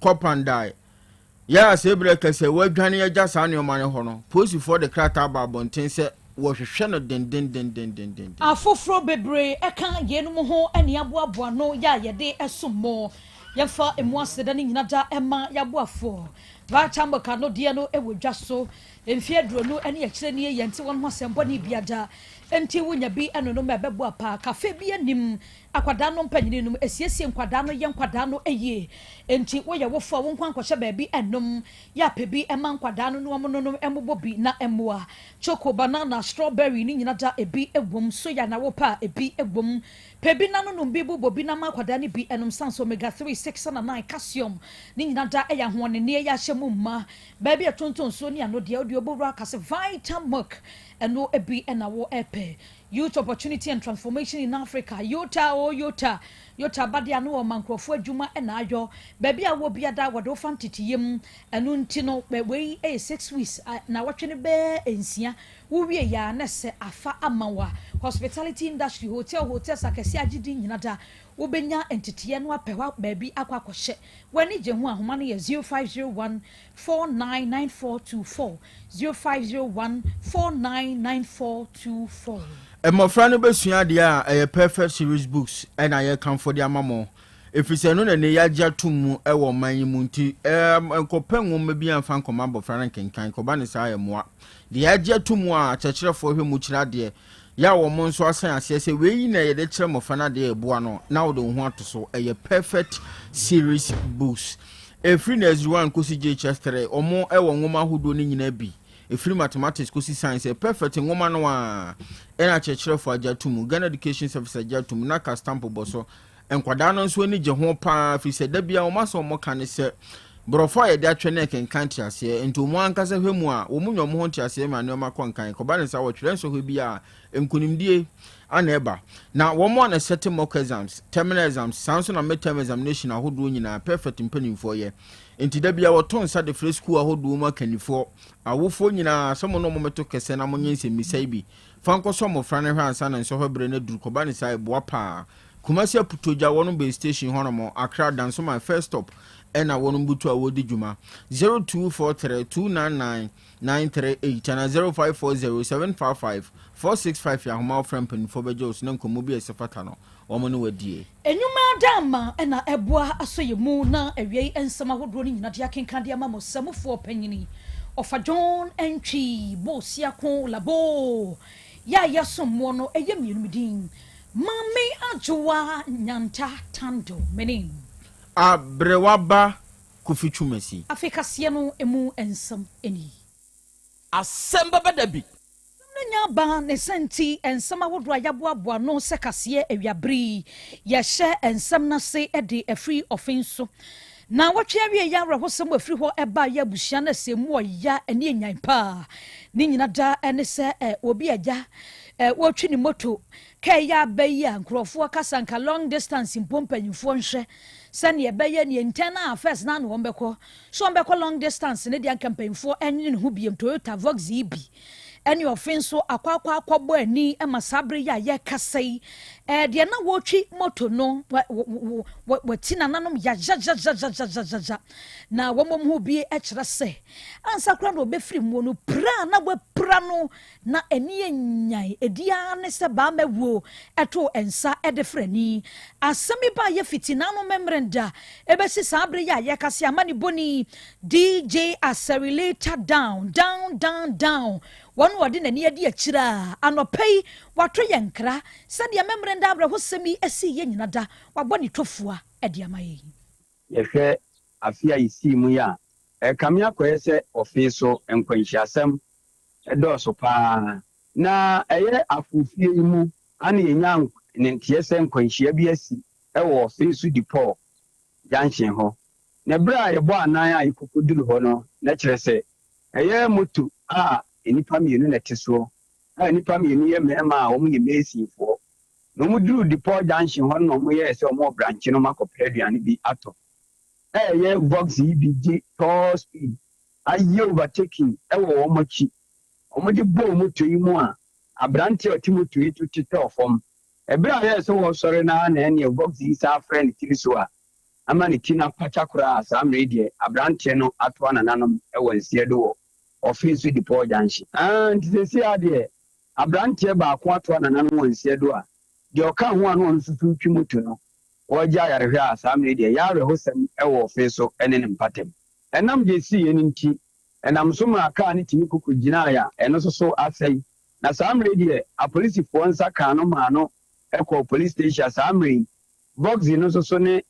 cop and die. Ya se breka se wadwane agya saa ne omane ho no posi for the krata ba bonten se wo hwehwe no den afofro bebre eka yenum ho ane aboaboa no ya yede esomo yefa emu aseda ne nyina da ema yaboafo va chamboka no de no ewodwa so emfie duro no ane yakire ne yente won ho sembo ne biada enti wonya bi eno no mebebo apa cafe bi anim akwada no mpanyini num esiesie nkwada no ye nkwada no eye enti woye wofo wo nkwan kwahye baabi enom ya pebi ema nkwada no no no embobo bi na emoa choco banana strawberry ni nyina da ebi egwom soya na wopa ebi egwom pebi na no no bi bobi na makwada ni bi enom sans omega 3 6 and 9 calcium ni nyina da eya ho ne ne ya hyemu ma baabi atonton so ni ano de odi obowra kase Vitamilk eno ebi enawo epe youth opportunity and transformation in Africa yota badia no mankrofo adwuma ena ayo baabi a wo biada wado fantitiyem enu ntino we 6 weeks na watwene be ensia wo wie ya na se afa amawa hospitality industry hotel sakasi agidi nyina da wo benya entitiye no apehwa baabi akwakohye wani je ho ahoma no ye 0501 499424 0501 499424 Emofra no besua de a perfect series books and I come for the amamo. If it's no na ya gya tum e wo man yi munti enkopen wo mabi amfa nkoma bofra nkenkan koba ne sa yemoa. De ya gya tum a chechirefo hwemu kira de ya wo mo nso asan ase se we na ye de kire mofra na de eboa no na wo de ho atoso e perfect series books. Every next one kosi Chester omo e wo nwoma hodo ni nyina bi. Free mathematics kosi science perfect ngoma no a ena chechire for ajatum Ghana Education Service ajatum na ka stamp boso enkwada no nso ani je ho pa fi se da bia o maso mo kan se brofo ye da twene kenkan tiase ento mo ankasa hwemu a wo munyo mo ho tiase ma ne o makonkan ko ba ne sa wo twere nso ho bi a enkunimdie ana eba na wo mo na set mock exams terminal exams sanso na midterm examination ahodo nyina perfect mpanimfo ye enti da bia wo ton sa de free school ahodo mo kanifo awofo nyina somo no mo meto kese na mo nyense misai bi fanko so mo frane hwa ansa na nso hobre na duru ko ba ne sa eboa pa kumasi aputoja wono be station hono mo Accra danso my first stop ena wono butu a wodi djuma 0243299938 and 0540755465 ya homa friend penfo bejos na nkomo bi esefata no omo no wadie enyuma dama ena eboa asoyemu na awie ensama hodro ni nyina de akenkan de ama mo samufo panyini ofa John entry bosia kon labo ya yasomo no eye mienumdin Mami ajwa nyanta tando menin abrewaba kufichumesi afikasie no emu ensam eni Asem Beba Dabi nya ba ne senti ensam awodo ayaboaboa no sekasie awiabri ye hye ensam na se ede afri offenso na watwe awie ya awrehosem afri ho eba ya buhia na semu oya ene enyan pa ni nyina da ene se obi agya wotwe ni moto kaya beya nkrofo kasanka long distance mpompanyifo nhwe sane beya ni entena first na no ombeko so ombeko long distance ne dia campaignfo enye ne hu biem Toyota Vox EB eni offenso akwakwa akwabo ani emasabre ya ye kasai de na wotwi moto no watina nanom ya ja na womom hu bi e kire se ansa kra no befiri mu no pra na pra no na eni enyan edia ne se ba mawo eto ensa edefrani asemi ba ye fitina no memrenda ebesi sabre ya ye kase amani boni DJ accelerator down one word in any idea chira anopay watro yankra said ya memrenda abrahosemi esi ye nyinada waboni tofua ediamaye yehwe afia isi mu ya kamia kwese ofiso enkwanhyasem edoso pa na eye afufie mu ana yenya ntiese enkwanhia bi asi ewo ofiso dipo junction ho na bra ye bo anan a ikokoduru ho no na kire se eye motu enipa mienu na teso enipa mienu ye mema a omu ye mesifo no mu duru dipo junction ho no mu ye se omu branch no makopre aduane bi ato ye Vox EB top speed aye overtaking ewo omochi omudi bo moto yi mu a abrante otimoto yi tutite ofom ebra ye se wo sore na ene Vox isa friend tiri so a ama ne tina pachakura saa mredie abrante no atwa nananom ewo nsie do office depot junction ntisi ade abrante ba ko atwa nananom wo nsie do a de oka ho anu on susu twimoto no oja yarehwe a saa mredie yare hosem ewo office so ene ne mpatem enam je si eni nti enam so ma aka ne timi kuku gina ya eno so asai na saa mredie a police fo nsa kan no ma no ekọ police station saa mredie box no so ne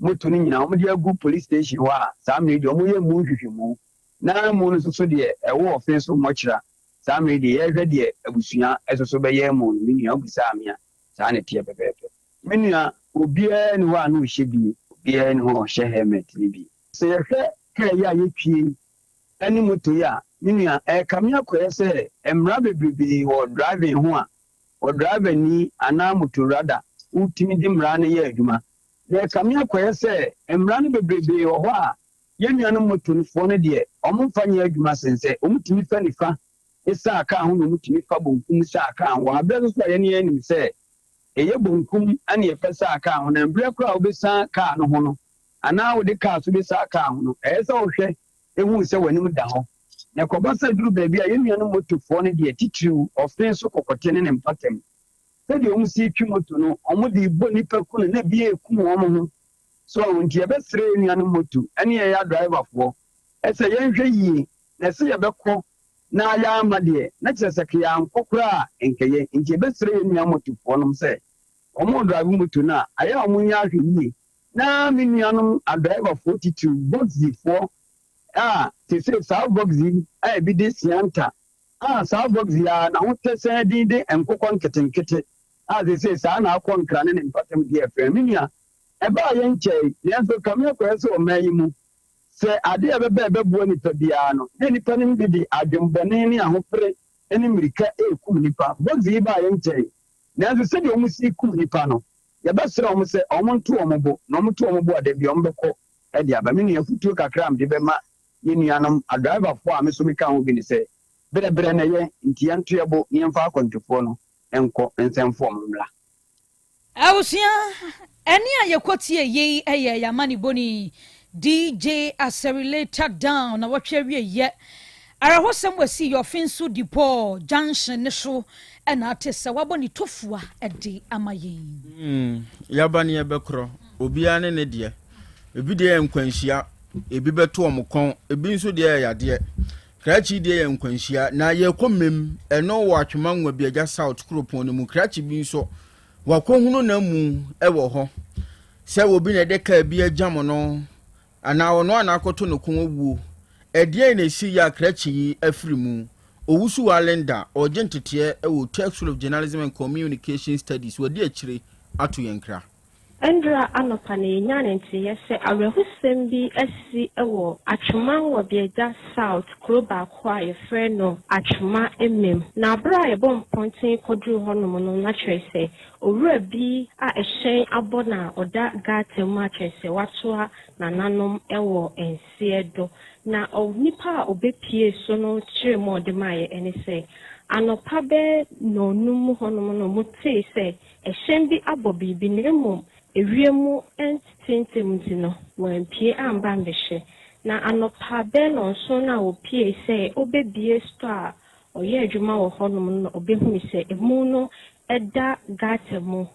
moto ni nyina omo de agu police station wa saa mredie omo ye mu hwehwemu na mu no so de ewo office so mochira saa mredie ye hwe de abusua eso be ye mu ni nua obusa amia saa ne tie pepepe menua obia ni wa no hye bi obia ni ho hye helmet ni bi se ye hwe ka ya ye twie ani moto ya menua kamia koyese emra bebrebe wo driving ho a wo driver ni ana moto rada utimi de mra ne ye adwuma na kamia koyese emra ne bebrebe wo ho a ye nuano moto ni fo ne de omfa nya adwuma sense omutimi fa nifa isa aka ho no mutimi fa bonkum sa aka ho abere so ye ne anim se eye bonkum ane ye pesa aka ho na mbre kra obesa ka no ho no ana wo de ka so besa aka ho no ese wo hwe ehu se wanim da ho na kobasa duru baabi a ye nuano moto fo ne de titiriw ofin so kokote ne mpatem se de omusi twimoto no omudi bo nipa ku na bia ekum wo mo ho so nti ebe sere nuano moto ane ye ya driver fo ese ye nhwe yi na se ye bekọ na ya amade na kyerese ya nkokora enkeye nti ebe sere nuano moto fo no se omo driver moto na aya omunya ahwe yi na me nuano a driver 42 boxy fo te say saa boxy bi de sianta saa boxy na ho tese din de enkokon ketenkete they say saa na akọ nkra ne mpatem de afẹ minia eba ye nche yenso kamia ko eso omayi mu se ade ebe buo nipa bia no ne nipa ne bi de adwembone ne ahopre ene mirika ekum nipa boxy ba ye nche nenso se de omusi kum nipa no ye besere omu se omonto ombo na omonto ombo ade bi ombekọ e de aba minia futu kakra am de be ma ye nuanom a driver fo a me so me ka ho bi ni se bere na ye nti yanto yebo ni mfa akontefo no enko ensemfo mmla awusia eni ayekotie ye eye yamani boni DJ accelerator down na watwe wie ye arahosem wasi your finsu dipo junction ne so ena atese waboni tofua ede amayin yabani ebekro obia ne de ebi de enkwanhia ebi beto omkon ebi nso de yade krachi de enkwanhia na ye komem eno wo atwema nwa biaja south kropon ne mu krachi bi nso wakohunu na mu ewo ho se obi ne de ka bi agam no ana ono ana akoto no kon awuo edie na esi ya krachi afiri mu owusu walenda ogentete ewo Otec of Journalism and Communication Studies wodi akire ato yenkra Andra anopane nyane nti yese awehusem bi asi ewo atwoma wo bieja south Krobea kwa ye freno atwoma emem na bra ye bom pontin kodru honom no na kyerese owura bi a ehyen abona oda gatem a kyerese watoa na nanom ewo ensiedo na onipa obepie so no kyeremo de maye ene se anopa be no num honom no mutie se ehyen bi abobi bi nemu ewiemu entintem dino wampie amba mbehye na anopa be no so na opie se obebie store oye adwuma wo honom no obehu se emu no eda gatemu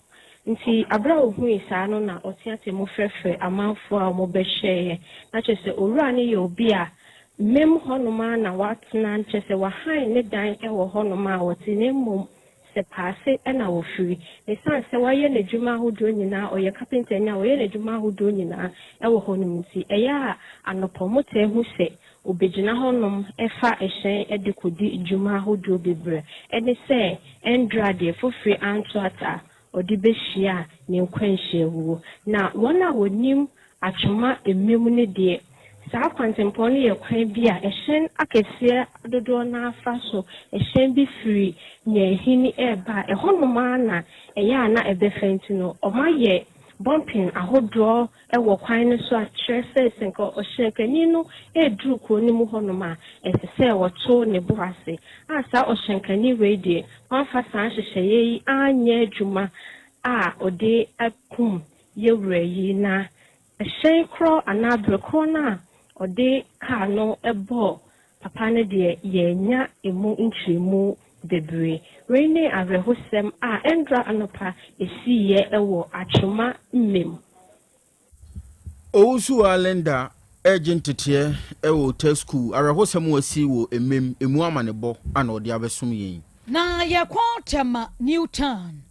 nti abra ohu isa no na otiate mu frefre amanfo a mo behye na kyese owura ne ye obi a mem honom na watena kyese wahan ne dan e wo honom a wotene mum se passe ena wo firi ne sanse waye ne dwuma hodo nyina oye carpenter nya oye ne dwuma hodo nyina e wo honom nti eya anopomote hu se obegina honom efa ehyen edekodi dwuma hodo bebre ene se endra de fofri antoata odi behia ne nkwanhye wo na wona wonim atwoma ememu ne de saa kwantempone ye kwan bi a ehyen akese dodo na afa so ehyen bi firi nye hini eba ehonoma na eya na ebefenti no omaye bumping ahodo ewo kwan ne so a kyerese senko ohyenkani no edru ko ni mu honoma esese woto ne buase asa ohyenkani weide wanfa san hyehye yi anya adwuma a ode akum yewura yi na ɛhyɛn korɔ anaa berɛkorɔ no a ɔde kaa no ɛbɔ papa no deɛ yɛnya emu nkyerɛmu bebree. Wei ne awerɛhosɛm a ɛndra anɔpa ɛsiiɛ ɛwɔ Atwoma mmem. Owusu Alenda agent teteɛ ɛwɔ Otec school awerɛhosɛm wasi wɔ emem emu amanebɔ ana ɔde abɛsom yɛn. Na yɛkɔ tema Newtown.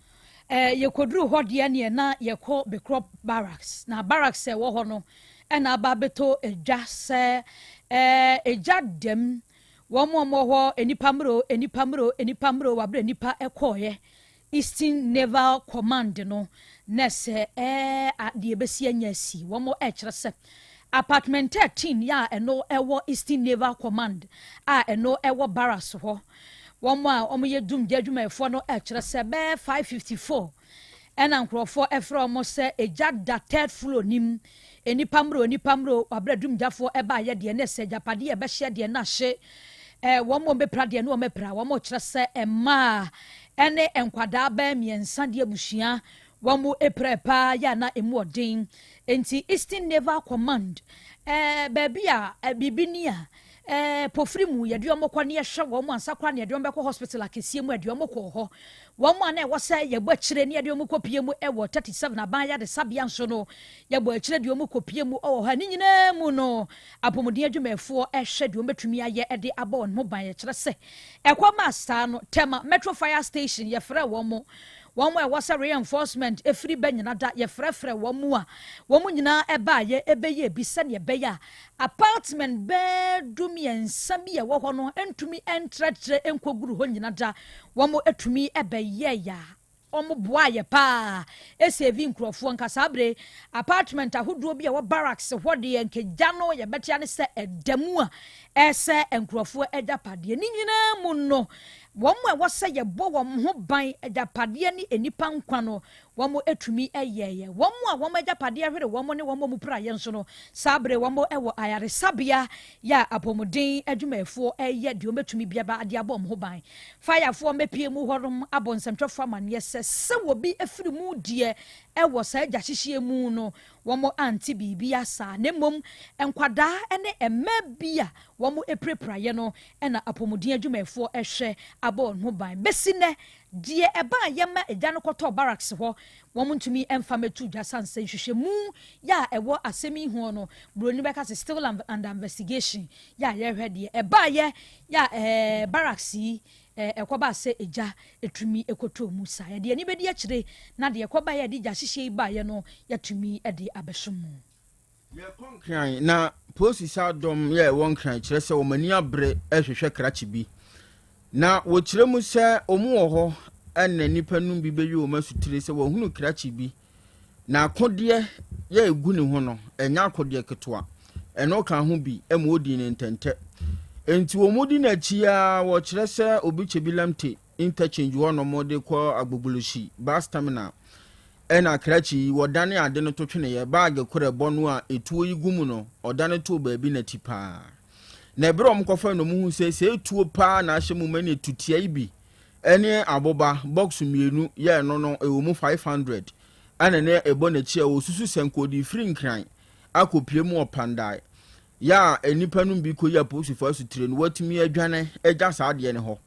Yɛkɔduru hɔ deɛ neɛ na yɛkɔ Bekrop Barracks. Na barracks ɛwɔ hɔ no ɛna aba bɛtɔ edwa sɛ edwa dem wɔn hɔ enipa mmerɛ wabere nipa ɛkɔɔyɛ Eastern Naval Command no na sɛ deɛ bɛsi anya si wɔn ɛkyerɛ sɛ apartment 13 ya ɛno ɛwɔ Eastern Naval Command a ɛno ɛwɔ barracks hɔ. Wɔn yɛ dum gya adwumayɛfoɔ no ɛkyerɛ sɛ bɛɛ 554 ɛna nkurɔfoɔ ɛfrɛ wɔn sɛ egya da third floor nim enipa mmerɛ wabere dum gyafoɔ ɛba ayɛ deɛ ne sɛ japadeɛ ɛbɛhyɛ deɛ na hye wɔn bɛpra deɛ no wɔn bɛpra wɔn kyerɛ sɛ ɛmaa ɛne nkwadaa bɛɛ mmiɛnsa deɛ busua wɔn epra paa yɛ na emu ɔden enti Eastern Naval Command baabi a bibi ni a pofiri mu yɛde wɔn kɔ ne yɛhwɛ wɔn ansakora ne yɛde wɔn bɛkɔ hospital akɛseɛ mu yɛde wɔn kɔ hɔ wɔn a na ɛwɔ sɛ yɛbɔ akyire ne yɛde wɔn kɔ pie mu ɛwɔ 37 aban yɛde sabea nso no yɛbɔ akyire de wɔn kɔ pie mu ɛwɔ hɔ ne nyinaa mu no apɔmuden adwumayɛfoɔ ɛhwɛ de wɔn bɛtumi ayɛ ɛde abɔ wɔn ho ban yɛkyerɛ sɛ ɛkɔ master no tema Metro Fire Station yɛfrɛ wɔn ɛwɔ sɛ reinforcement efiri bɛ nyina da yɛfrɛfrɛ wɔn mu a wɔn nyinaa ɛbaayɛ ɛbɛyɛ bi sɛnea ɛbɛyɛ a apartment bɛɛ dum yɛnsa bi ɛwɔ hɔ no ntumi ntrɛtrɛ nkɔguru hɔ nyina da wɔn etumi ɛbɛyɛ ya wɔn boa yɛ paa esevi nkurɔfoɔ nkasaabre apartment ahodoɔ bi a wɔ barracks hɔ deɛ nkegya no yɛbɛtia ne sɛ ɛdamu a ɛsɛ nkurɔfoɔ ɛgyapadeɛ ne nyinaa mu no wɔn a wɔsɛ yɛbɔ wɔn ho ban agyapadeɛ ne enipa nkwa no wɔn etumi ɛyɛyɛ wɔn a wɔn agyapadeɛ hwere wɔn ne wɔn mu pra yɛn so no sabre wɔn ɛwɔ ayaresabea yɛ apɔmuden adwumayɛfoɔ ɛyɛ deɛ wɔn betumi biaba ade abɔ wɔn ho ban firefoɔ mepie mu hɔ nom abɔ nsɛmtwɛfoɔ amaneɛ sɛ wɔbi efiri mu deɛ ɛwɔ sɛ agya hyehyɛ mu no wɔn anti biribi asa ne mmom nkwadaa ɛne mmaa bi a wɔn epirapira yɛ no ɛna apɔmuden adwumayɛfoɔ ɛhwɛ abɔ wɔn ho ban besi nɛ deɛ ɛbaa yɛma agya no kɔtɔ barracks hɔ wɔn ntumi ɛmfa mɛtu dwa sanse hwehwɛ mu yɛ a ɛwɔ asɛm yi ho no buroni bɛka sɛ still under investigation yɛ a yɛhwɛ deɛ ɛbaa yɛ barracks yi ɛkɔba sɛ agya etumi ekoto mu saa yɛ deɛ ni bɛdi akyire na deɛ ɛkɔba yɛ de gya hyehyɛ yi baa yɛ no yɛtumi ɛde abɛsom mu. Yɛkɔnkran na polisi adɔm yɛ wɔn kran kyerɛ sɛ wɔn ani abere ɛhwehwɛ krakye bi na wɔkyerɛ mu sɛ wɔn wɔ hɔ ɛna nipa num bi bɛyi wɔn asutire sɛ wɔn hunu krakye bi na akodeɛ yɛ egu ne ho no ɛnya akodeɛ ketewa ɛno ka ho bi ɛma odi ne ntɛntɛ enti wɔn mudi n'akyi a wɔkyerɛ sɛ obi kye bi lamte interchange hɔ no mo de kɔ agbogbolokyi bus terminal ɛna krakye wɔdane ade no to twene yɛ baage korɛ bɔ no a etuo yi gumu no ɔdane to baabi na ti paa na ebere ɔmo kɔfa no mu hu sɛ etuo paa na ahyɛ mu mani tutia yi bi ɛne aboba box mienu yɛ no ɛwɔ mu 500 ana ne ɛbɔ n'akyi a wɔsusu sɛnkodi firi nkran akɔpie mu ɔpandae ya enipa no bi kɔ ya polisifoɔ asutire no watumi adwane agya saa deɛ ne hɔ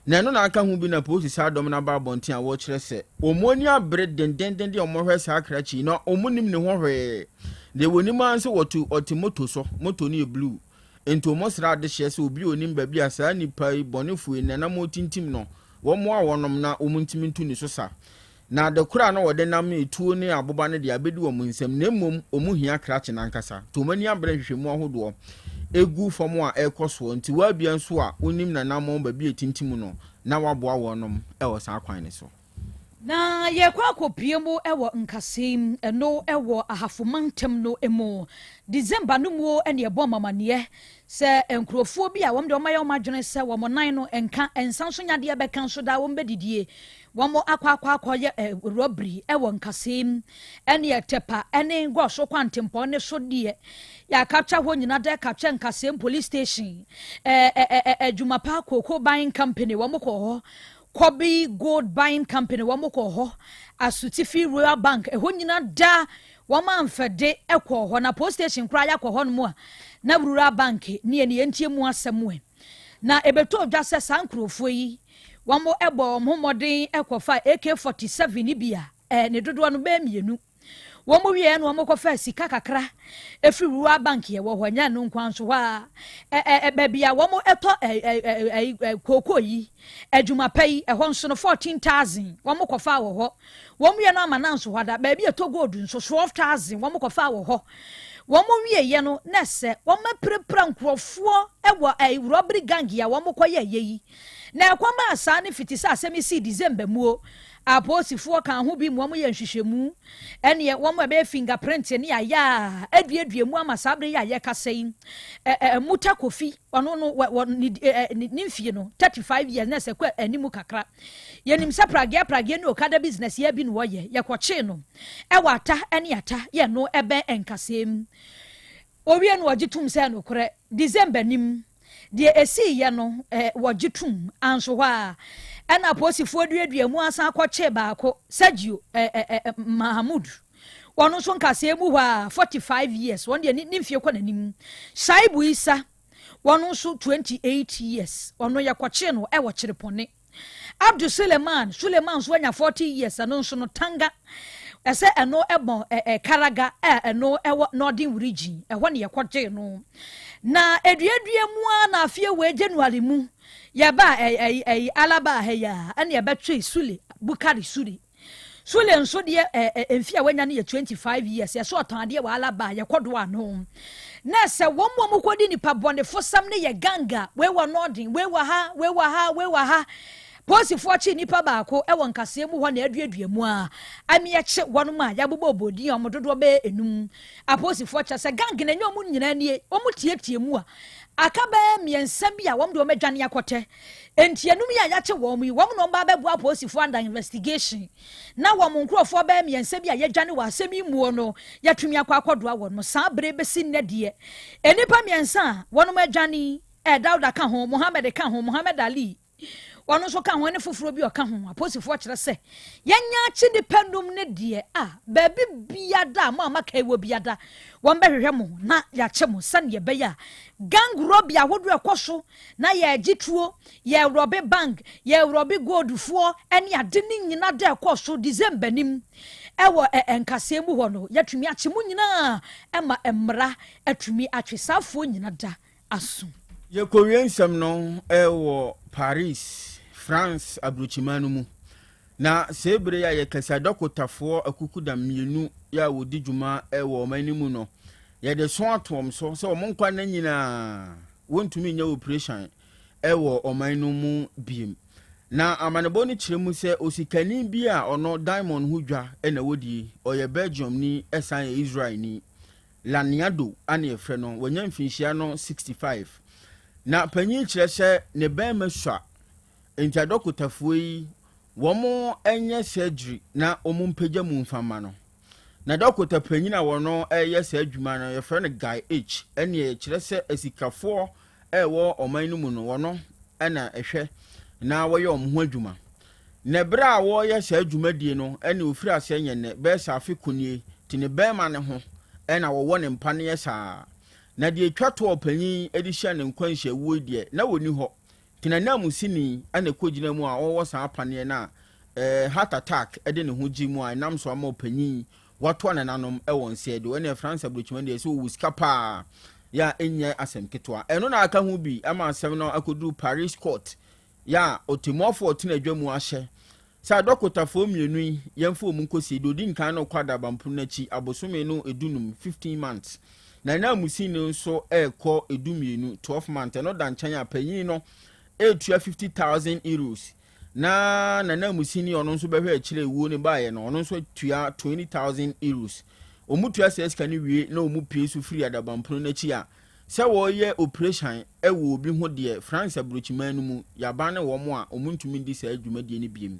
na ɛno na aka ho bi na polisi adɔm na ba abɔnten a wɔkyerɛ sɛ ɔmoni abere dendenden de ɔmɔhwɛ saa krakye na ɔmonim ne ho hwee de wɔnim anse ɔte moto so moto no yɛ blue ento mosra de hyɛ sɛ obi onim ba bi a saa nipa yi bɔnefoe na nam otintim no wɔn a wɔnom na ɔmontimi ntu ne so sa na de kura na wɔde nam etuo ne aboba ne de abedi wɔn nsɛm na mmom ɔmo hia krakye nankasa to mani abere hwehwɛmu ahodoɔ egu fam a ɛkɔ so nti wabia nso a onim na nam ba bi etintim no na waboa wɔnom ɛwɔ saa kwan ne so na yɛkɔ akɔpie mu ɛwɔ nkasɛm ɛno ɛwɔ ahafomantem no emu December no mu ɛne ɛbɔ mamaneɛ sɛ nkurɔfoɔ bi a wɔn de wɔn ayɛ wɔn adwene sɛ wɔn nan no nka nsa so nyadeɛ bɛka nso da wɔn bɛdidie wɔn akɔ robbery ɛwɔ nkasɛm ɛne ɛtɛpa ɛne gɔso kwantempɔ ne so deɛ yɛakapcha hɔ nyina da kapcha nkasɛm police station adwumapa koko buying company wɔn kɔ hɔ Kobe Gold Buying Company wɔn kɔ hɔ Asutifi Royal Bank ɛhɔ nyina da wama mfede ekwo ho na post station kra ya kwo ho no mu a na rural bank ne ne entie mu asɛm na ebeto dwa sɛ sankrofo yi wamo ebo momodin ekwofa AK47 ni bia ne dodo no be mienu womo wie no womo kofa sika kakra efri rural bank ye wo hwanya no nkwanso wa ba bia womo eto koko yi adwuma pay ho nso no 14000 womo kofa wo ho womo ye no amananso hada ba bia to gold nso 12000 womo kofa wo ho womo wie ye no na se womo prepra nkrofo ewo robbery gang ya womo koye yi na kwama asa ne fiti sa asemi si December muo aposifo kan ho bi mu am ye nhwehwemu ene wo mo be fingerprint ne aya aduadua mu amasabre ya ye kasai muta kofi ono no ni mfie no 35 years na se kwa animu kakra yenim se prage no kada business ya bi no ye kwoche no wata ene ata ye no ebe enkasem owie no ogitum se no kore December nim de esi ye no wogitum anso hwa ana posifo duadua mu asa akɔche baako Sergio Mahamud wono so nkase mu hwa 45 years won de ni mfie kɔ nanim Shaibu Isa wono so 28 years wono yakɔche no ɛwɔ Chirepone Abdul Suleiman so anya 40 years ano so no Tanga ɛsɛ ɛno ɛbɔ Karaga ɛno ɛwɔ Northern region ɛhɔ ne yakɔche no na eduadua mu na afie we January mu yaba alaba heya ane yabetwe Sule Bukari Sule nso de emfia wanya ne 25 years ya so otande wa alaba ye kodo ano na se wommo kodi nipa bone fosam ne ye ganga we wa nodin we wa ha posifo chi nipa baako e won kase mu ho na aduadua mu a ami ye che wono ma ya bobo obodi omododo be enum aposifo cha se gang na nyom nyina nie omu tietie mu a akaba miensa bia wom de omedwane akote entianum ya yache wom yi wom no ba bebu aposifo under investigation na wom nkrofo ba miensa bia yedwane wa asemi mu no yatumi akwakodo awon no sa bre besi nnede enipa miensa wonom adwane Dauda ka ho Mohammed ka ho Mohammed Ali wono so ka ho ne foforo bi o ka ho aposifo kire se yanya chi dependum ne de ba biada mo amaka ewo biada won behwehwe mo na ya che mo san ye be ya gang rob ya wodu ekoso na ya agituo ya robe bank ya robe gold fuo ene ade ni nyina da ekoso December nim ewo enkase mu ho no yatumi ache mu nyina ema emra atumi atwesafo nyina da aso ye kowiensem no ewo Paris France abrochimanu mu na sebre ya yekasa dokotafo akukuda mienu ya wodi djuma ewo manimu no ye de so atom so omonkwa na nyina wontumi nya operation ewo omanu mu biem na amanebo ni kiremu se osikani bi a ono diamond hudwa na wodi oye Belgium ni esan Israel ni Laniado ane efre no wanya mfinhia no 65 na panyin kirese ne ben masua enti adokotafo yi womo enye surgery na omumpagya mu mfama no na dokota panyin a wono yes adwuma no ye friend guy H ene ye kirese asikafo ewo oman no mu no wono na ehwe na woye omho adwuma na bra wo yes adwuma die no ene ofiri ase nye ne be safi kunie ti ne be ma ne ho ena wo ne mpa ne yesa na de twato panyin edihia ne nkwanhia wo die na woni ho kinana musini ane kogina mu a wo sa apane na heart attack ede ne hoji mu a nam so ama panyin wato na nanom won se de ene France abrochima de so wuskapa ya enye asem ketwa eno na aka hu bi ama asem no akodu Paris court ya otimofo otinadwa mu ahye sa dokotafo mienu yemfo mu nkosi dodi nkan no kwada bampu nachi abosome no edunum 15 months na musini nso ekọ edumienu 12 months no dan chan panyin no 50,000 euros na musini ono nso behwe akire wuo ne baaye no ono nso tua 20,000 euros omutua se ska ne wie na omu pie su free adabampono na chi a se wo ye operation ewo obi ho de France abrochima no mu yaba ne wo mo a omuntumi di sa adwuma de ne biem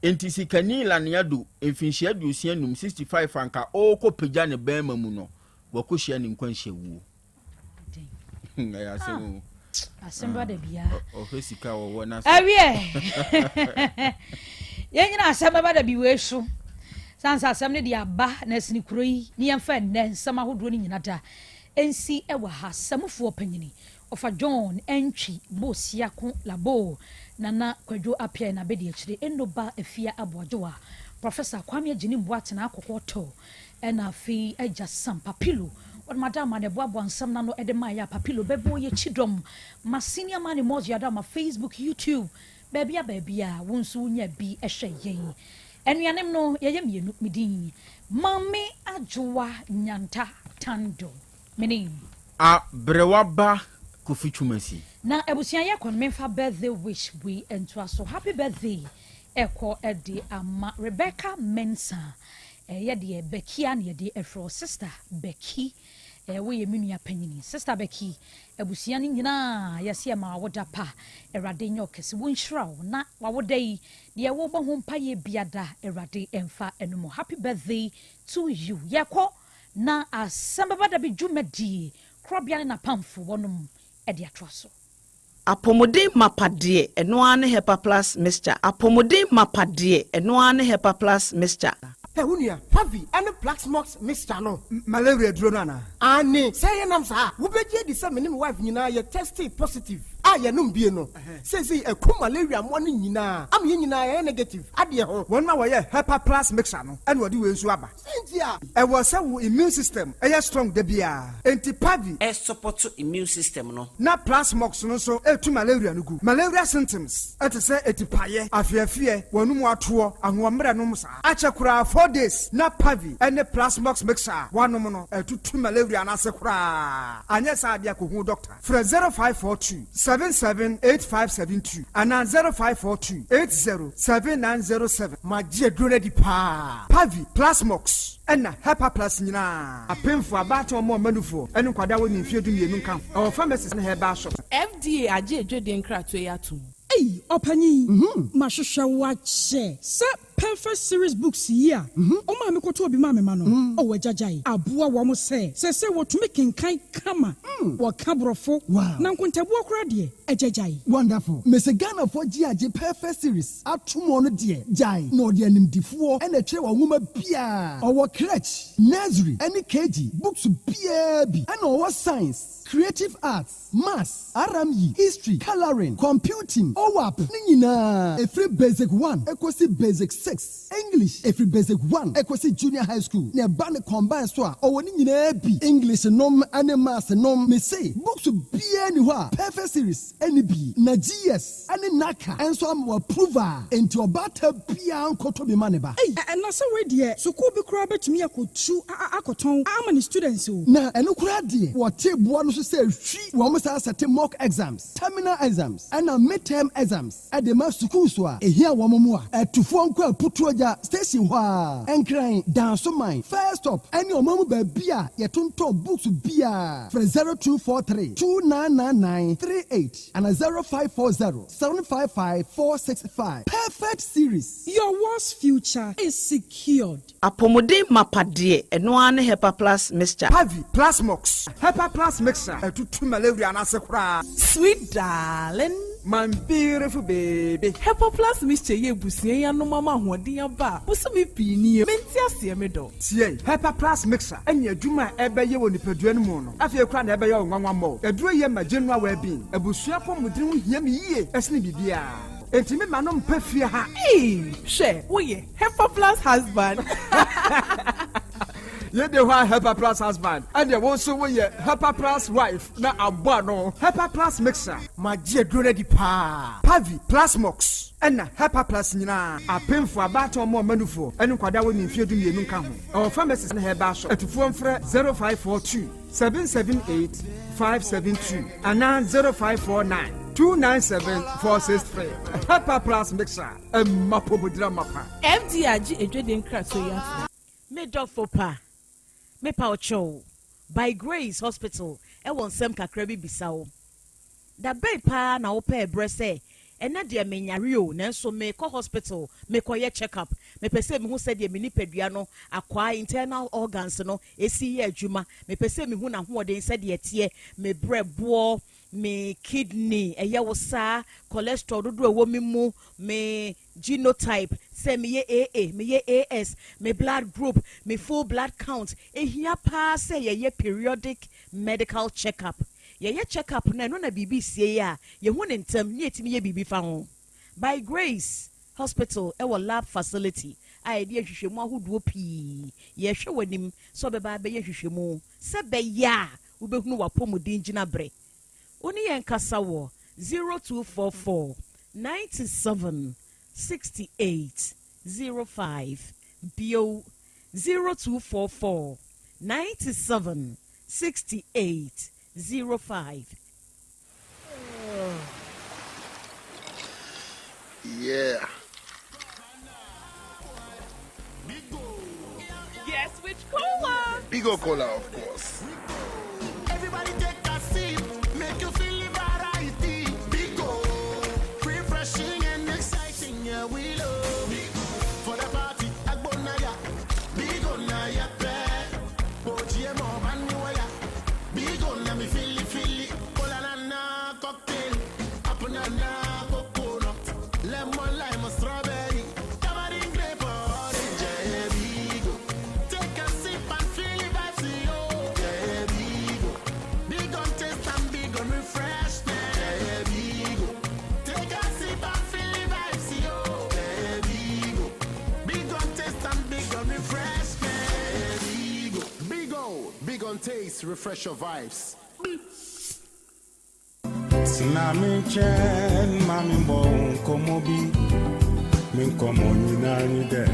enti sikani Laniado emfinhia aduosia num 65 anka okopagya ne bema mu no wakohia ne nkwanhia wuo ya se Asem Beba Dabi ohesika wo na awie ye nyina Asem Beba Dabi we so sansa asem ne dia ba na sini kuro yi ne yemfa ne nsam ahodo ni nyina da ensi ewa ha samfo panyini ofa John entwi bosia ko labo nana kwadwo apia na bedi akire enoba afia aboajoa Professor Kwame Agini Mboate na akokoto ena fi eja sam papilo what madam ade boabo ansam na no edema ya papilo bebo ye chidom ma senior man emoji ada ma Facebook YouTube baby a wonso nya bi ehwe yen enuanem no yeye mienu midin mame ajoa nyanta tando menim a brewaba kofichumasi na ebusia ye kon memfa birthday wish we ento so happy birthday eko edi ama Rebecca Mensa ye de Becky and ye de efro sister Becky we ye menua panyini sister Becky ebusia ni nyina yesi ma woda pa erade nyo kese wonhira na wawodai de wo bo ho mpa ye biada erade emfa enumo happy birthday to you yeko na Asem Beba Dabi dwumadi Krobea na pamfo wonum edi atroso Apomodin mapade eno ane hepa plus mixture apomodin mapade eno ane hepa plus mixture Hunia, heavy and a black smokes, Mr. No, malaria dronana. Annie, say nam sa, who bet ye the same wife, you tested positive. I am no. Says he a cool malaria morning, yina. I'm yina negative. Adia, 1 hour, hepa plus mixano, and what do you swabba? I was our immune system, a strong debia, antipavi, A support to immune system no. na plus mox no so to malaria no good. Malaria symptoms, at a say etipaye, afia fear, one more tour, and 1 minute no musa. Achakura 4 days, na pavi, and the plus mox mixer, 1 mono, to malaria and asakura. And yes, I dear Kuhu doctor. For 0542 778572 and now 0542 807907. My dear Grunedi Pa Pavi Plasmox and Hepa Plus Nina. A painful about or more manufo and Quadawi in Fidu Nunca. Our pharmacist and her bar shop. FDA aje dweden kratwe atum. Hey, opanyi. Mashusha wache. Se perfect series books here. O ma me koto obi ma me ma no. O wajajai. Aboa wo mo se wo to make kan kama. Wo kabrofo. Na nkontabu okra de ejajai. Wonderful. Mese Ghana for GAJ perfect series. Atumo no de jai. No de animdifo e na twe wo nwoma bia. Owo crèche, nursery, any KG, books bia bi. And owo science, creative arts, maths, RME, history, coloring, computing, OWAP, nina. Every basic 1, equals basic 6. English, every basic 1, equals junior high school. Ne ban combine so or nina bi. English nom and maths nom me say. Books be anywhere. Perfect series, any B, na GS, any Naka, and so I'm approver into a batter pian koto be maneba. Hey, and na so we there. So ko be kura bet me akotu akoton. How many students o? Na eno kura de. What table one so say we almost set mock exams, terminal exams, and midterm exams. At the mass school so here wamomua. To phone call putuaja station wa. And crying down so mine. First up, and your mom be beer. Your tonto books beer. From 0243 299938 and 0540 755 465. Perfect series. Your worst future is secured. apomodin mapade eno ane hepa plus mixture Pavi Plasmox, Hepa Plus Mixer, to malaria and asakura. Sweet darling, My beautiful baby. Hepa Plus mixture ye busie ya no mama hoden aba. Busumi pi ni menti ase me do. See, Hepa Plus Mixer, and your Juma ebe ye woni peduen mu no. Afia kra na ebe ye nwanwa mo. Eduro ye ma general well-being. Ebusua pom mudin hia me yie. Esne bibia. Enti me manom pafia ha. Hey, share, oye, Hepa Plus husband. Ye de wa Hepa Plus husband. And ye also we Hepa Plus wife. Na abwa no. Hepa Plus Mixer. My dear Grunedi Pa. Pavi Plasmox. And Hepa Plus nina. A painful about or more manufo. And kwada we nfie du mienu ka ho. Our pharmacist na heba shop. Etufo mfre 0542 778 572 and 0549 297-463. Hepa Plus Mixer. Mapo budra mapa. FDA aje dweden kratwe atum. Me dog for pa. Me pa ocho. By Grace Hospital. E won sem kakra bi bisawo. Da bay pa na wo pa ebrese. Ena de menyare o nanso me ko hospital me ko ye check up. Me pese me hu se de me nipadua no akwa internal organs no esi ye adwuma. Me pese me hu na ho de se de tie me brebo me kidney ɛyɛ wo saa cholesterol dodo ɛwɔ me mu me genotype say me ye AA me ye AS me blood group me full blood count ehia pa say ye periodic medical checkup ye checkup na no na bibi sie ya ye hu ne ntem ne etimi ye bibi fa ho by Grace Hospital ɛwɔ lab facility a ye hwehwemu ahoduo pii ye hwe wanim so beba be ye hwehwemu se be ya wo behunu wapomudin gina bre oni yen kasa wo 0244 97 68 05 bio 0244 97 68 05. Yeah. Yes, which cola? Bigo Cola, of course. Everybody take a sip, make you feel variety. Bigo, refreshing and exciting, yeah, we love Bigo. For the party, Agbonaya, Bigo Naya Pet, Bochie Mo Manuaya, Bigo Nami Fili, Cola cocktail, Apunana coconut, lemon lime strawberry, tamarind grape orange, yeah, Bigo. Take a sip and feel the vibes, yo, yeah, Bigo. Big on taste and big on refreshment, yeah, Bigo. Take a sip and feel the vibes, yo, yeah, Bigo. Big on taste and big on refreshment, yeah, Bigo. Big on taste, refresh your vibes. Sinami chen mami bon komobi min komoni nani de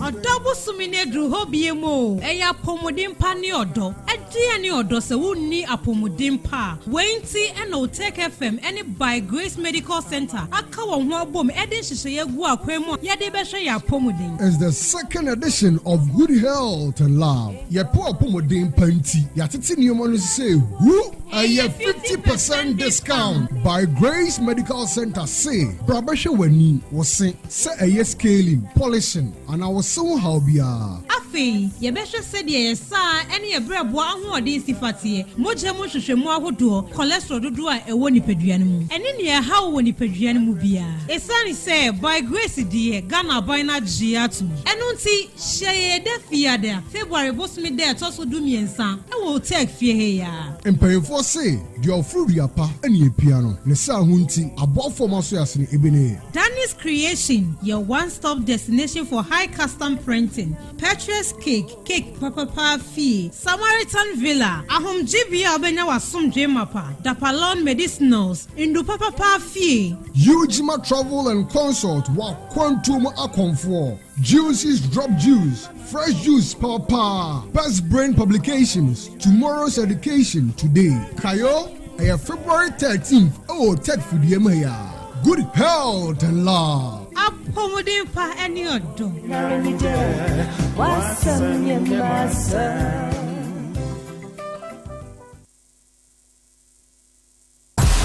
Odobo sumine dru hobie mo eya pomodin pa ni odo edi ani odo se wonni apomodin pa wenti ena Otec FM any by Grace Medical Center aka won ho bom edi hihye gu akwan mu ye de be hwe ya pomodin. It's the second edition of Good Health and Love. Ye po pomodin panti ya tete niyomo no say who a 50% discount by Grace Medical Center say brabahwe wani wo se eye scaling polishing and I was so how bia afi ye be hwe se de ye sa ene ye brebo ahoɔden sifatie moje mo hwehwemu ahodo cholesterol dodo a ɛwɔ nipaduane mu ene ne ye hawo wɔ nipaduane mu bia esani se by Grace de Ghana boy na giatu eno nti hye de fiada February bosumi de etoso du miensa ɛwɔ Otec fie he ya empayefo say the ofrudia pa ene piano ne sa hunti abofo maso yasene ebene Danny's Creation, your one-stop destination for high custom printing, Petrus Cake Papa Fee, Samaritan Villa, Ahom Jibia Obenya Wasum Jemapa, Dapalon Medicinals, Indu Papa Fee, Ujima Travel and Consult, wa Quantum Aconfor, Juices Drop Juice, Fresh Juice Papa, Best Brain Publications, Tomorrow's Education Today, Kayo, February 13th, Otec Fudiyemaya. Good Health and Love. Apomodin pa any odo.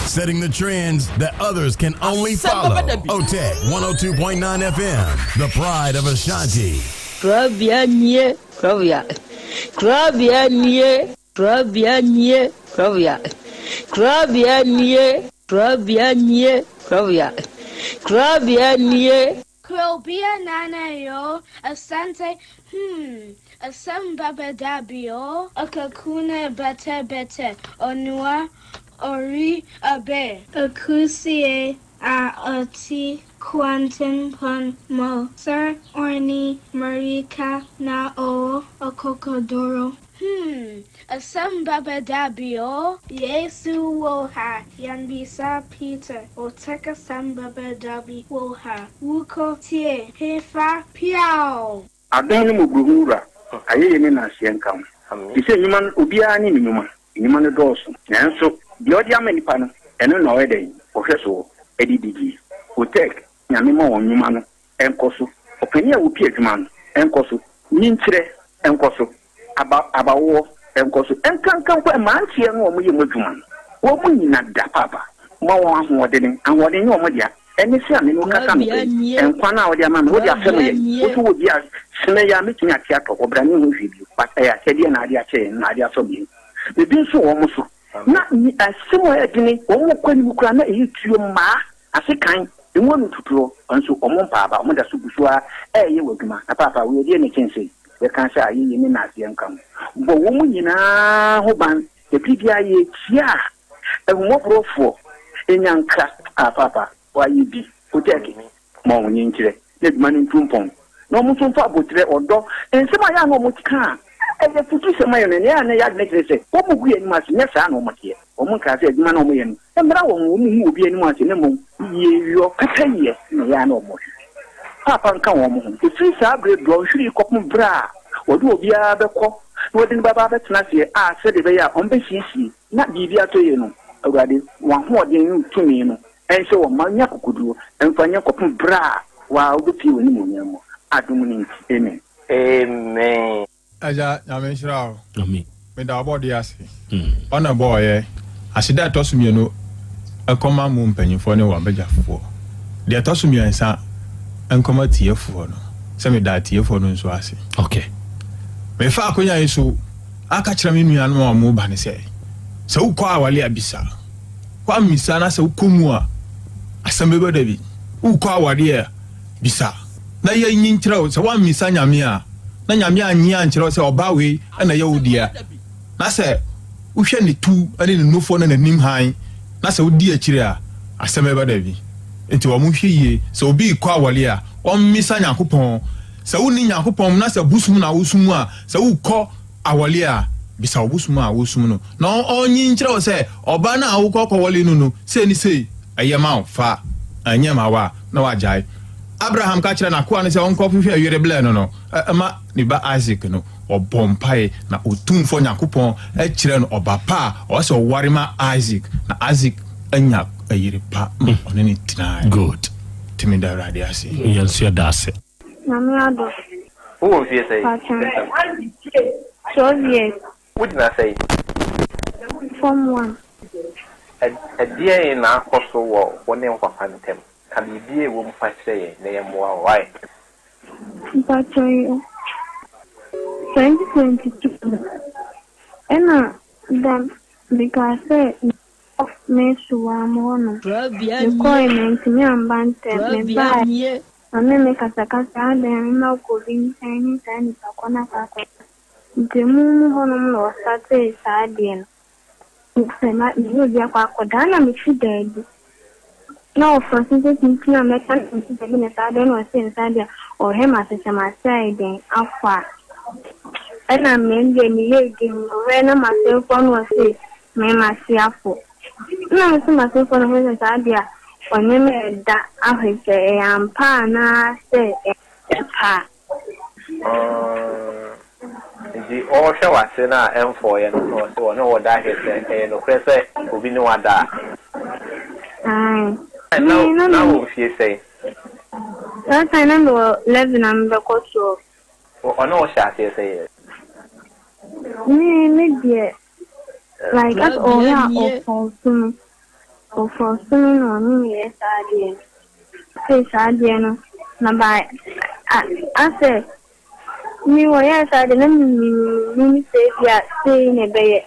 Setting the trends that others can only follow. Otec 1029 FM, the pride of Ashanti. Krobea. Krobea nana yo, Asante, Asem Beba Dabi yo, Akakuna bete, Onua, Ori abe, Akusie, Oti, Quantum pon mo, Sir Orni, Marika na o, Okokodoro. Asem Beba Dabi o, Yesu woha, Yanbisa Peter, Otec Asem Beba Dabi woha, Wuko tie, Hefa piao. Adani muguhura, aye ni na sienkam. Ise nyuman ubia ni nyuma, nyuma ne doso. Nanso, di odi amenipa no, eno na wede, ohweso, edidigi. Otec, nyame ma won nyuma no, enkoso. Opani a wupi adwuma no, enkoso. Nyinkyire, enkoso. Abawo enkoso enkankan kwa mantie no omo yemu adwuma wo mu nyina da papa ma wo ahoɔden ahoɔden ne omo dia eni se ame no kaka me enkwa na wo dia ma me wo dia fem ye wo so wo dia sene ya me tumi ate atɔ obra ne ho hwe bi pata ya kɛde na ade akyɛ na ade asɔ bi bi nso wo mo so na asemo edini wo kwani bukura na eyi tuo ma asekan emu no tuturo nso omo paaba omo da so busua eye waduma na papa we die ne kense we kan sha ayi ni na ase nkam bo wo mu nyina ho ban e bibia ye tia ehumo profo enyanka papa wa yi bi Otec mo wonyi nkire ne duma ni ntumpon no mo so fa botre odo ensema ya no mo tika eye futu sema yo ne ya na ya ne kire se wo mu gu eni mase nya sa na mo tie o mo ka se duma na mo ye no emra wo mu obi eni mase ne mo ye yo kakaye ne ya na mo papa nka wo mo ho fi sa bre bro hwiri kopum bra odu obi a bekọ no de baba betena se se de be ya on be sisi na bibia to ye no awurade wa ho de nu tumi no ense wo manya kokoduo emfanya kopum bra wa obi woni mo nyamo adum ni amen amen aja nyame shirawo amen me da body ase ona boy asida tosumie no akoma mu mpanyifo ne wa bejafo de tosumie nsa enkoma tiefo no se me da tiefo no nso ase okay me fa akonya yeso aka kira me nua no mu ba ne se ukọ awale abisa kwa misa na se ukomu a Asem Beba Dabi ukọ awale bisa na ye nyin kira se wa misa nyame a na nyame anyi ankira se oba we na ye wodia na se uhwe ne tu ane ne nofo na nanim han na se wodi akire a Asem Beba Dabi enti wo mu hweye se obi ikọ awale a o misa nyakopon se woni nyakopon na se busum na wosum a se ukọ awale a bisa obusum a wosum no na onyi nkire wo se oba na awukọ kwale no se ni se ayema fa anyema wa na wajai Abraham ka kire na ko an se onko hwehwe awere ble no ma ni ba Isaac no obompai na otumfo nyakopon e kire no oba pa o se warima Isaac na Isaac anya ayire pa one ni tina good timi da radio ase yansu da ase na ado who fie say so yes what did I say form 1 a dear in our coastal wall one name for phantom can you be a woman fight say they are more right but 2022 and then because of me so am one the coin me am bante me buy and me kasa then no go in any pakona pakona demu honom no sate sadien sema ni dia kwa kodana mitidedi no for since na mekan mitidedi na sadien no sen sadia o hema se chama side afa ana mende ni yedi we na masefo no se me masiafo na se masefo no se sadia onye me da ahwese ampa na se pa the all show was in our M4 and so no what that is no crese obi no wada and now if you say that I know 11 am the coach or no shot you say me dear like that all ya of for soon on me yes I did no na by I say me yes I didn't me say yeah say ne be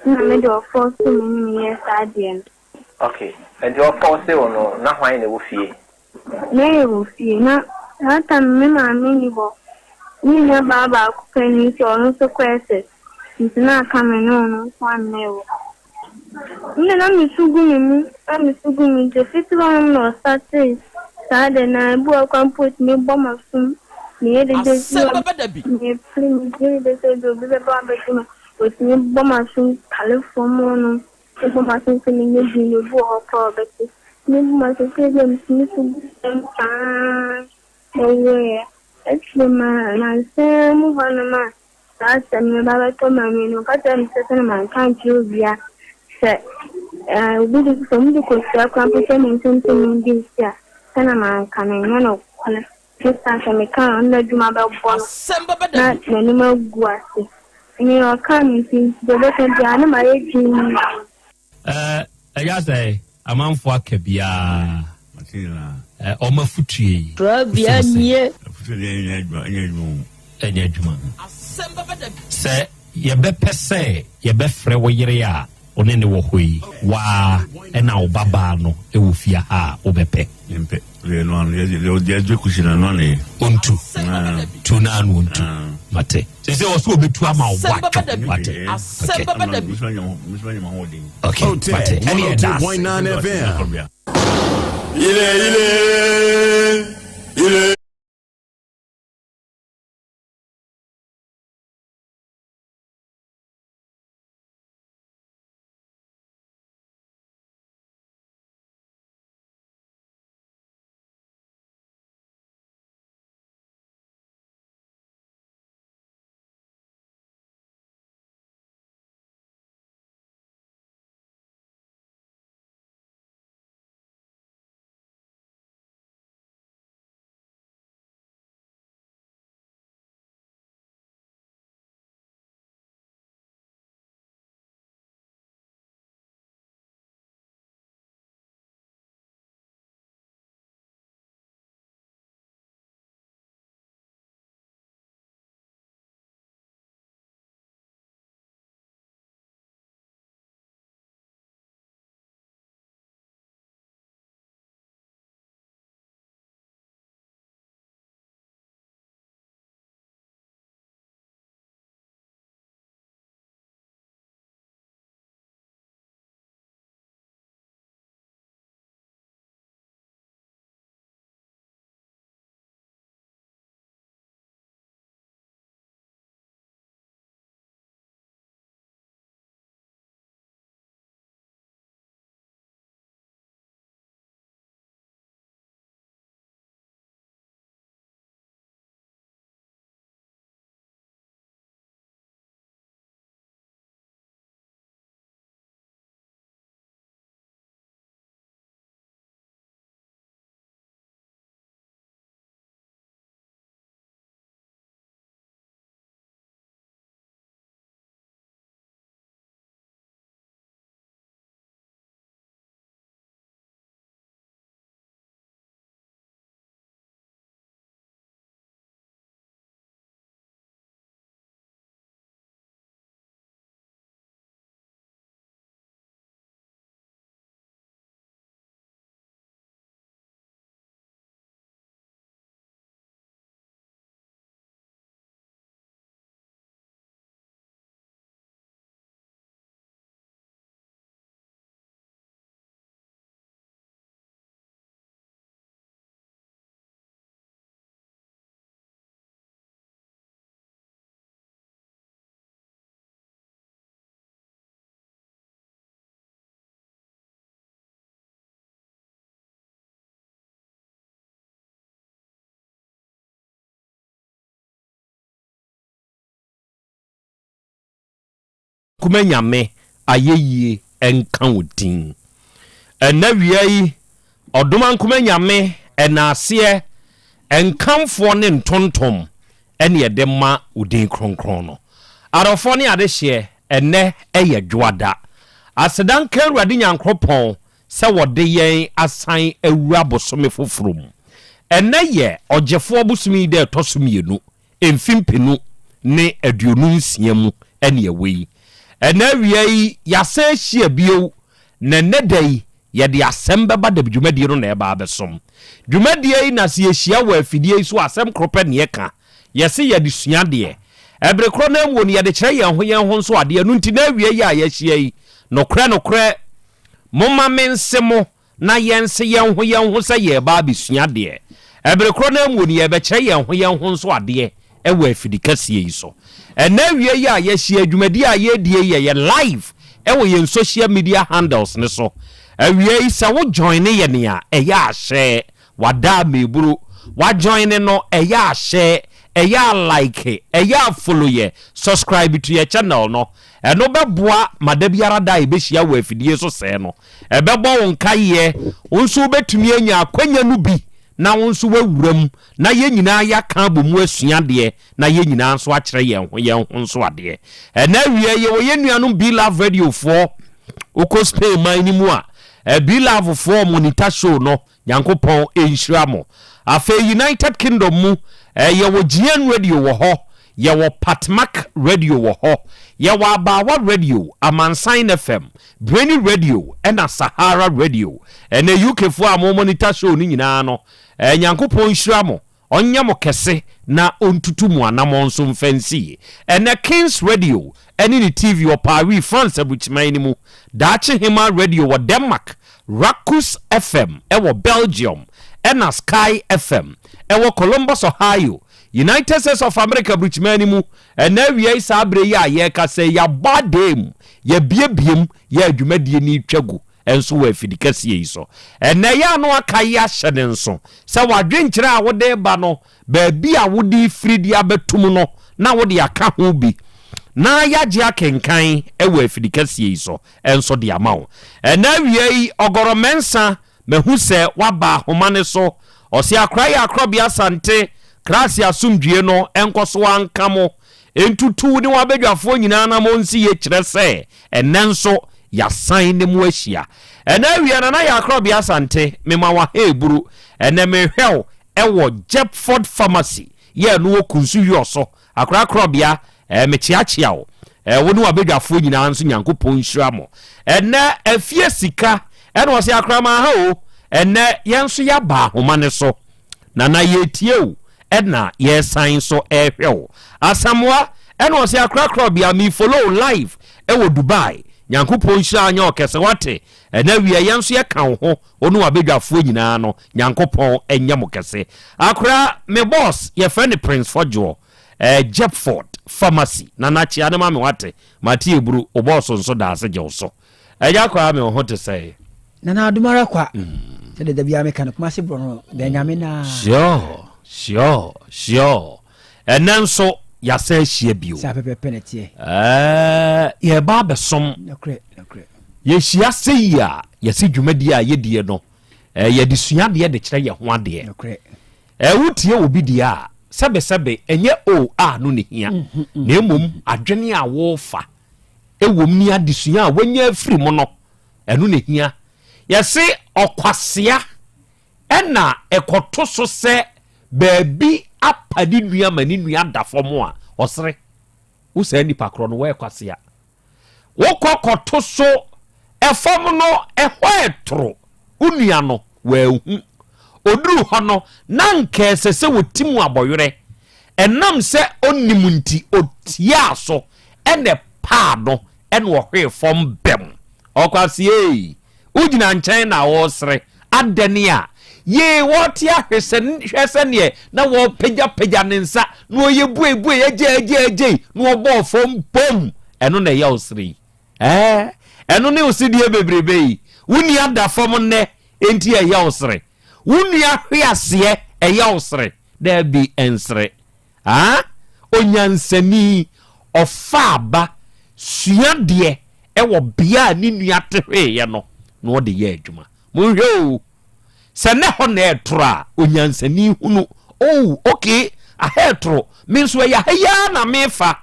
na me do for soon yes I did okay and your for say no na hwan na wo fie na wo fie na ata me ma me bo ni na baba ku pani so no so kwese na kame no one newo na mi sugu mi je fitwa no start sada na bu akwampo mi boma sum ni de ni film de so do be ba ba tuma o ti boma sum california no boma sum ni ni bu ho ko be ni boma sum ke ni sum pa no actually my sam wanama that's me baba to mami no ka tem se man kan chubia se we do some do ko se akwampo ni something this year kana man kana no kona sasa me kan na duma ba bon na ni ma guase ni o kan tin do do kan dia na ma eji ya say amanfo akabia o ma futue Krobea nie se ye be pese ye be frɛ wo yere ya one ne wo hoi wa ena obaba no e wo fia ha obepe mpe le no an le je kushina no ne ontu tuna no ontu mate se oso obetu ama wacho mate okay Otec 1029 FM ile kuma nyame ayeyie enka odin ena wiai odoma kuma nyame enase enkamfo ne ntontom ene yede ma odin kronkron no arofo ne adehye ene eye dwoada asedan ka awurade nyankropon se wode yen asan awura bosome foforom ene ye ogefo bosumi de tosomienu emfimpenu ne aduonu nsia mu ene yewi ena wiai yasa hia bio na nedai yede Asem Beba Dabi dwumadie no na eba abesom dwumadie na se hia wa afidie so asem krope ne yeka yese yede suade ebre kro na mu ne yede kire yen ho nso ade no nti na wiai ya hia yi nokre momma mensemo na yense yen ho se ye ba besuade ebre kro na mu ne ye be kire yen ho nso ade ewa afidikasie yi so ena wiai ya hia dwumadie a ye die ye live ewo yen social media handles ne so awie sa wo join ye ne a eya share wada meburu wa join no eya share eya like eya follow ye subscribe to your channel no eno beboa madabiara dai be hia wa afidie so se no ebebo won kaye wonso betumi anya akwanya no bi na wonso wawuram na ye nyina ya ka bomu asuade na ye nyina nso a kire ye ho nso ade ena wie ye wo ye nuanom Be Love Radio 4 ukospe man mu a Be Love 4 monitor show no yankopon enhiramo afa United Kingdom mu ye wo GN Radio wo ho ye wo Patmac Radio wo ho yɛwɔ Abawa Radio, Amansan FM, Brainy Radio, ɛna Sahara Radio. Ɛna UK fo a mo monitor show ni nyinaa no. Nyankopɔn hyira mo. Onya mo kese na ontutu mu anamo nso mfansi. Ɛna Kings Radio, ɛne ni TV wɔ Paris, France abuchman ni mu. Dachi Hima Radio wɔ Denmark, Rakus FM ɛwɔ Belgium, ɛna Sky FM ɛwɔ Columbus, Ohio. United States of America Brichman mu ena wiei sabre ya ye ka se ya badem ya biebiem ya adwumadie ni twagu enso wa afidikase yi so ena ya no aka ya hyene nso se wadwenkyere a wode ba no ba bi a wode fridi abetum no na wode aka ho bi na ya gye akenkan ewa afidikase yi so enso de amawo ena wiei ogoromensa mehu se waba homane so osi akra ya Krobea Asante Krasi asumdue no enkoso ankamo entutu ni wabedwafo nyina na monsi ye kire se enenso ya san ne mu ahia ena wiana na ya Krobea Asante mema wa heburu ene mehwew ewo Jepford Pharmacy ye no kunsu yoso akra Krobea mechiachia wo woni wabedwafo nyina nso Nyankopɔn hyira mo ene afie sika ene wo se akra ma ha o ene yenso ya ba homa ne so na yetie o Edna yes sign so ehwew asamwa eno se akra Krobea mi follow live ewo Dubai Nyankopɔn hyira anya okese wate ena wi yenso ye kan ho onu abedwafo nyina no Nyankopɔn enya mokese akra me boss ye friend Prince Fojo Jepford Pharmacy na nachi ane ma me wate mati eburu oboss nso da ase je so eja kwa me ho te say na adumara kwa se de bia me kan kuma se bro no de nyame na Sure. Enenso ya se hie bio. Sa pepepenetie. Ye ba besom. Nakre. Ye hia se ya, ye se dwumadi a ye die no. Ye disua de de kire ye ho ade. Nakre. Wutie obi die a sebe enye o a no ne hia. Na emom adwene a wo fa. Ewom ni adisua a wanya afiri mo no. Eno ne hia. Ye se okwasea ena ekoto so se baby apadi nua mani nua dafomo a osre wo sa nipa kro no we kwase a wo kokoto so efom no ehwo etro unua no wa hu oduru ho no na nka sese wotimu aboyere enam se onimu nti otia so ene pa no ene wo hwe fom bem okwase ugina nchen na wo sre adani a ye wotia hwesen ye na wo pegya nensa na oye buebu eje na obo fom pom eno na ye osri eno ne osidie bebrebe wuni ada fom ne enti ye osri wuni ahwease ye osri da bi ensre onyansani ofaba suade ewo bia ni nua tehwe ye no na wo de ye adwuma munhwe sene ho na etra onyansani hunu okay ahetro minso ya haya na mefa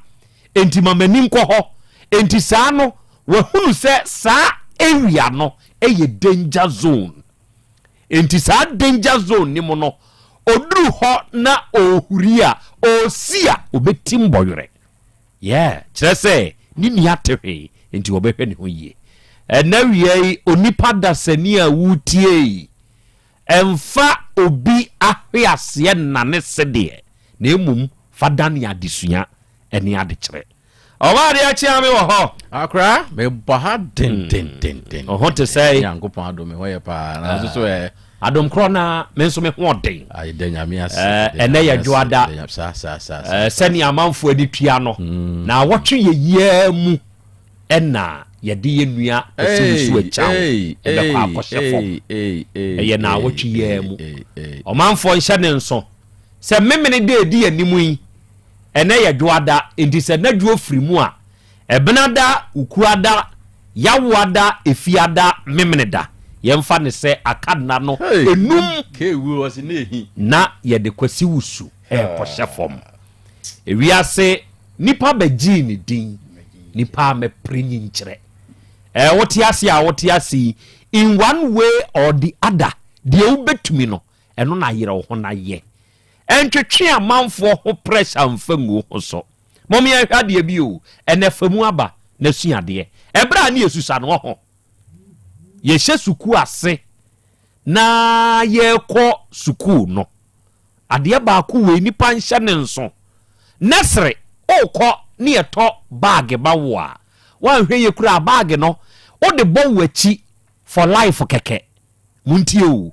enti mamani nko ho enti saa no we hunu se saa area no eye danger zone enti saa danger zone ni mo no oduru ho na ohuria osia obetim boyere kire se ni nia tehwe enti obehwe ne ho yie na wiei onipa dasani a wutie emfa obi ahwease na ne sede na emum fadan ya disua eni ade kire owari achi ame wo ho akra me baha den oho te say Nyankopɔn adome ho ye pa na so adom kro na me nso me ho den ai de nyame ase ene ya dwoada seni amanfo adi tua no na wotwe ye yia mu ena yede ye nua osusu achawo ebe kwa akɔhye fom eye na wotwe ye mu omanfo nhyɛ ne nso se memene de edi animu yi ene ye dwoada enti se na dwo firi mu a ebenada ukuada yawada efiada memene da yemfa ne se akadna no enum kewu wasi nehi na yede kwasi wusu kɔhye fom ewiase nipa bagi ni din nipa me prenyi nkyere wotiasi in one way or the other de ubetumi no eno na yere ho na ye entwetwe amanfo ho pressure mfangu ho so Mommy had the view, and if Muaba, Nesia dear. Ebra near Susan Oho. Ye suku ase. Na ye ko suku no. Adia baku we ni pansha nenso. Nesre, o ko ni eto bag bawa. Wan hwe ye kura bag no, o de bo wachi for life keke. Muntie o.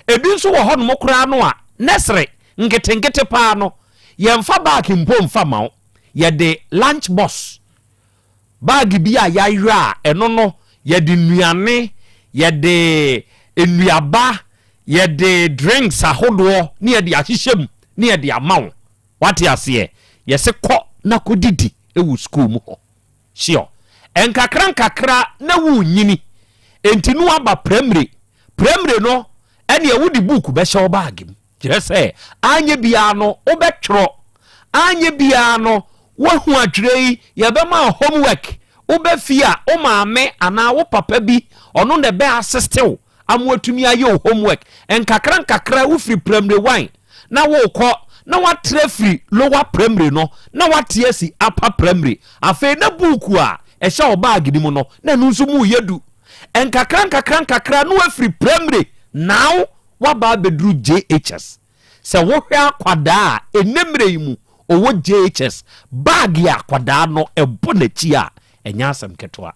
Ebi nso wo ho no kura no a, nesre nkete pa no. Ye mfa bag mpo mfa mawo. Ye de lunch box. Bag bi a ya yra eno no, ye de nuane, ye de enuaba, ye de drinks ahodo, ni ye de ahyehyem, ni ye de amawo. Wate ase ye se kɔ na kodidi ewu school mu ho. Sure. Enkakra na wu nyini. Enti no aba primary no ene ye wudi book be hye bag mu. Kire se anye bia no obetwro. Anye bia no wahu adwrei ye be ma homework. Obefia o maame ana wo papa bi ono ne be assist wo amwatumi aye homework. Enkakra wo free primary 1 na wo kɔ na watre free lower primary no na watie si upper primary afa na buku a ehya o bag ni mu no na nu nso mu yedu enkakra no free primary now waba bedru JHS se wo hwa akwada enemre mu owo JHS bag ya akwada no ebo na chi a enya asem ketwa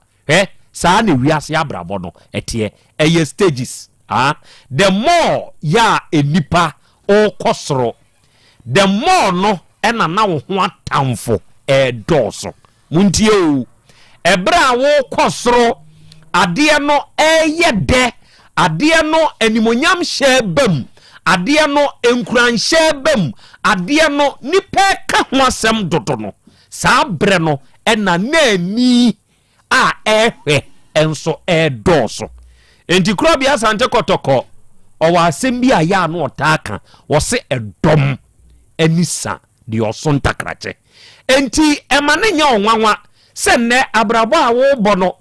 saa na wiase abrabo no etie eye stages the more ya enipa o kosoro the more no ena na wo ho atamfo doso muntie o ebra wo kosoro ade no de ade no animonyam hye bam ade no enkuran hye bam ade no nipa ka ho asem dodo no saa bre no ena na ni a ehwe enso doso enti Krobea Asante kotoko o wa asem bi aya no otaka wo se edom enisa di osonta krache enti emane nya onwanwa se ne abrabo a wo bono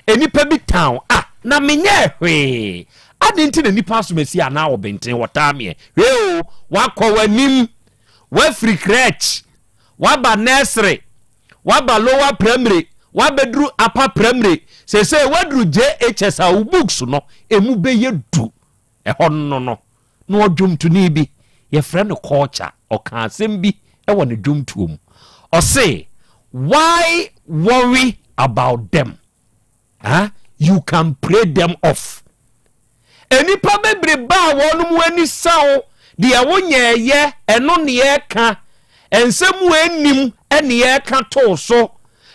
enipa bi town na menye hwe adenti na nipa asomesi ana obenten wotamie o wakọ wanim wa free crèche wa ba nursery wa ba lower primary wa bedru upper primary se wadru JHS a books no emu be yedu no odwumtu ni bi ye friend culture oka asem bi e won dwumtuom o say why worry about them you can pray them off enipa bebre ba wonu mu ani sawo de wonyeye eno ne eka ensemu enim ene eka to so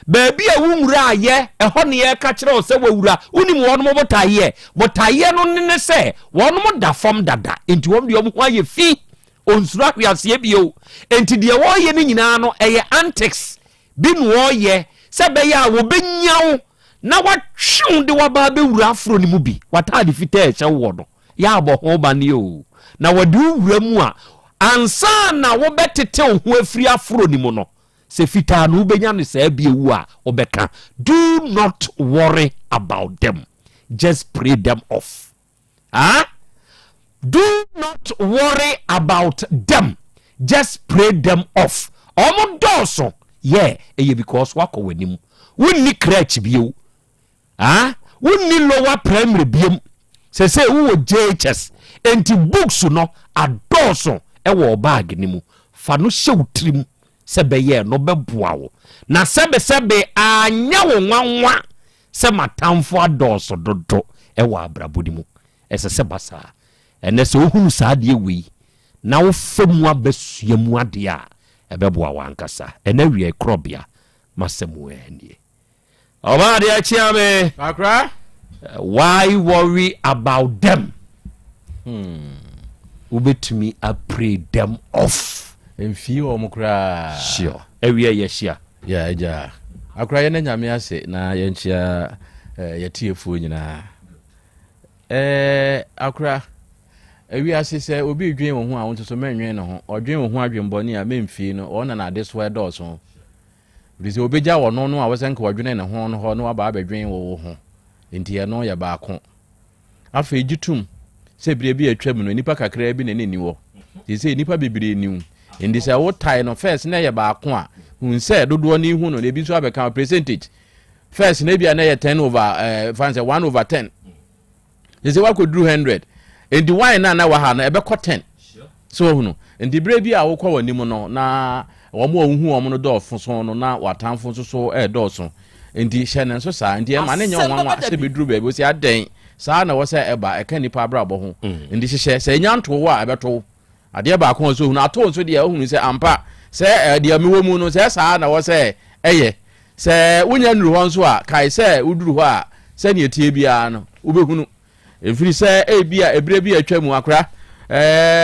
baby a wumura aye eho ne eka kire o se wawura unim wonu mo botaye no ne se wonu mo da fom dada enti wom de wom ho aye fi onsura hwiase bio enti de wo ye ne nyina no eye antics bi no wo ye se be ya wo benyawo na watwun de waba be wura afro ni mu bi watade fita e che wo no ya abo ho ba ne o na wade wura mu a ansa na wo betete ho afri afro ni mu no se fita no benya no sa bi ewu a obeka do not worry about them, just pray them off. Do not worry about them, just pray them off. Omo doso eye because wako wenim wonni crèche bio wonni lower primary bio se wo JHS enti books no adoso e wo bag ni mu fa no hye sebe ye no beboa wo na sebe anya wo nwanwa se matamfo adoso dodo e wo abrabodi mu ese basa ene se ohunu saade wi na wo famu abesuamu ade a ebeboa wankasa ene wie Krobea masemu enie oba de achiame akra why worry about them ubetumi pray them off emfi o mukra sure ewie ye shia ya eja akra ye na nyame ase na ye nchia yetiefu nyina akra ewi ase se obi dwen wo ho a wonto so menwen no ho odwen wo ho adwenboni a memfi no ona na ade so edoso bize obeja wo no no a wosenka odwen ne ho no ho no aba abedwen wo ho enti ye no ye ba ko afa ejitum se birebi atwam no nipa kakra bi ne ni wo se nipa bibire niu indi se wo tai no first na ye ba ko a hun say dodo ni hu no na bi so abeka percentage first na bia na ye 10 over fancy 1 over 10 you say what could do 100 and the wine na wa ha na ebe ko 10 so hu no and the bre bi a wo kwa wani mu no na wo mo hu wo mo no do so no na watamfo so do so and the shene so sa and e ma na nya wanwa se beduru be bo si aden sa na wo se eba eka nipa abra bo ho and the hye se nya nto wo a ebeto ade ba ko so hu na ato so de hu se ampa se de mi wo mu no se sa na wo se eye se wonya nuru ho nso a kai se uduru ho a se ne tie bia no ubehunu efiri se bia ebre bia atwa mu akra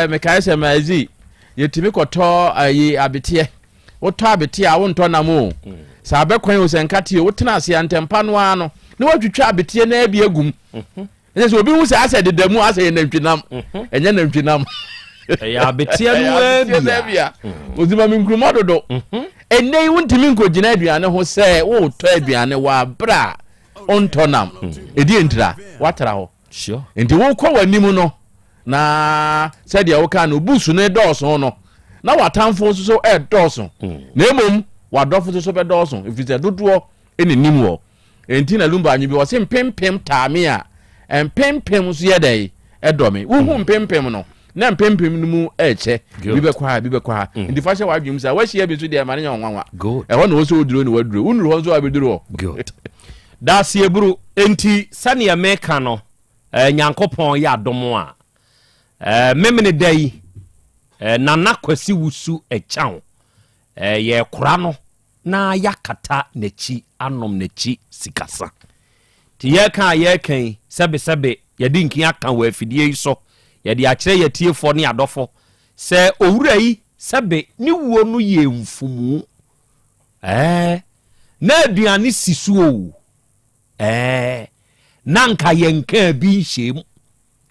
me kai se mazi yetimi koto ayi abetie woto abetie a wonto na mo sa abekwan o se nkate o tena ase antempa no ano na watwitwa abetie na bia gum se obi hu se ase dedamu ase nantwinam enye nantwinam ya abetie no bia ozima minkrumo dodo enei wontimi nkogina aduane ho se wo to aduane wa bra ontonam edi entra watara ho sure enti wo kwa wanimu no na said ya woka no busu ne dɔɔso no na watamfo so dɔɔso na emom wadɔfo so be dɔɔso ifise dodoɔ ene nim wo enti na lumba anyi bi wo se mpempem taame a mpempem so yɛdai ɛdɔme wo hu mpempem no na mpempem no mu ɛkyɛ bi be kwa enti fa hye wadwum sa wa hye bi so de ma nya nwanwa ɛhɔ na wo so oduro ne waduro unuru hɔ so abeduro good da sie buru enti sane ya meka no nyankopɔn yɛ adom a memene dai nana kwasi wusu echaw ye kora no na yakata nachi anom nachi sikasa ti ye kan sebe ye di nkin aka wa afidie yi so ye di akire ye tiefo ne adofo se owura yi sebe ni wuo no ye mfumu na aduane sisu o na nka ye nka bi hyem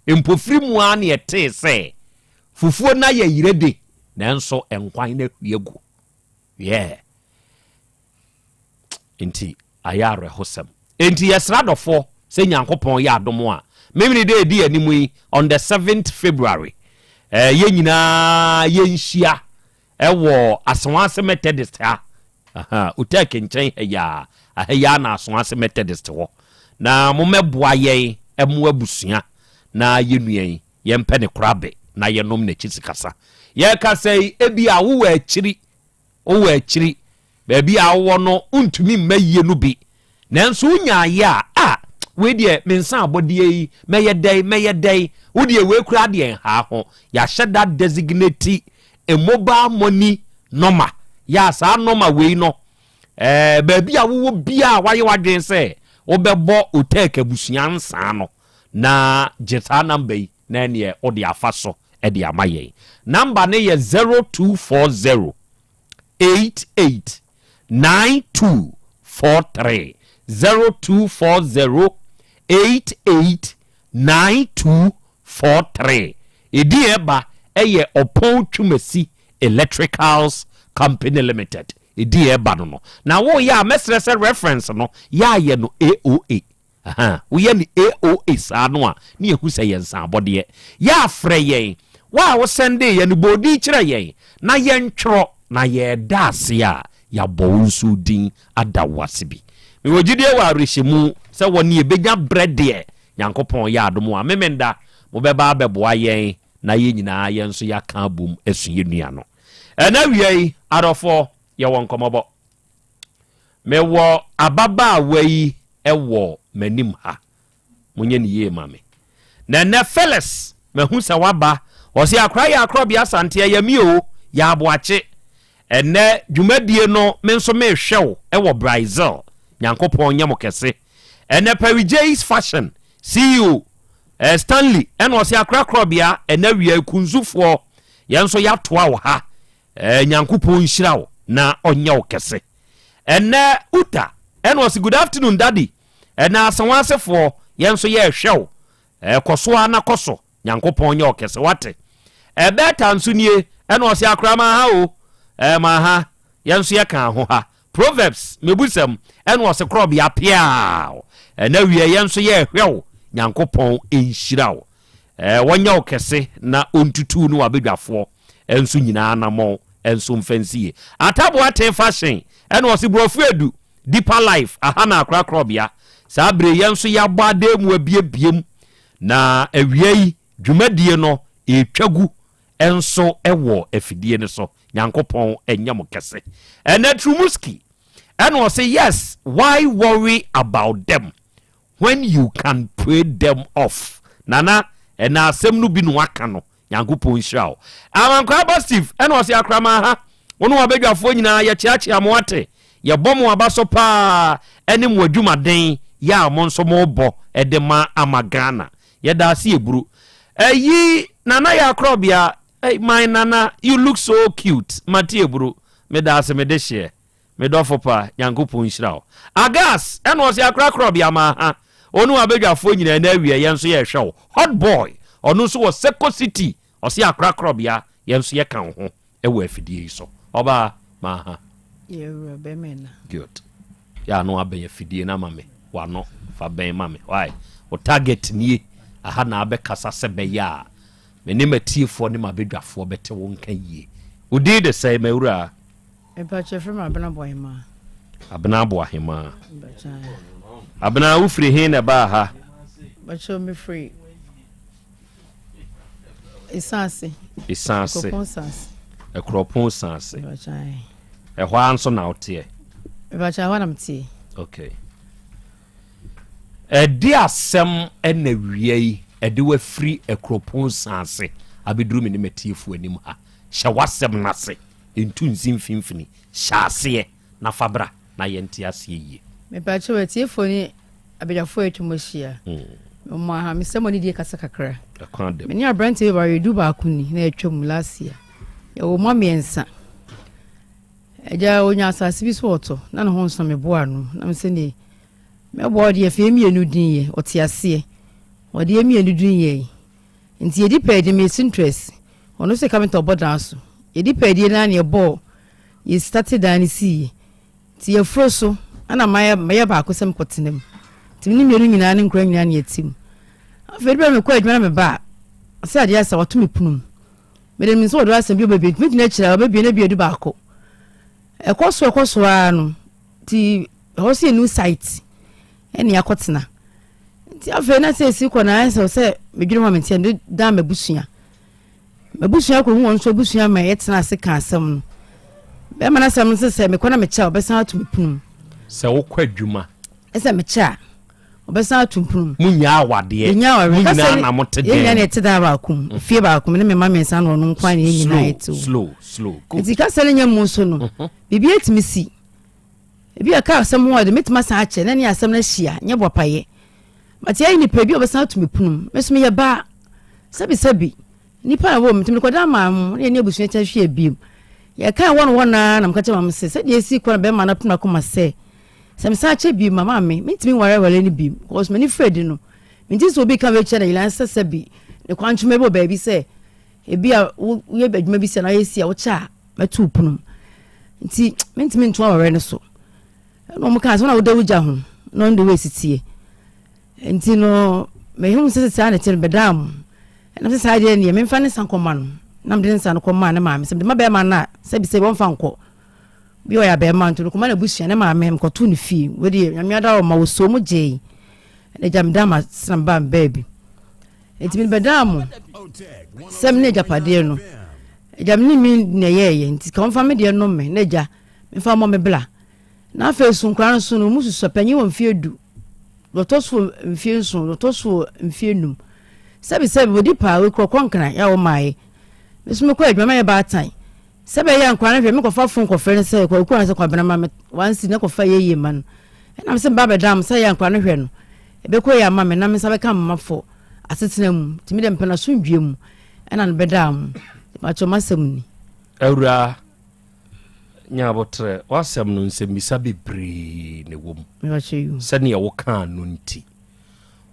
empofiri mu an ye te se fufuo na ye yirede nanso enkwan na hwiegu enti ayare hosem enti yesradofo se nyankopon ya adomo a memini de di animu yi on the 7th February ye nyina ye nhia ewo asonwase Methodist ha Otec nchen ya na asonwase Methodist wo na momeboa ye emu abusua na yenuan yempe ne krabe na yenom na chisikasa ye ka sei ebi a wo akiri baby a wo no untumi maye no bi nanso unya ya we de mensa abodie yi meye dai wo de we kura de ha ho ya sheda designate a mobile money number ya sa number we no baby a wo bia waye wadwen se wo bebo Otec abusua nsa no na jeta number yi na ne odi afaso e di amaye number ne ye 0240 889243 0240 889243 edi eba eye Opon Twumasi Electricals Company Limited edi eba no na wo ya mesrese reference no ya ye no AOA wo ye ni AOA sa no a ne ehu se ye nsa abode ya frɛ yen wa wo sende ye ni bodi kyerɛ yen na ye ntworo na ye dase a ya bɔnsu din adawase bi me wogide wa rehyimu sɛ woni ebenya brede yankopɔn ya adomo a memenda mo bɛba abɛboa yen na ye nyina ye nso ya ka bom esu ye nua no ɛna wiei adɔfo ye won komobo me wo ababa awayi ɛwɔ manim ha munye ni ye mame na Felix mehu sɛ waba ɔse akra ya Krobea Asante ya mi o ya aboache ene dwumadie no me nso me hwew ɛwɔ Brazil nyankopɔn nyamo kɛse ene Paris Fashion CEO Stanley ene ɔse akra Krobea ene wi akunzufo ye nso ya toa wo ha nyankopɔn nhyira wo na ɔnya wo kɛse ene Uta ene ɔse good afternoon daddy ene asanwasefo ye nso ye hwew koso na koso nyankopɔn nya wo kɛse wate beta nso nie ene ɔse akra ma ha o ma ha ye nso ye kan ho ha Proverbs mebusam ene ɔse Krobea pia ene wie ye nso ye hwew nyankopɔn enhyira wo wonya wo kɛse na ontutu no wabedwafo enso nyina na mo enso mfansie atabo aten fashion ene o se brofu edu deeper life aha na akra Krobea saa bre yenso ya gbade mu abiebiem na awiei dwumadie no etwagu enso ewo afidie ne so nyankopɔn enyam kese ene Trumuski ene o say yes why worry about them when you can pray them off nana ena asem no bi no aka no nyankopɔn hyirawo amankwa bastif ene o say akrama ha wono wabadwafo nyina ye chiachi amoate ye bomo abaso pa ene mu adwumaden ya amonso mo bo edema amagana ye da se eburu yi nana ya Krobea hey my nana you look so cute mati eburu me da se me de share me do fopa nyankopɔn hyirawo agas ene o say Krobea ma ha onu abedwafo nyina na awie yenso ye hwewo hot boy onu so wo Seko City o say Krobea yenso ye kan ho e wo afidie so oba ma ha ye be mena good ya no aben afidie na mame wa no fa ben mame why o target nie aha na abekasa se be ya me ne matiefo ne mabedwafo bete wo nkan yie o did the same ewura e pa che from abena boyma abena boahema abena wo free he na ba ha but show me free isanse ekropon sanse ehwa anso na ote bacha wana mti okay edi asem ena wiei edi wa free ekropon sanse abeduru me ne matiefu anim ha hye wasem nase entu nsim finfini hyase na fabra na yenti ase yie me bacha watiefu ni abedafo etumohia mo ha me semoni die kasa kakra akande me ni abrante ba redu ba akuni na etwam lasia ya wo mamiensa eja onya asase bi so oto na ho nso me boa no na me se ni me boa de afi emienu din ye otiase o de emienu din ye nti edi pedi me interest ono se come to bodan so edi pedi na ne bo ye started dan si ti ye froso ana maya ba akosem kotenem ti ni mienu nyina ne nkura nyina ne yatim aferi be me kwa adwuma me ba se ade asa otumi punum me de mi so do asem bi obebi me dina kira obebi na bi edu ba akọ ekoso ano ti hosi new site eni akotena ti afa na se si ko na ansa se medwiri mo menti ndo da mabusua ko hu won so busua ma yetena se ka asem no be ma na asem se me ko na me cha obesan atum punum se wo kwa adwuma ese me cha obesan atum punum munya awade munya na motede yenya na eteda ba akum fie ba akum ne me ma mensa no no nkwa ne nyina etu slow ti ka sele nya mu so no bibi etimi si ebi aka asem wo de metima san ache na ne asem na hia nye bopaye mati ayi ni prebi obesan atum punum mesome ye ba sabi nipa na wo metimi ko da ma mu ne abusunya cha hwie biem ye kan won na mkache mam se de esi ko be ma na puna ko ma se semsa ache biem mama me metimi ware ni biem cause many Fred no minti so bi ka we che na ilan sabi ne kwanchume bo ba bi se ebi a ye badwuma bi se na ye si a wo cha metu punum nti mentimi nto ware ne so no mo ka so na wo da wuja ho no ndo we sitie nti no me hu se se na chen bedam na se sa de ne me mfa ne sankoma no na me de nsan ko ma na ma me se de ma be ma na se bi se won fa nko bi o ya be ma nto ko ma na busua ne ma me ko to ne fi we de nyame ada o ma wo so mu je ne jam dama samba baby nti me bedam sem ne japade no jam ni mi ne ye nti ka mfa me de no me ne ja me fa mo me bla na fa sun kran sun no musu so panyi won fi edu lotoso mfie sun lotoso mfie num sabi wodi pa we kronkran ya wo mai mesum ko adwama ya ba tan sabi ya nkran hwe me ko fa fon ko fere se ko ko se ko bena ma wansi ne ko fa ye man na me se baba dam se ya nkran hwe no ebe ko ya ma me na me sabe ka mafo asetena mu timi de mpena so ndwie mu na no bedam ma cho masem ni awura nyabotre wasem no nsemmisa bebre ne wom me wa cheyu sane ye wo kan no nti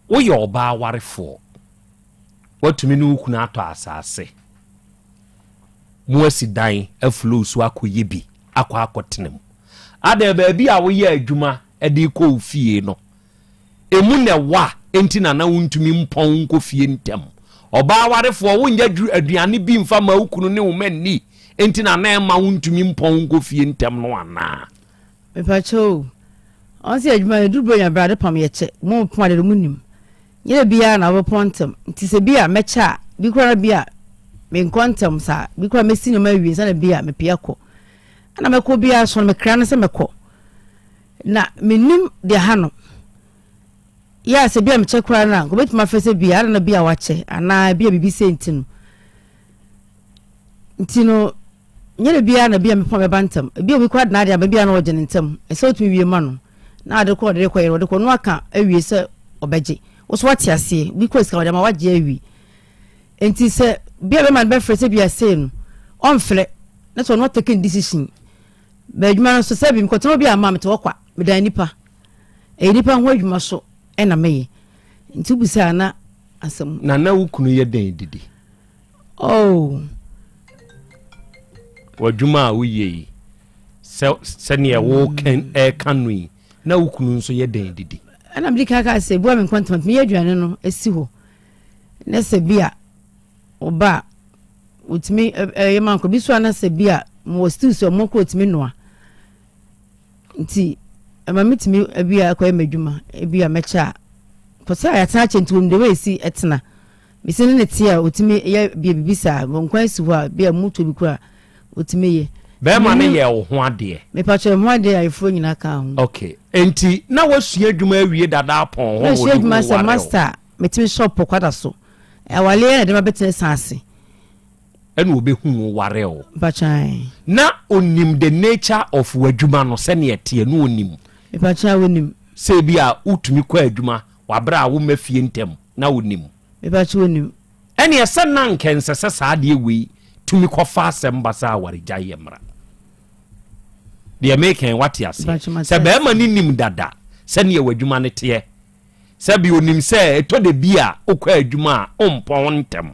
wo ye oba warefo watumi no kuna ato asase mu asidan aflo so akoye bi akotenem ada ba bi a wo ye adwuma ede ko fie no emu ne wa enti na wontumi mpon nko fie ntem oba warefo wo nya aduane bi mfa ma ukunu ne wo manni enti na na ma wontumi mpɔn go fie ntem no ana me pa cho on se adwuma dubro nya brade pam ye che mo pon de mu nim ye bia na wo pontem nti se bia mecha bi kora bia me nkontem sa bi kora mesi no ma wie sa na bia me pia ko ana me ko bia so me kra na se me ko na menim de ha no ya se bia me che kora na ko betuma fese bia na bia wa che ana bia bibi sentinu ntino nyere bia na bia me pon me bantam bia bi kwa na dia bia na oje ntem e so tumi wie ma no na ade ko de ko yero de ko no aka awie se obeje wo so wati ase bi ko sika ma waje awie enti se bia be man be frese bia se no on fle na so no taking decision ba adwuma no so se bi mkoto bia ma me to kwa me dan nipa e nipa ho adwuma so e na meye enti busa na asem na wukunu ye den didi oh wadwuma woyei se ne wo kan kanui na wukunu nso ye den didi ana mdika ka se bua me kwantama me yadwane no esi ho na se bia oba utimi ye man ko biso ana se bia mo still so mo ko utimi noa nti ama mitimi bia ko emadwuma bia mecha ko sa ya ta chentum de we si etena misini ne tia utimi ye bia bibisa mo nkwan si ho a bia muto bi kura utimi ye be ma ne ye wo ho ade me pa che ho ade ayefo nyina ka ho okay enti na wasua adwuma awie dada pon ho wo wasua adwuma se master metimi shop kwada so awale na de ma betene sanse enu obehu ware o bachai na onim the nature of wadwuma no se ne tie no onim bachai wonim se bia utumi kwa adwuma wabra wo mafie ntem na onim bachai wonim ene ese na nkense se saade wi tumi kofa asem basa warija yemra de make what ya se be ma ni nim dada se ne wadwuma ne tie se bi onim se to de bia okwa adwuma ompon ntem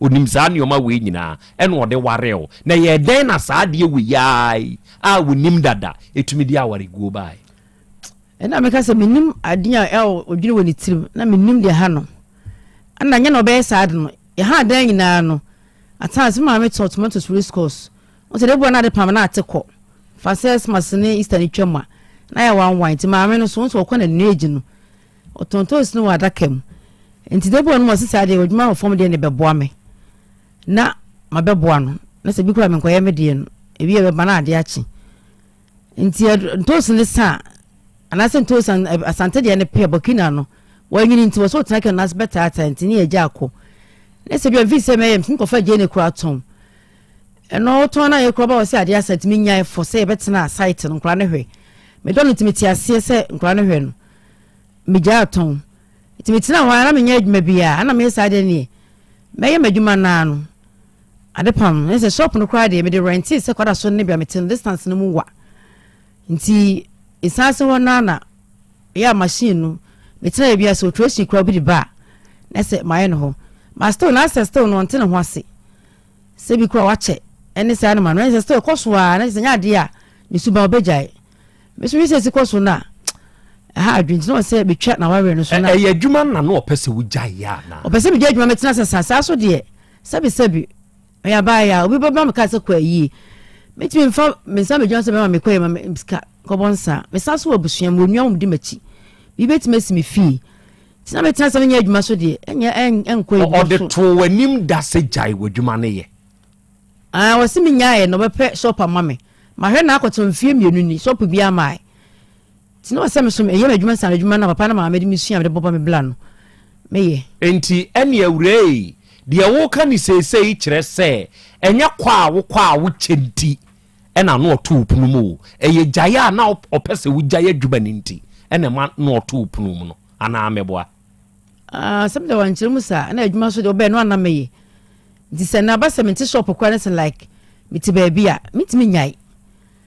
onim sa ne oma we nyina ene ode wareo na ye den na saade wi yai a wonim dada etumi dia ware go bai ena meka se menim adenya odwire woni tirim na menim de ha no ana nya no be saade no ye ha dan nyina no atas ma me tomatoes race course o se de bo na de pam na ateko fases masene eastern twema na ya wan wan ti ma me no so ko na neji no o tontos no wadakam enti de bo no mo sisa de odwuma form de ne beboa me na ma beboa no na se bi kura me nkoye me de no ebi e be bana ade achi enti tontos ne sa anase tontos asante de ne pe bokina no wanyini nti wo so tena ke nas beta ata enti ne eja akọ nese bi vise me yem ko fa je ne kura ton eno to na ye kroba wo se ade asat mi nyae fo se betena site no kura ne hwe me don timiti ase se kura ne hwe no mi ja ton timiti na wa na me nya adwuma bia ana me sa de ne me ye madwuma na no ade pam nese shop no kura de me de rent se kwada so ne bia me tin distance no mu wa nti isase ho na ya machine no me tena bia so trosi kura bi di ba nese maye no ho master na still no ntene ho ase se bi kura wache ene sa na manu ese still koso a na se nya de a ni suba obejai me so wi se koso na ha adwinti no se betwa na ware no so na e adwuma na no opese wujai ya na opese bi adwuma metena sasa so de sebi ya ba ya obi baba me ka se kwa yi metimi mfa me sa me dwanse me kwa ma me ska ko bonsa me sa so obusua mo nwa di machi bi betime si me fi tina me tina se nya adwuma so de enya enko e ode to wanim da se jai wadwuma ne ye wasi mi nyae no bepe shop amame ma hwe na akoto mfie mienu ni shop bi amai tina wase me so me ye adwuma san adwuma na papa na ma me di misua me de boba me bla no meye enti ene awurei de wo ka ni sesei kire se enya kwa wo chenti ena no oto opunu mu eye jaya na opese wo jaya adwuma ni nti ene ma no oto opunu mu no ana ameboa some the one chimusa na adwuma so de obe no ana meye dise na ba sementi shop kwa na like miti baby a mitimi nyai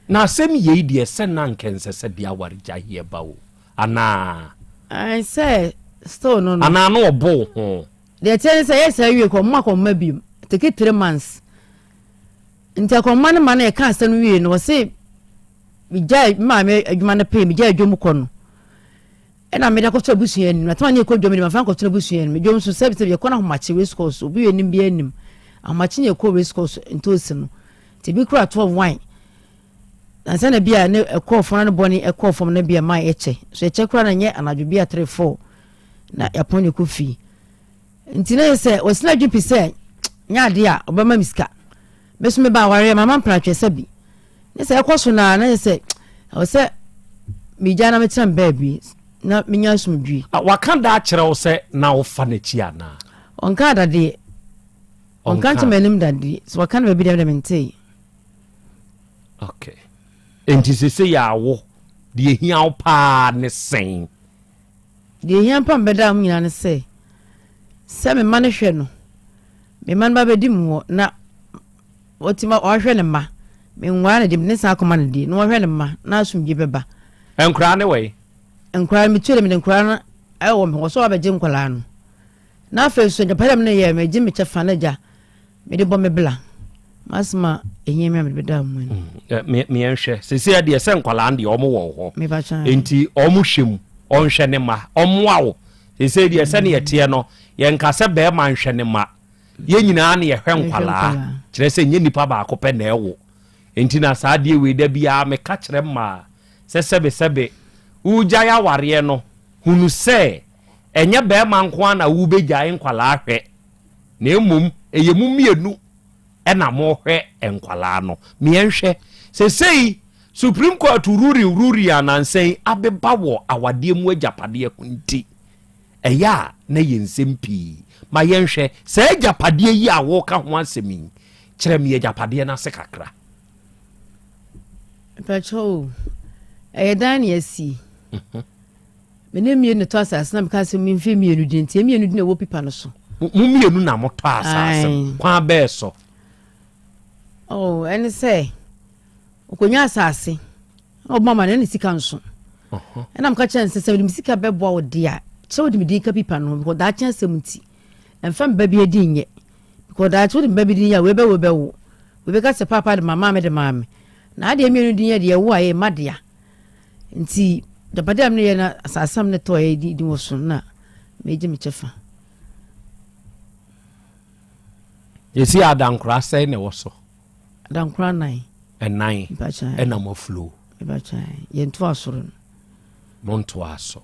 na asem ye de se na nkense se dia warija hie bawo ana I say still no ana no obo ho de tell say yes awie ko ma bim take 3 months nti ko ma na e ka ase no wie no se mi jai ma me adwuma na pay mi jai adwum ko no ena me da ko to busuan ni atama ni ko dwom ni ma fa ko to busuan mi dwom so se ye ko na ho machi race course obi enim bi enim amachi ye ko race course ntosi no ti bi kura 12 wine ansa na bia ne ekɔ fon no bɔne ekɔ fom na bia mai eche so eche kura na nye anadwo bia 3-4 na yapon ko fi nti na yese osina dwupi se nya ade a obama miska beso me ba ware mama mpra twese bi ne se ekɔ so na yese o se mi jana metan baby na minya sumdwi waka da kyerɛ wo sɛ na wo fa na chi ana onka dade onka ntimanim dade so waka na baby dem mentei okay enti sese ya wo de hia wo pa ne sen de hia pa mbeda am nyina ne se me ma ne hwɛ no me man ba bedi mu na otima o hwɛ ne ma me nwa na de ne sa akoma ne de no hwɛ ne ma na asumdwi beba enkra ne we enkra mi twele mi enkra na ayo me wo so abeje nkwala no na afa so japadam ne ye me gi me chefa na ja me de bo me bla masma enye me beda mu me enhwe sese ya de se nkwala ande omo wo ho me ba chan enti omo hwem onhwe ne ma omo awo sese de se ne yete no ye nka se be ma nhwe ne ma ye nyina na ye hwe nkwala kire se nye nipa ba akopɛ na ewo enti na saa de we da bia me ka kire ma se sebe uja ya ware no hunu se enye be ma nko na wu be gyae nkwala ahwe na emum eyemu mienu ena mo hwe enkwala no me enhwe sesei Supreme Court ruri anansɛn abeba wo awade mu agapade kunti eya na yensem pii ma yenhwɛ sɛ agapade yi a wo ka ho asɛmi kyerɛ me agapade na se kakra petrol dan yasi mene mienu to asase na meka sɛ mimfe mienu din tie mienu din wo pipa no so mu mienu na mo to asase kwa be so ene sɛ okonya asase obama na ne sika nso ena mka chance sɛ me sika bɛboa wo dia kyerɛ wo de me di ka pipa no because da chance muti emfam ba bi edi nye because da wo de ba bi di ya we be ka sɛ papa de mama me de mama na ade mienu din ye de wo aye madea nti da badam ne ye na asasam ne to ye di wo so na meje me chefa yesi adankra sɛ ne wo so adankra nai enai ena mo flow bacha ye nto asoro no nto aso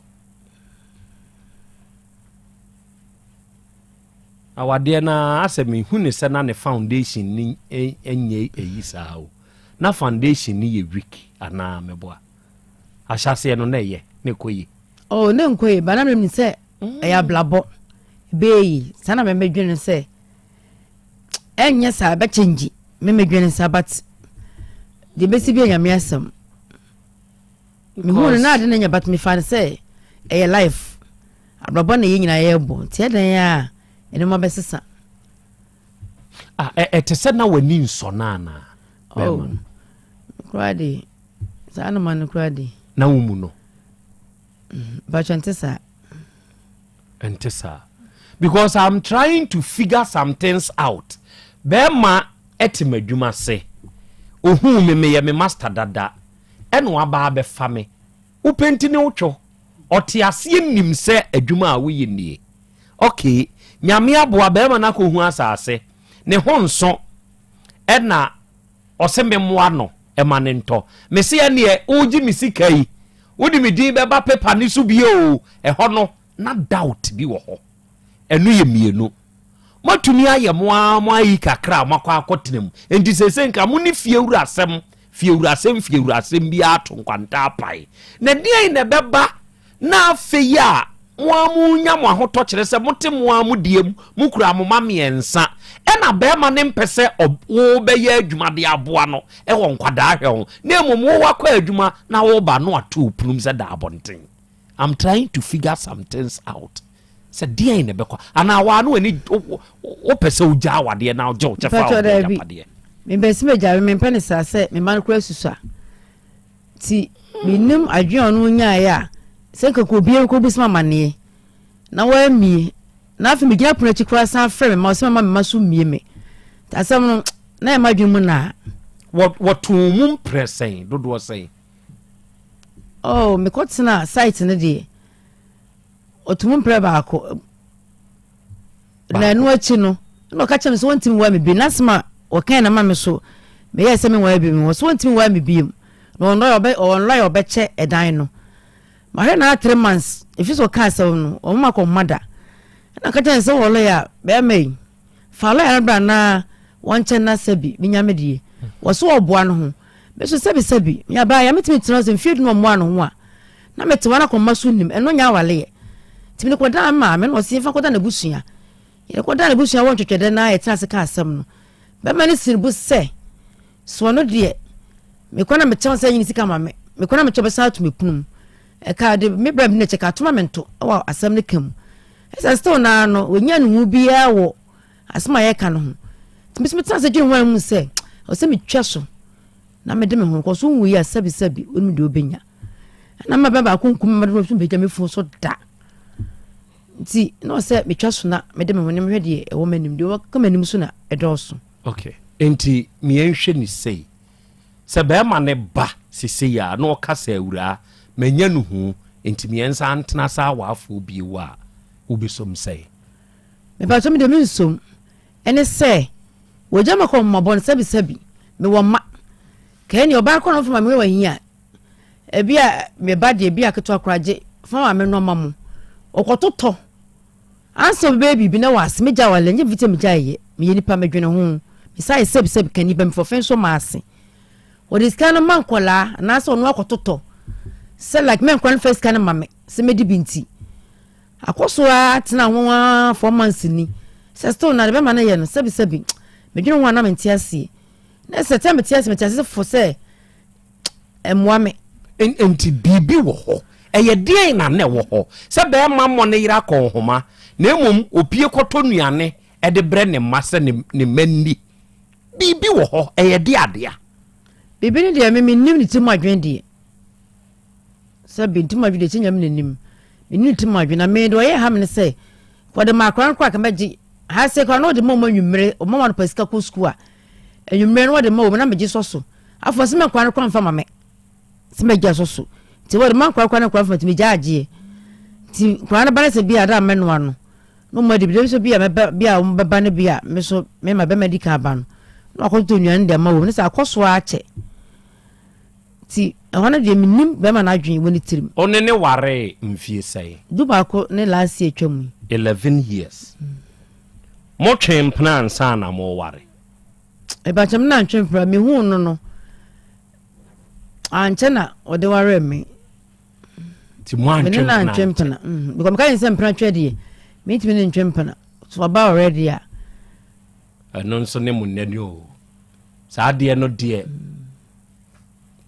awade na asemi hu ne sɛ na ne foundation ni enye eyi saa o na foundation ni ye weak ana meboa ahyase no na ye ne koyi ne nkoyi bana me sɛ eya blabo beyi sana me medwene sɛ enye saa ba change me medwene saa but de besi bi anya me asem me hu na ade na nya but me fa say e life abrabo na ye nyina ye bo tie dan ya ene mo besesa te se na wani nso na na krade sa na man krade na wumu no ba chantesa entesa because I'm trying to figure some things out bema etimadwuma se ohu me ye me master dada eno aba be fa me wo penti ne wotwo ote ase nim se adwuma a wo ye nie okay nyame aboa be ma na ko hu asase ne ho nso ena oseme moa no e ma ne nto me se ye ne oji mi sika yi wodi mi din be ba paper ni so bi o e ho no na doubt bi wo ho enu ye mienu matumi aye mo ayi kakra makwa akotenem enti sese nka mo ni fiewura asem bi ato nkwanta apai na dia ina beba na afeyi a mo amunya mo ahoto kire se mote mo amudiem mo kura mo mamiensa ena be ma ne mpese wo be ye adwuma de aboa no e wo nkwada ahwe ho na emom wo wakwa adwuma na wo ba no ato punum se da abonten. I'm trying to figure some things out. Se dia ina be kwa ana wa no ani o pese uja awade na uja o chefa o japade me besi me jabe me pene sa se me man kura susa ti minim adwen no nya ya se kako bie ko bisma mane na wa mi na afi me gina puna chi kura san frɛ me ma se ma me maso mie me ta asem no na e madwen mu na what mum pressing dodo say me kotsina site ne de otumum pre ba ko na no achi no no ka chem so wontim wa me bi nasma o kan na ma me so me yes me wa bi me so ntimi wa me biem no on lawyer obeche edan no ma hwe na 3 months if you so ka se no o ma ko mada na ka ten se wo lawyer be mai fa lawyer bra na won chen na sabi me nyame die wo so oboa no ho be so sabi ya ba ya metimi tena se field no mo ano ho a na mete wana ko maso nim eno nya wale timi ko da ma me no se fa ko da na busua ye ko da na busua won twetwede na ye tena se ka asem no be ma ne sin bu se so no de me ko na me chen se yin sika ma me ko na me chobe sa to me kunum e ka de me bra me ne cheka tuma mento wa asem ne kam esa still na no wonya no bia wo asema ye ka no ho timi se tena se dwun wan mu se o se me twa so na me de me ho ko so wu ya sabi onu de obenya na ma baba kunkum ma do so beja me fo so da ti no se me twa so na me de me ho ne me hwede e wo manim de wo ka manim so na e do so okay enti me enhwe ni sei se be ma ne ba sisi ya no ka sa awura manya no hu enti me ensa antena sa wafo bi wa ubisom sei me ba so me de me nsom ene se wo jama ko mo bon sabi me wo ma ka ni oba ko no fo ma me wa hia ebia me ba de ebia keto akoraje fo ma me no mamu okototo anso baby bi na was me ja wale nye vite me ja ye me ni pa me dwene ho me sai sabi kan ni ba me fo fen so ma ase o dis kan man kola na so no akototo se like men kwan first kan ma me se me di binti akoso a tena ho 4 months ni se still na be ma na ye no sabi me dwene ho na me ntiase na se tem ntiase fo se emwa me enti bibi wo ho eye die na ne wo ho se be ma mo ne yira ko homa na emom opie koto nuane e de bre ne mase ne manni bibi wo ho eye de adea bibi ni de me nim ni timu adwen de se bi timu adwen de chinyam ne nim ni timu adwen na me do ye ham ne se for the macron kwa ka meji ha se kwa no de mo nwumre o mo no pasika ko school a nwumre no de mo na meji so afo se me kwa no kwa mfa mame sime gya soso ti wo man kwa na kwa fati me gyaagye ti kwa na bana se bia da menu ano no mo de bi so bia me bia o baba ne bia me so me ma be medical ban no akonto nwan de ma wo ne sa akoso ache ti ehona de minim be ma na adwen woni tirim one ne ware mfie sai duba ko ne last year twam 11 years mo twem plan sana mo ware e ba twem na twem pra me hu no anchena ode ware me ti mo anchempana because me kan sem plan twede me ti me nchempana so about already a no nso ne mo nani o sa de no de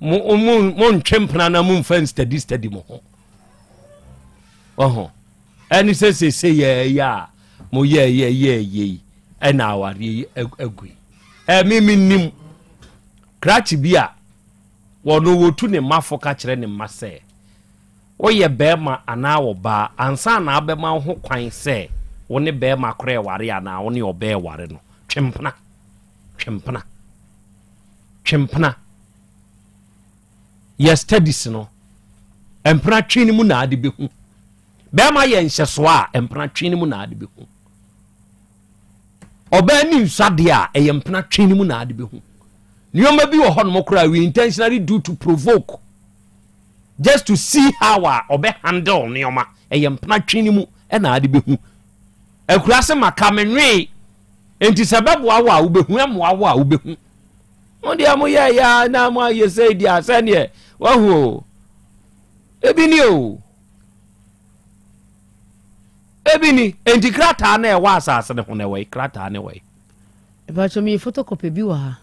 mo nchempana na mo fan steady mo ho oho ani se ya mo ye na aware agui me nim crash bia wono wotu ne mafo ka kire ne mase woye bema ana wo ba ansa na abema ho kwan se wo ne bema kore ware ana wo ne obe ware no twempna yes studies no empra twini mu na ade behu bema ye nhyeso a empra twini mu na ade behu oba ni nsade a empra twini mu na ade behu Nyoma bi wo hono mokra we intentionally do to provoke just to see how obe handle nyoma empna twini mu e na ade behu akura se makamenwe enti sababu awa wo behu am awa wo behu on dia mo ya na mo ye say dia sane wa ho ebini enti krata na e wa asase ne ho na we krata ne we e ba cho mi photocopy bi wa ha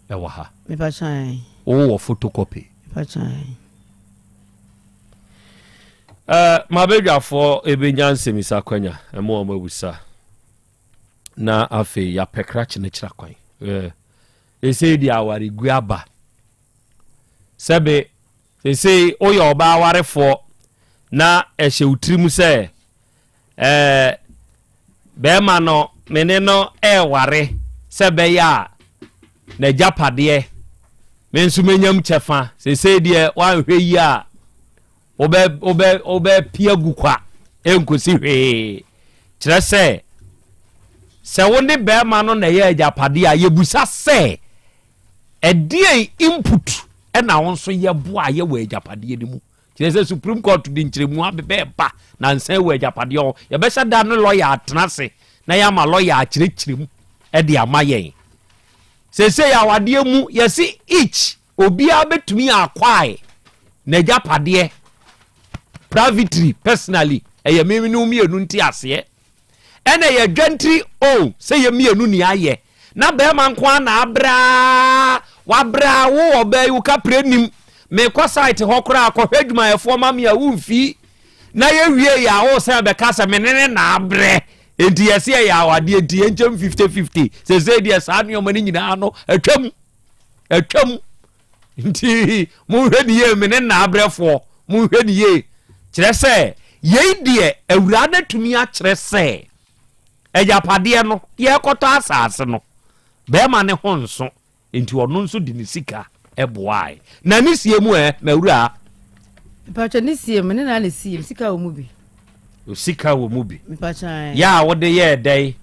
ewaha me pa chan o photocopy pa chan mabedwafo ebenyanse misakwanya emo omawusa na afi ya pekrache ne kira kwan ese di awari guaba sebe ese oyo oba awarefo na ehye utrimu se be ma no mene no ware sebe ya na japade me nso menyam chefa sese die wanhwe yi a obe pia gukwa enkosi hwe kire se woni be ma no na ye japade a yebusa se ɛdeɛ input ɛna wɔn nso yɛ boa yɛ wɔ agyapadeɛ no mu kyerɛ sɛ supreme court de nkyerɛmu abɛɛba na nsan wɔ agyapadeɛ hɔ yɛbɛhyɛ da no lawyer atena se na yɛama lawyer akyerɛkyerɛ mu ɛde ama yɛn sɛsɛ yɛ awadeɛ mu yɛsi each obiara bɛtumi akwae na agyapadeɛ privately personally ɛyɛ mimi no mmienu nti aseɛ ɛna yɛ dwantiri sɛ yɛ mmienu ni ayɛ na bɛrima nko na abraa wabraa wo ɔbaa yi wo ka prenim mekɔ site hɔ koraa akɔhwɛ adwumayɛfoɔ ma me a womfi na yɛwie yɛ a wo sɛ bɛka sɛ menene na abrɛ enti yɛsɛ yɛ awadeɛ nti yɛnkyɛm 50-50 sɛsɛ deɛ saa nneɔma no nyinaa no atwam nti monhwɛ ne yie mene na abrɛfoɔ monhwɛ ne yie kyerɛ sɛ yei deɛ awura no atumi akyerɛ sɛ agyapadeɛ no yɛkɔtɔ asase no bɛrima ne ho nso enti ɔno nso de ne sika ɛboae na ne sie mu mawura mpacha ne sie me ne na ne sie sika wɔ mu bi sika wɔ mu bi mpacha ya wode yɛ dɛn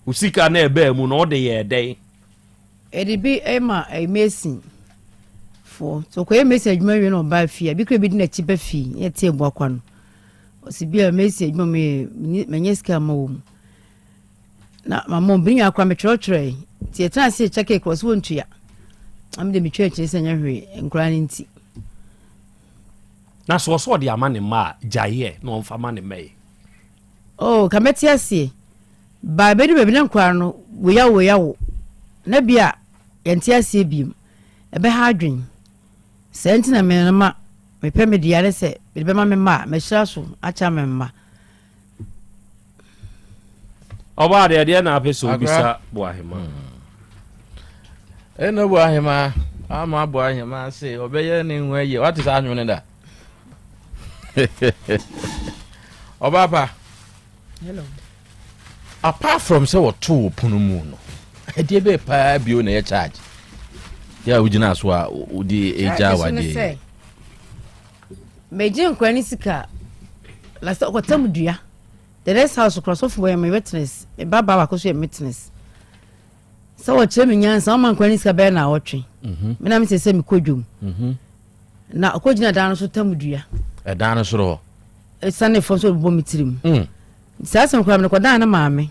wo sika na ɛbaa mu na wode yɛ dɛn ɛde bi ɛma ɛmesin fo so kɔ ɛmesin adwuma wie na ɔba fie bi kra bi di na chi ba fie yɛte eboa kwa no osi bi a mesin adwuma me menye sika ma wɔ mu na mama obinya akwa metwerɛtwerɛ ti etran se check cross wontua am de metwerɛ kyerɛ sɛ nyahwe nkura ne nti na so de ama ne ma gyaye na ɔmfa ma ne mai kameti ase ba bedu bebi na nkura no woya na bia yɛnti ase biem ebe ha adwen sɛ nti na me ma mepɛ me dia ne sɛ be ma me ma me hyira so acha me ma ọba de na apeso bisa Boahema eno Boahema ama Boahema say obeye ne nwa ye what is anwene da oba pa hello apart from say what to punu mu no e de be pa bio na ye charge ya ugina so a udi eja wade meje nkwani sika la so ko tamdua the rest house cross off where my witness e baba wa koso witness so what chemi nyansa o man kwani sika be na wotwe me na me se me kodwom na okogina dan so tamdua e dan so ro e sane fo so bo mitirim sa asem kwa me ko dan na maame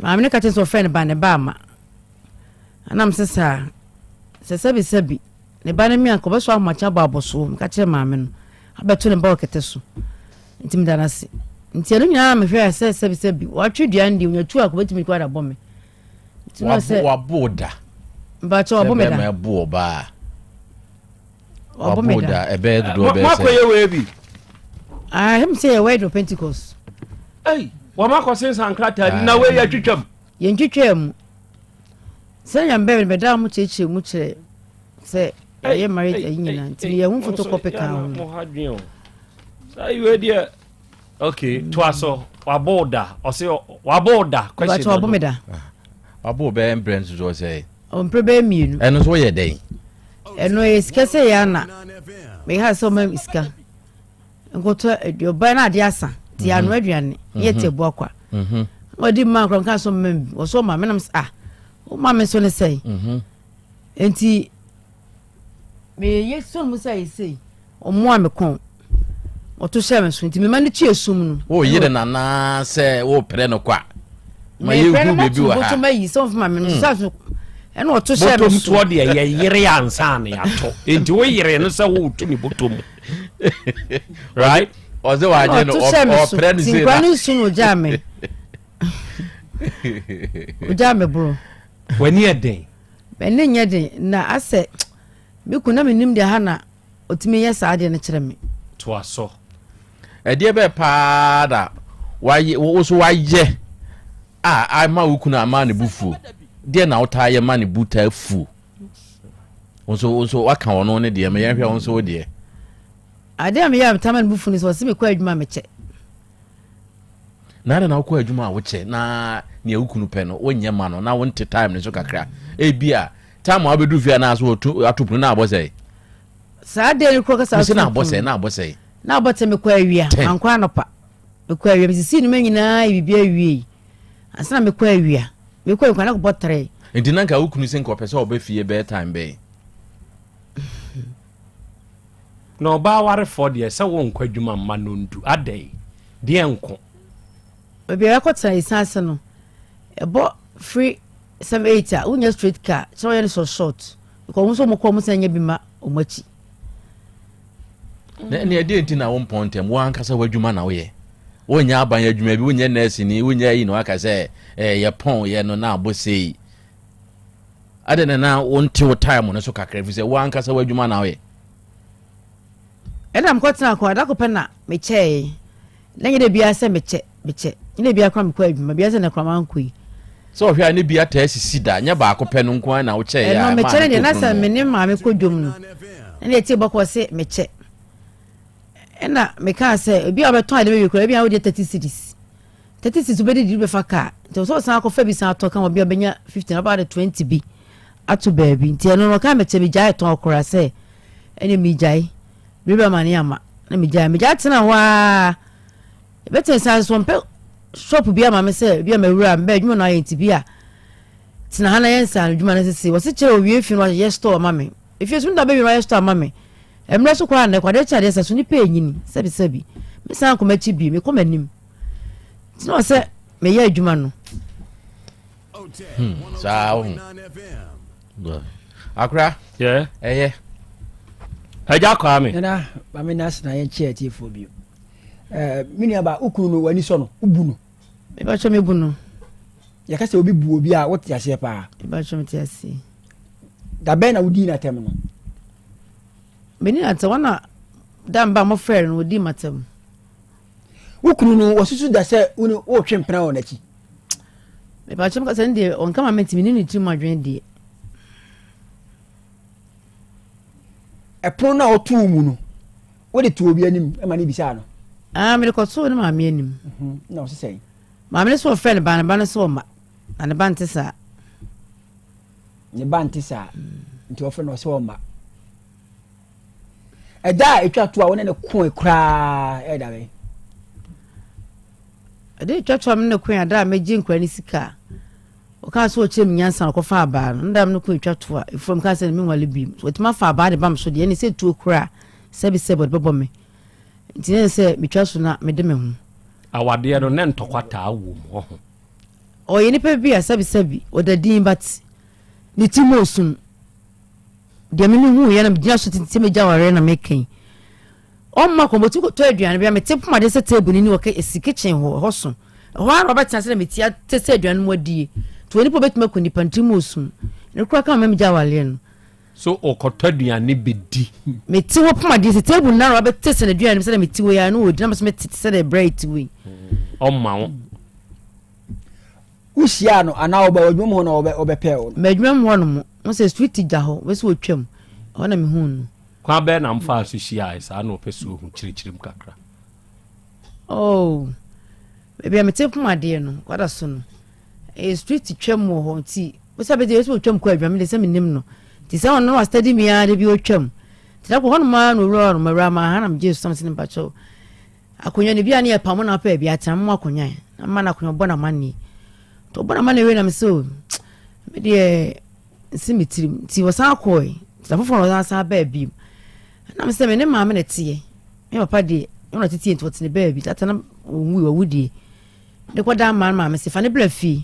ne ka so friend ba ne ba ma anam sesa sebi ne ba ne mi anko be so amacha ba aboso me ka kire maame no abeto ne ba okete so ntim dana se nti enu nya me hwe sebi watwe dua ndi onyatu akobetimi kwa da bome nti no se waboda ba cho wabomeda me bo ba waboda ebe do be se makoye we bi him say we do Pentecost wa makosen sankrata na we ya twetwam ye ntwetwam se nya mbe be da mu cheche mu kire se ye marriage anyina nti ye hu photocopy ka ho sai we dia okay twaso waboda ose waboda question wabomeda wabo be brand so say on prebe mienu eno so ye den eno iska se ya na me ha so mam iska ngoto oba na ade asa ti anu aduane ye tebu akwa odi man kron kan so mam wo so ma menam o ma me so ne sei enti me ye so mu sei o mo amekon oto shame so enti me ma ne chi esum no o yire na na se wo pre no kwa ma ye gu bebi wa ha so ma yi so ma me no so ene oto shame so to de ye yire ansa na yato enti wo yire no se wo to ni botom right o ze wa je no o pre ni se na kwani sunu jame o jame bro wani eden benne nyeden na ase me kuna me nim de ha na otimi ye saade ne kire me to aso ede be pa da wo so waje ai ma wukuna ama ne bufu de na wota ye ma ne buta fu onso waka wono ne de me ye hwe onso de ade am ya taman bufu ne so se me kwa adwuma me che na kwa adwuma wo che na ne wukunu pe no wonye ma no na wonte time ne so kakra bia time abedu fia na so atopunu na abose sa de ko ka sa so na abose na abose me kwa awia ankwa no pa me kwa awia bisisi ni manyina bibia awie asana me kwa awia me kwa na ko botre nti nanka wukunu sen ko pese obefie be time be no ba ware for de se wo nkwadwuma ma no ndu adai de enko obi akota isanse no ebo free some 8 unya street car so yen so short because wo so mo ko mo sanya bi ma omachi na ne ade nti na wo pontem wo ankasa wadwuma na wo ye wonya aban adwuma bi wonya nurse ni wonya yi no aka se ye pon ye no na abosei ade na wonte wo time no so kakra fi se wo ankasa wadwuma na wo ye ena mkotena kwa da ko pena meche na nyede bia se meche nyede bia kwa mkwa adwuma bia se na kwa mankui so hwea ne bia ta asisi da nya ba ko pe no nko na wo che ya ma meche ne na sa mene ma me kodwom no na eti bako se meche ena meka se bia obeton ade be kura bia wo de 30 cities 30 cities obedi di be fa ka to so san ko fa bi san to kan bia benya 15 about 20 bi ato baby nti no ka meche bi jai ton okura se ene mi jai biba mani ama na mi jai tena wa better san so mpe shop bia ma me se bia mawura mbe adwuma na yenti bia tena hana yensa adwuma na sisi wo se kire owie fi no ye store ma me if you sunda baby no ye store ma me emre so kwa na kwa de cha de se so ni pe nyini sabi me san ko machi bi me ko manim tena se me ye adwuma no sao akra yeah Aja kwa me na ba me nas na ye chia ti fo bio mini aba ukunu no wani so no ubunu me ba cho me bunu ya ka se obi bu obi a wote ase pa me ba cho me ti ase da be na wudi na tem no me ni ata wana da mba mo frere no wudi matem ukunu no wosusu da se uni o twempena won achi me ba cho me ka se ndi on kama menti me ni ti mo adwen di epono na otu mu no wo de tu obi anim e ma ne bisa no me ko so ne ma me anim na o se sei ma me so friend ba ne so ma na ba ntisa ne ba ntisa nti o friend o so ma eda etwa to a wo ne ko ekura e da be eda etwa to am ne ko ya da me ji nkura ni sika o ka so chem nyansa ko fa ba no ndam no ko etwa to a from ka se me nwale bi so tima fa ba de bam so de ne se tu okura sebi bebo me ntine se metwa so na me de me hu awade no ne ntokwata awo mo o ye ni pe bi a sebi o da din but ni timo sun de me ni hu ye na me gina so tinte me jaware na me ken o ma ko motu ko to aduane bia me tepo ma de se table ni o ka esi kitchen ho so ho a Robert na me tia tese aduane mo die to ni po betuma ko ni pantimo sun ne kura ka me jawale no so okotaduane bedi me ti wo poma de table na Robert tese na aduane se na me ti wo ya no odi na me tete se the bright we o ma wo usia no ana oba odwum ho na obepe o medwum ho no mo se street ja ho we se otwam ho na me hu no kwa be na mfa so hia isa na opeso hu chirichirim kakra oh bebe me te poma de no kwada so no street twam ho ti we se be de we se otwam kwa adwam de se me nim no ti se on no wa study me ya de bi otwam ti da ko ho no ma no ro ma ra ma ha na me je something in bacho akonya ne bia ne pa mo na pa bia tan mo akonya na ma na akonya bo na mani to bo na mani we na me so me de simitirim ti wasa akoi ti da foforo na sa ba bi na me se me ne ma me ne tie me papa de no titi enti wotene ba bi tata na onwu wudi de ko da ma me se fa ne bla fi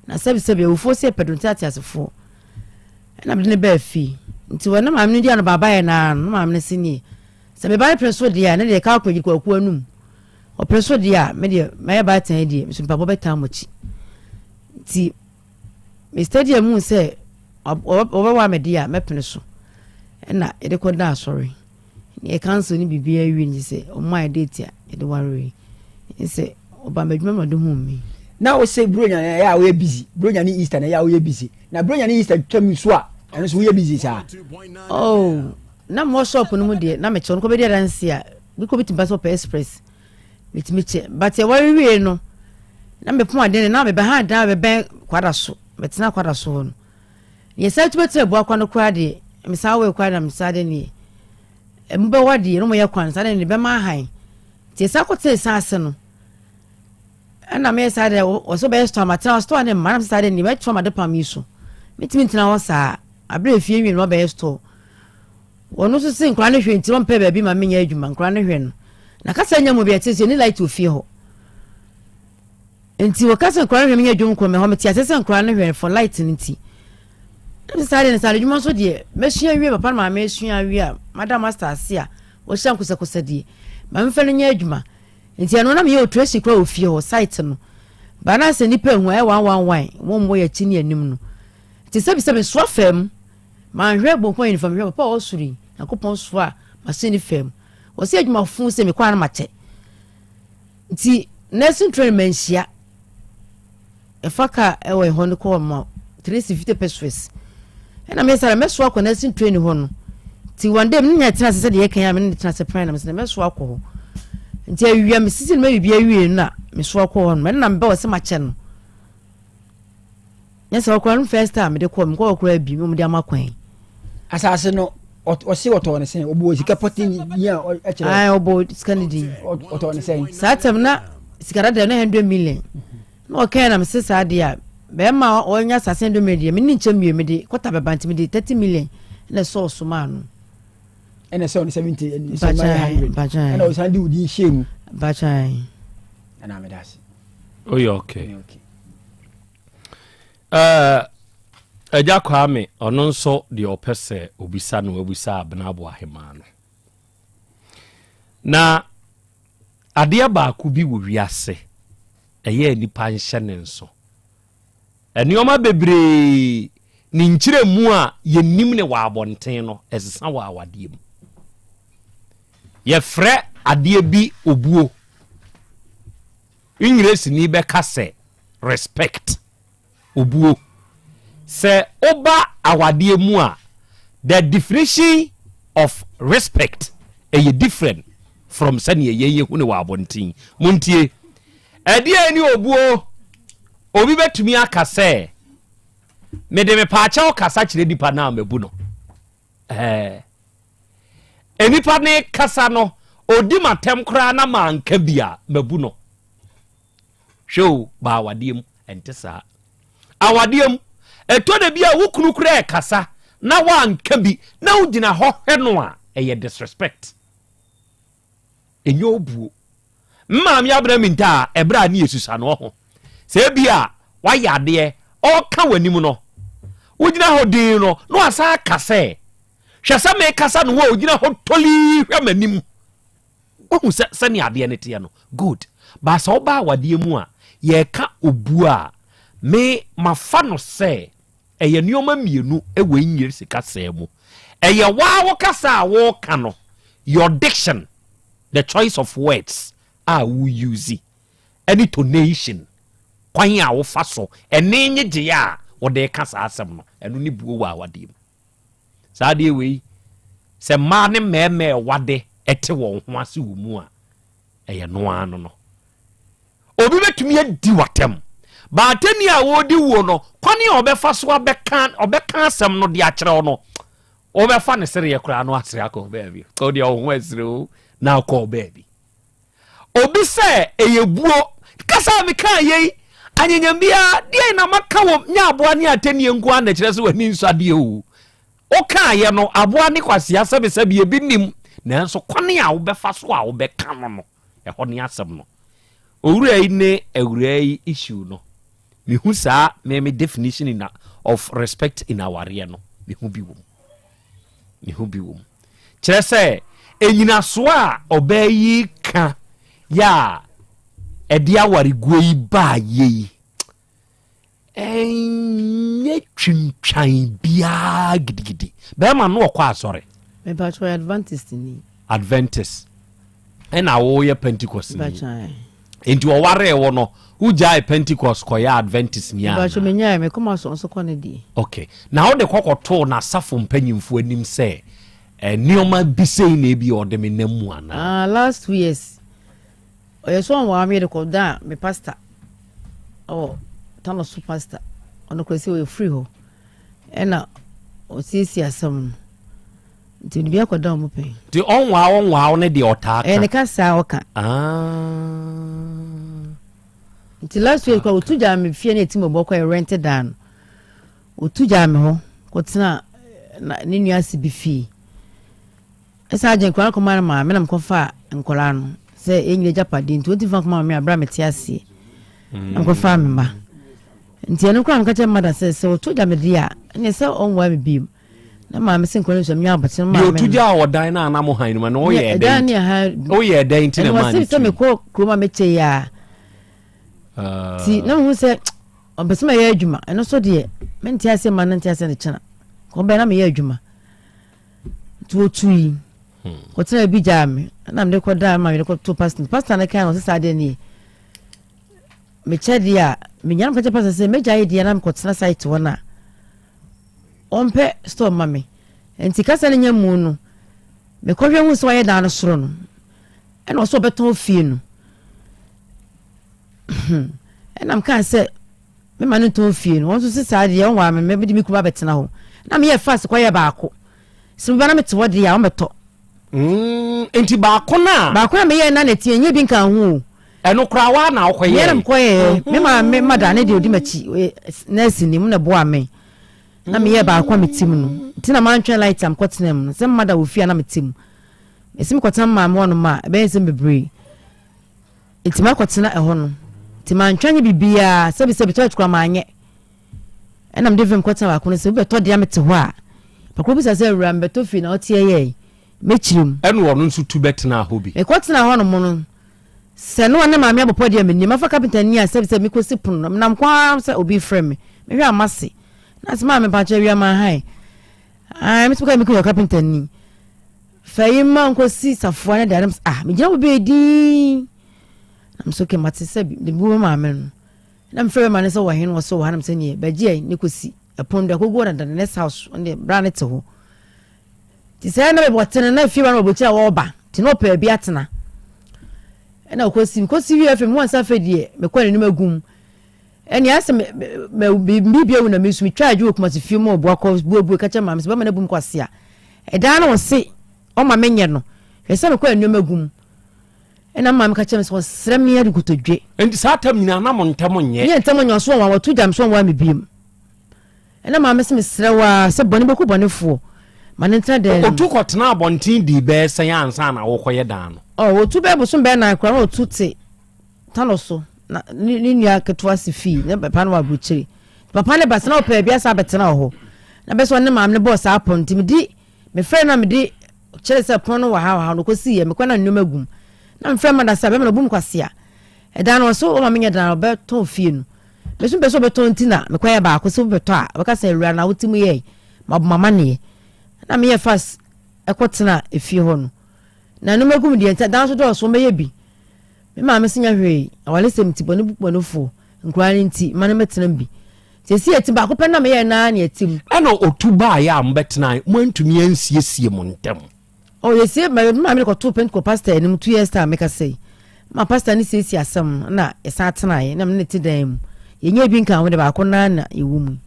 na sebi wo fo se pedro tati asefo na me ne ba fi nti wona ma me dia no baba ye na no ma me sini se me ba preso dia na de ka akwaji kwa anum o preso dia me de me ba tan dia me so papa beta mochi ti me stadium mu se oba wa me dia me pene so na e de ko da sorry e cancel ni bibia wi ni se o my date ya e de worry e se oba medwuma ma de hu mi na o se bronya ya we busy bronya ni Easter na ya we busy na bronya ni Easter twam so a eno so we busy sa oh na mo shop no mu de na me che no ko be de dance a bi ko bitim pass up express bitimi che but e worry we no na me poma de na me be ha da be ben kwada so betina kwada so no ye sa tu betre bo akwa no kwa de me sa we kwa na me sa de ni mbe wadi no mo ye kwan sa de ni be ma han ti sa ko te sa ase no ana me sa de o so be store matina store ne ma na sa de ni be twa ma de pam yiso metimi tina wo saa abre fie nwi no be store wono so sin kra ne hwe nti won pe ba bi ma menya adwuma kra ne hwe no na kasa nya mo bi atese ni light ofie ho nti wo kasa kra ne hwe menya adwuma ko me ho meti atese kra ne hwe for light nti sáré ní sáré jùmọ̀ sọ díẹ̀ mẹ́sùn àwíyẹ papa náà mẹ́sùn àwíyẹ madam master àṣìá wọ́n ṣe àkọsẹ̀kọsẹ̀ díẹ̀ màá fẹ́ ní yẹ ẹ̀dwuma nti ẹnu náà mi yẹ òtún ẹ̀sìn kúrò òfìyẹ họ site no bàánà sẹ nípa ẹ̀hún ẹ̀ 111 wọ́n mú yẹ kí ní ẹ̀nim no nti sẹ́bi sọ́ fẹ́m màá hwẹ́ gbọ̀npọ̀ yẹn fẹ́m hwẹ́ papa ọ̀ sùrì nàkópọ̀ sọ́ a màá sẹ́ ní fẹ́m wọ́n sẹ́ ẹ̀dwuma fún sẹ́mi kọ́ àná màkyẹ́ nti nursing training mẹ́ nhyia ẹ̀fà ká ẹ̀wọ̀ ẹ̀họ́ ní kọ́ ọ̀ma 350 pesos and I mess a mess walk on nursing training one. Till one day, I said, you can have a prime and mess walk. Until you are Mrs. Maybe a year now, Miss Walk on, when I'm both so much. Yes, I'll call first time, the call go grab you, Madame Queen. As I say, no, or see what on saying, or boys, you can put in, yeah, or actually, I obeyed Scandinavia, what on saying. Saturn, not, it's got 100 million. No, can I'm sister idea. Bema o nya sasendo media me ni nchemie me de kwata bebanti me de 30 million na so so ma no ene so 70 and 100 and o sandi udi shemu bachai ana me dasi oh yeah okay eja kwa me ono nso de opese obisa no obisa abna abo ahema no na ade ba ku bi wo wiase eye nipa nhye ne nso enioma bebre ni nkyire mu a yenim ne wa abonten no esesa wa awade mu ye frɛ ade bi obuo English ni be kase respect obuo se oba awade mu a the definition of respect is different from sani ye hu ne wa abonten muntie ade ani obuo obi betumi akase me de me paacha okasa kire dipa na mabu no enipa ne kasa no odi matem kra na manka bia mabu no show ba awadiem entesa awadiem eto de bia wukunu kra kasa na wanka bi na ugina ho hweno a eye disrespect enyo obuo mmam ya bra minta ebra na yesusa no ho se bia wa yade o ka wanim no ugina ho din no no asa kase hwesa me kasa no wo ugina ho toli hwamanim ohu se ne ade ne te no good ba sa oba wade mu a ye ka obu a me mafa no se eye nioma mienu ewe nyiri sika se mu eye wa wo kasa wo ka no your diction the choice of words are we use any tonation kwan a wo fa so ene nye je ya wo de kasa asem no eno ni buo wa wade mu sa de we se ma ne meme wade ete wo ho ase wo mu a eye no ano no obi betumi adi watem ba tani a wo di wo no kwani obefa so obeka asem no de akere no obefa ne sere ye kura no asere akọ baby so de wo ho asere o na akọ baby obi se eye buo kasa me kan ye anyanyambia de na maka wo nya aboa ne atani enku an na kire so wani nsade o ka ye no aboa ne kwase asebe ebi nim nanso kwani a obefa so a obeka no e ho ne asem no owurai ne awurai issue no me hu sa me definition of respect in our area no me hu bi wo kire se enyina so a obayi ka ya edi awari guyi ba yi enye twintwan bia gidigidi be ma no okwa asore me ba cho Adventist ni Adventist ena wo ye Pentecost ni enti wo ware wo no uja Pentecost ko ya Adventist ni ya ba cho menya me koma so ko ne di okay na wo de kokoto na safo mpanyimfo anim se nioma bisei na ebi ode me namu ana last 2 years oyeso wa me de ko da me pastor tano superstar ono kwesi we free ho ena osisi asam ti ni bia ko da mo pe ti onwa ne de otaka ne ka sa oka ti last week ko tuja me fie na ti mo boko rented down otu jame ho kotena ne nua si bi fi esa ajen kwa ko mara ma me nam ko fa nkola no se enyile japade nti oti fa ko ma me abra me tiase am ko fa me ma nti eno kwa mkache mada se otu jame dia ne se onwa me bi na ma me se nkola so me abatin ma me otu ja odan na anamo han no no ye den o ye den ti na man ti se me ko kroma me che ya ti na hu se obesema ye adwuma eno so de me ntiase ma na ntiase ne chana ko be na me ye adwuma tu otu yi ko tena bi jame na me ko da ma me ko to pastor na kan o se sade ni me chedi a me nyam ka pastor se me jaye dia na me ko tena site wona ompe store mame enti kasa ne nyamu no me ko hwe hu so ye da no soro no ena o so beton fie no ena kan se me manu to fie no won so se sade ye won me bi di mi kuma betena ho na me ye fast ko ye baako se me ba na me te wode ya o meto enti baako na me ye na na tie nye bi nkan ho eno kra wa na akoye ye na mkoye me ma da ne de odi machi nurse ni mu na bo ame na me ye baako me tim no tina man twen light am kotenem no se mada wo fia na me tim esim kotan ma me wono ma be nsem bebre etima kotena e ho no tima ntwanye bibia se bi to tukwa ma anye enam devem kotan wa kono se be to dia me te ho a pakro bi se ewura me to fi na otie ye mechirim eno wono nso tu betena ho bi e kotina ho no mo no se no ne ma me abopo dia me ni mafa carpenter ni a se mi kosi pun no nam kwa se obi frame me hwe amase na se ma me pa che wi ama hai me tuka mi ko carpenter ni fayi ma nkosi safo na da me gina obi edi nam so ke mate se bi de bu ma me no na me frame ma ne se wo hen wo so wo hanam se ni ba gi ai ne kosi epon da kogo na da next house on the brand te ho ti se na be botene na fi wa na obochi a wo ba ti no pa bi atena ena kosi wi FM won sa fe die me kwa ni magum eni ase me bibia wo na me sumi twa adwo kuma ti fi mo bo akọ buobu ka cha ma me se ba na bum kwase a eda na wo se o ma menye no hwese me kwa ni magum ena ma me ka cha me so srem ni ade kotodwe enti sa tam nyina na mo ntam nye nye ntam nyo so wa to jam so wa me biem ena ma me se me srewa se boni beku boni fo ma ne ntra de otu kotena abontin di be sen ansa na wo koye dan no otu be bo so be na akra otu te tano so na ni nia ketwa si fi ne papa no abuchiri papa ne basna opa bia sa betena ho na be so ne mam ne boss aponti me di me friend na me di chere se pono wa ha no kosi ye me kwa na nnoma gum na me friend ma da sa be me no bum kwase a e da no so o ma me nya da be ton fie no me so be so be ton tina me kwa ya ba ko so be to a be ka se rua na wotimu ye ma mama ne na me ye fast e kwotena e fie ho no na no magum die nta dan so do so me ye bi me ma me senya hwe awale sem ti bonu fo nkura ni nti ma na metena bi se si eti ba ko pe na me ye na na etim ana otu ba ya mbetena mo antumi ansiesie mo ntem o ye se ma me ko to pen ko pastor ni 2 years time me ka sei ma pastor ni se si asem na esa atena ye na me ne ti dan mu ye nya bi nkan wo de ba ko na na ewu mu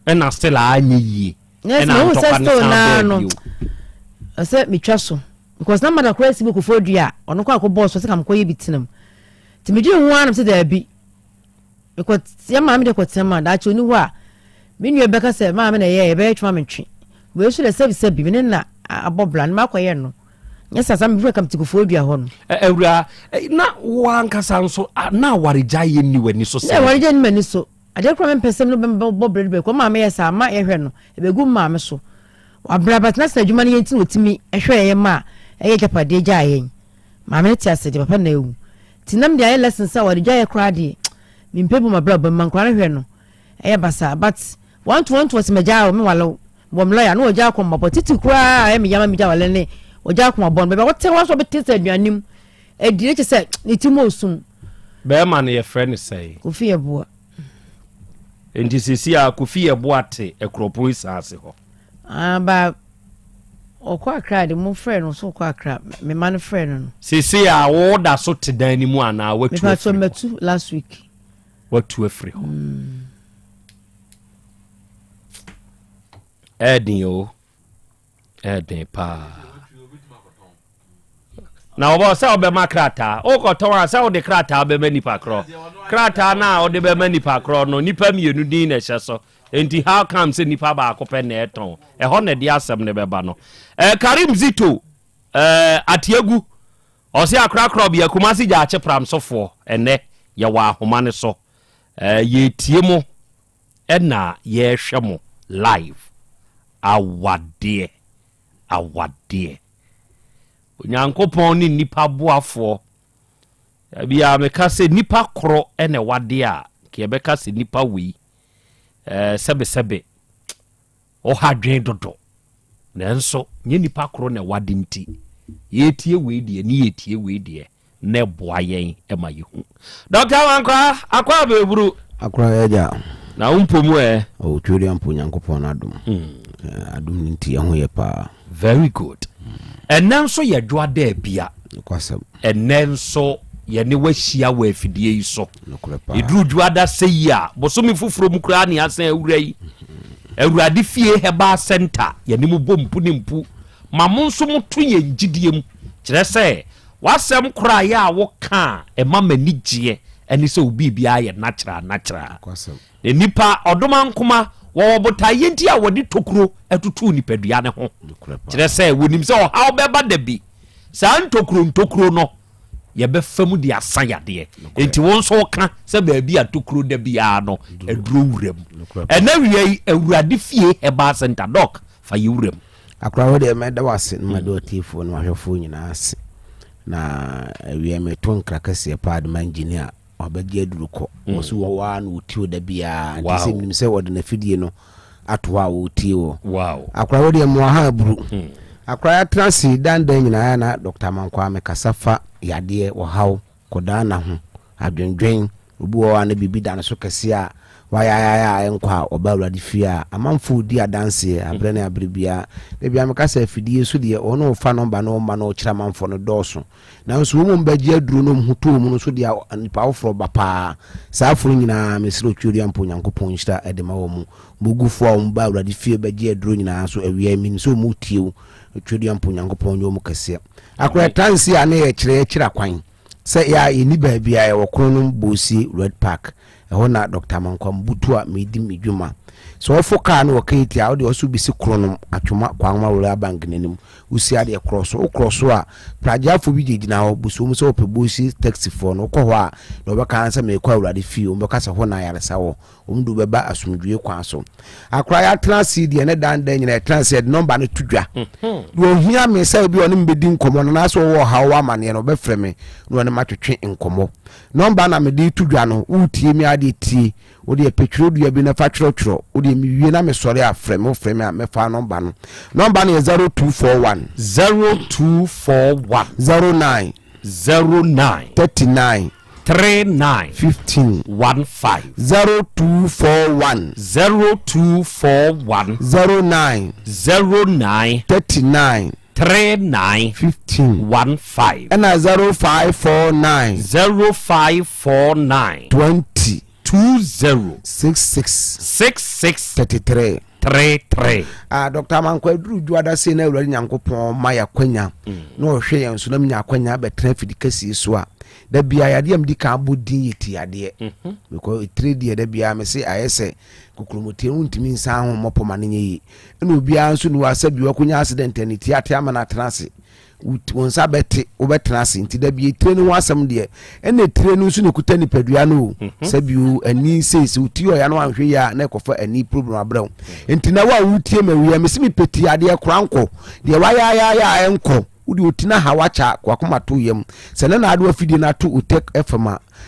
ena still anye yi ena ntoka na no ase mitwa so because na mother crazy book for dua ono kwa ko boss so kam ko ye bitinam ti me di hu anam se da bi because ya ma me de ko tema da chi oni hu a me nua beka se ma me na ye be twa me twi we so le service bi me na abobla na makoye no nyesa sam bi kam ti ko for dua ho no ewura na wankasa nso na warija ye ni wani so se warija ni mani so ade kwa me pesem no bobla be ko ma me yesa ma ye hwe no e be gu ma me so wabrabat na sa adwuma ne yenti otimi ehwe ye ma eye japade gya yen ma me ti ase de papa na ewu tinam de aye lessons a wade gya ye kra de mi mpebu ma bra ba man kra hwe no eye basa but want was me gya o me walo bom lawyer no gya akoma but titi kra eye me yama me gya wale ne o gya akoma bon be wote wa so be tisa aduanim e dire che se ne timo osum be ma ne ye friend say Kofi ye boa enti sisi a Kofi ye boa te ekropo isase ho ba okwa akra de mo friend so okwa akra me man friend no sisi a wo da so te dan ni mu ana watu me so metu last week watu afri ho Edin pa na obo say obema krata o ko ton asa o de krata obema nipa kro krata na o de bema nipa kro no nipa mienu din na hye so enti how come say nipa ba akopɛ na eton ho na de asɛm ne beba no Karim Zito atiegu o se akra Krobea Kumasi ja ache pram sofo ene ye wa ahoma ne so ye tie mo na ye hwe mo live awade Onyankopɔn ni nipa boafo bia meka se nipa koro ene wade a ke beka se nipa wi sebe o hadwen dodo nanso nye nipa koro ne wade nti yetie we die ni yetie we die ne boa yen ema yehu Dr. akwa beburu akwa eja na umpomu o twiri ampo Nyankopɔn adum adum nti ho ye pa very good enanso ye dwa da bia kwasam enanso ye ne wahia wa afidie yi so eduru dwa da seyi a bosomi fufuro mu kra ne asan awura yi awurade fie heba center ye ne mu bompu ne mpu mamonso muto ye ngidiem kire se wasem kra ya wo ka e mama nigye eni se obi bia ye natural kwasam nipa odoma nkoma wo botaye nti a wodi tokuro atutu nipadua ne ho kire se wonim se o haw beba dabi sa ntokuro no ye be famu di asayade enti won so ka se ba bia tokuro dabi a no eduro wurem enawie awurade fie heba center doc fa ye wurem akra wo de me da wase no do tifo no ahwefo nyina ase na awie me ton krakase pa de engineer obagie aduruko wo so wo wa no tio da bia dise nim se wo de na fidie no atoa wo tio wow akra wo de mo ha buru akra ya transi dan nyina na Dr. Mankwa me kasafa yade wo haw koda na ho adwendwen obi wo na bibi da no so kase a waya enkwa obawrade fia amanfo di adanse abrene abribia de bia mekasa fidie so de ono fa number no ma no kira manfo no doso na nso wo mbagie aduru no mhuto mu no so de nipa ofro bapa sa afro nyina mesiro twiri ampo Nyankopɔn nhira edema wo mu bugufo a mbawrade fie bagie aduru nyina so awia mi so mu tiew twiri ampo Nyankopɔn nyo mu kase akora tansi ane ye kira kwan se ya ni ba bia ye wokrono bosi Red Park ehona Dr. Mankwa mbutua medi midwuma so ofoka na wakati a ode oso bisi krono atwoma kwanma wura bank nanim usi ade crosso a prajafo bi gina ho buso mu so opebosi taxi for no ko ho a no be kan se me kwa wura de fi o be ka se ho na yaresa wo omdu beba asumdwe kwa so akra ya transit de ne dan nyina transit number no tudwa do hia me se bi oni mbedi nkomo na so wo ha wa mane no be freme no ne matwetwe nkomo number na me di tudwa no utie mi ade ti o de petro dua bi na fa tworo o de mi wie na me sore a frame a me fa number no 0241 09 39 15 0241 09 39 15 and 0549 20 66 33 Dr. Mankwa duru juada se na awurade Nyankopɔn ma ya kwanya na ohwe yan so na nya kwanya be traffic so a da bia yade am di ka bodin yeti yade because trade da bia me se ayese kokromotie untimi nsa ho mopoma ne nyi na obi anso no asabi wakonya accident ni tiate ama na transe wonsa bete obetranse nti da bia trade no asam de ene trade no so ne kuta ni padua no sabiu ani sese uti o ya no anhwe ya na ekofa ani problem abraw nti na wa utie mawi me se me peti ade kranko de wa ya enko udi utina hawacha kwa kuma tu yem sene na adu afidi na tu Otec FM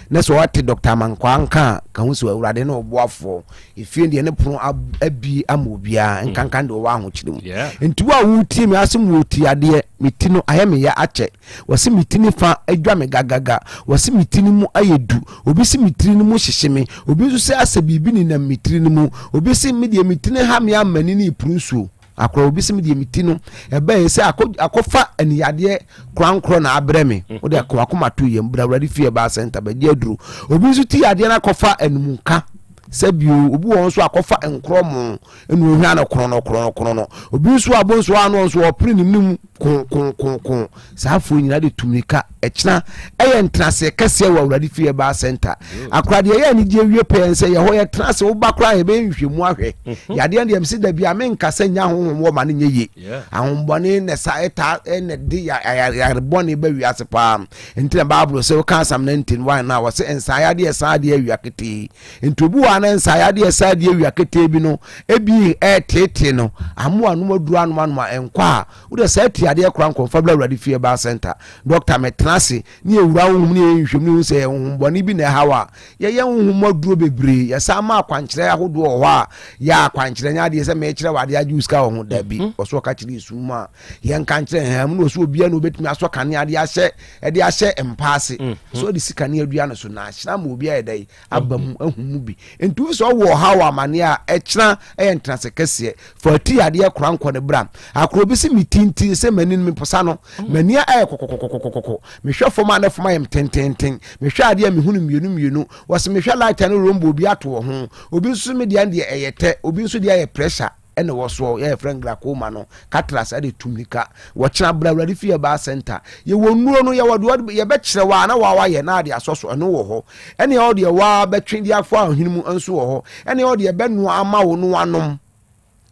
na so wate Dr. Mankwa anka ka hu so awurade na oboafo efie de ne pono abi amobia nkanka de wa ho kyerem enti wa wutie me asem wuti ade mitino ayeme ya ache wase mitini fa adwa me gagaga wase mitini mu ayedu obi si mitini mu hyehyeme obi so se asa bibi ni na mitini mu obi si me de mitini ha me amani ni prunsuo akwa obi sim de mitino ebe se akofa aniyade krankro na abreme wo de akwa koma to yem bra wrade fie ba center ba di aduru obi so ti yade na kofa enumuka sebio obi won so akofa enkromo enu ohia na krono obi so abonso ano so opre nim kon saafo nyina de tumika ekina eye ntrase kase wa awurade fie ba center akrade ye ani je wie pense ye ho ye trase wo bakra ye be nhwemu ahwe yade ande msi da bia menka sanya honhom wo ma ne nyeye ahombone ne sa eta ne de ya bone ba wi asepa ntina bible se wo kan sam 19:1 na wo se ensayade ye sa de awia kete ntobu wa na ensayade ye sa de awia kete bi no ebi tete no amo anu maduru anu enkwa wo de sa ti ade kran konfa bla awurade fie ba center doctor metrase ni ewura honhom ni nhwemu ni se hombone bi na hawa ye honhom maduru bebre ya sa ma akwankyere ahodo ho a ya akwankyere nya de se me kyere wade aju ska ho da bi oso ka kyere suma ye nkankyere ham no so obia no betumi aso kane ade ahye ede ahye empase so de sikane adua no so na ahyira ma obia edai abam ahumu bi entu so wo hawa mane a ekyira entrance kese fati ade kranko ne bram akrobi si mitinti se manin me posa no mania kokokokokoko mehwe foma na foma yem tententen mehwe ade me hunu mienu wose mehwe light no rombo obi ato ho obi nso me de ande eyete obi nso de aye pressure ene woso ye friend glaucoma no cataract ade tumika wo kira bra awurade fie ba center ye wonnuo no ye wode ye be kire wa na wa ye na ade asoso eno wo ho ene ye ode wa betwe de afo ahinimu enso wo ho ene ye ode ye be no ama wo no anom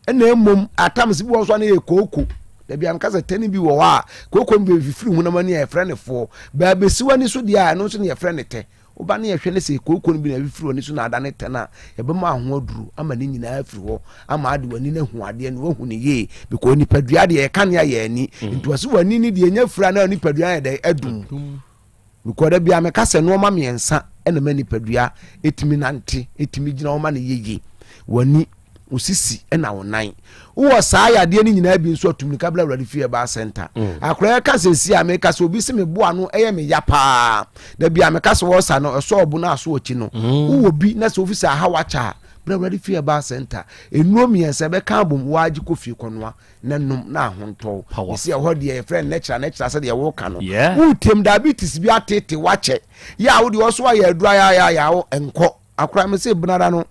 ene emom atamsi bi wo so na ye koko da bia mkasa tani bi wo ha koko mbe fifiri hu na mani ye friend fo ba be siwani so dia no so ne ye friend te oba ne yehwe ne se kokko no bi na bifiri oni so na ada ne tena yebema ho aduru ama ne nyina afiri ho ama ade wani na hu ade ne wahu ne ye because ni padua de ye kan ya ye ani ntuase wani ni de nya fira na ni padua ya de adum because da bia mekase no ma miensa ena ma ni padua etimi nante etimi gina o ma ne yeye wani usisi ena wonan wo saa yade ni nyina bi nso atumni kabla awurade fie ba center akora ka sesi ameka so obi se me boa no eye me yapa da bia meka so wo sa no so obu na so ochi no wo bi na so ofisa ha wacha bra awurade fie ba center enuo miense be ka bom waji kofi konoa na num na ahonto isi ho de friend natural se de wo ka no wo tem diabetes bi atete wache ya wo de wo so ya adura ya wo enko akora me se bunara no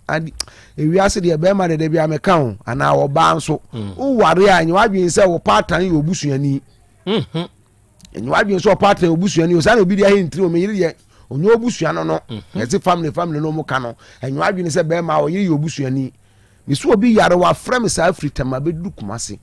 ewiase de be ma de bia meka ho ana wo ba nso wo ware anyi wadwen se wo partner ye obusuani enyi wadwen se wo partner obusuani o sa na obi de ahintri o me yiri ye onye obusuano no ese family no mo ka no enyi wadwen se be ma wo yiri ye obusuani miso obi yare wa frem sa afrita ma be du kumase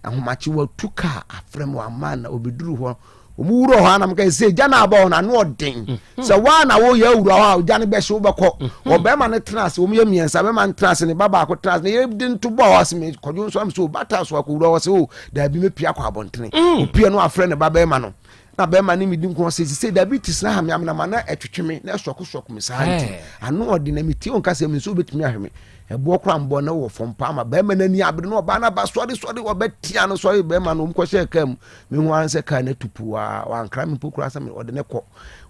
ahomachi wa tuka afrem wa mana obeduru ho omuro ho anam ka se jana aba na no den se wa na wo ya wuro ho jana be hye obekọ obema ne trans o me miensa be man trans ne baba ko trans ne ye din to bo ho me kodun so am so bata so ko wuro ho se o da bi me pia kwa abontene opia no afre ne baba ema no na be ma ne mi din ko se diabetes na ha me amna ma na etwetweme na soko me sa anti ano ordinamity on ka se me so betumi ahwe me ebo kra mbo na wo fompa ma be ma nani abre no ba na ba sori wo betia no sori be ma no mko hye kam me hu anse ka na tupu wa ankra me pokura asem ode ne ko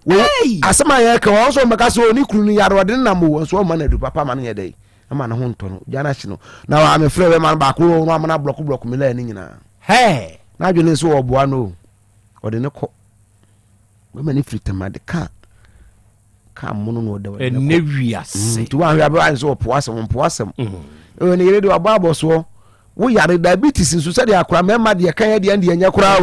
we asema ye ka wo so mbaka so oni kru ni yaro ode na mo so ma na du papa ma na ye dai ama na ho nto no jana hye no na wa me frɛ be ma ba ko no ama na block me la ni nyina na adwene so wo boa no ode ne ko we ma ni fritama de ka mono no de ne wiase tu wa hwa ba nso poasem ne yere de ababo so wo yare diabetes nso se de akora mema de kan ya de anya kora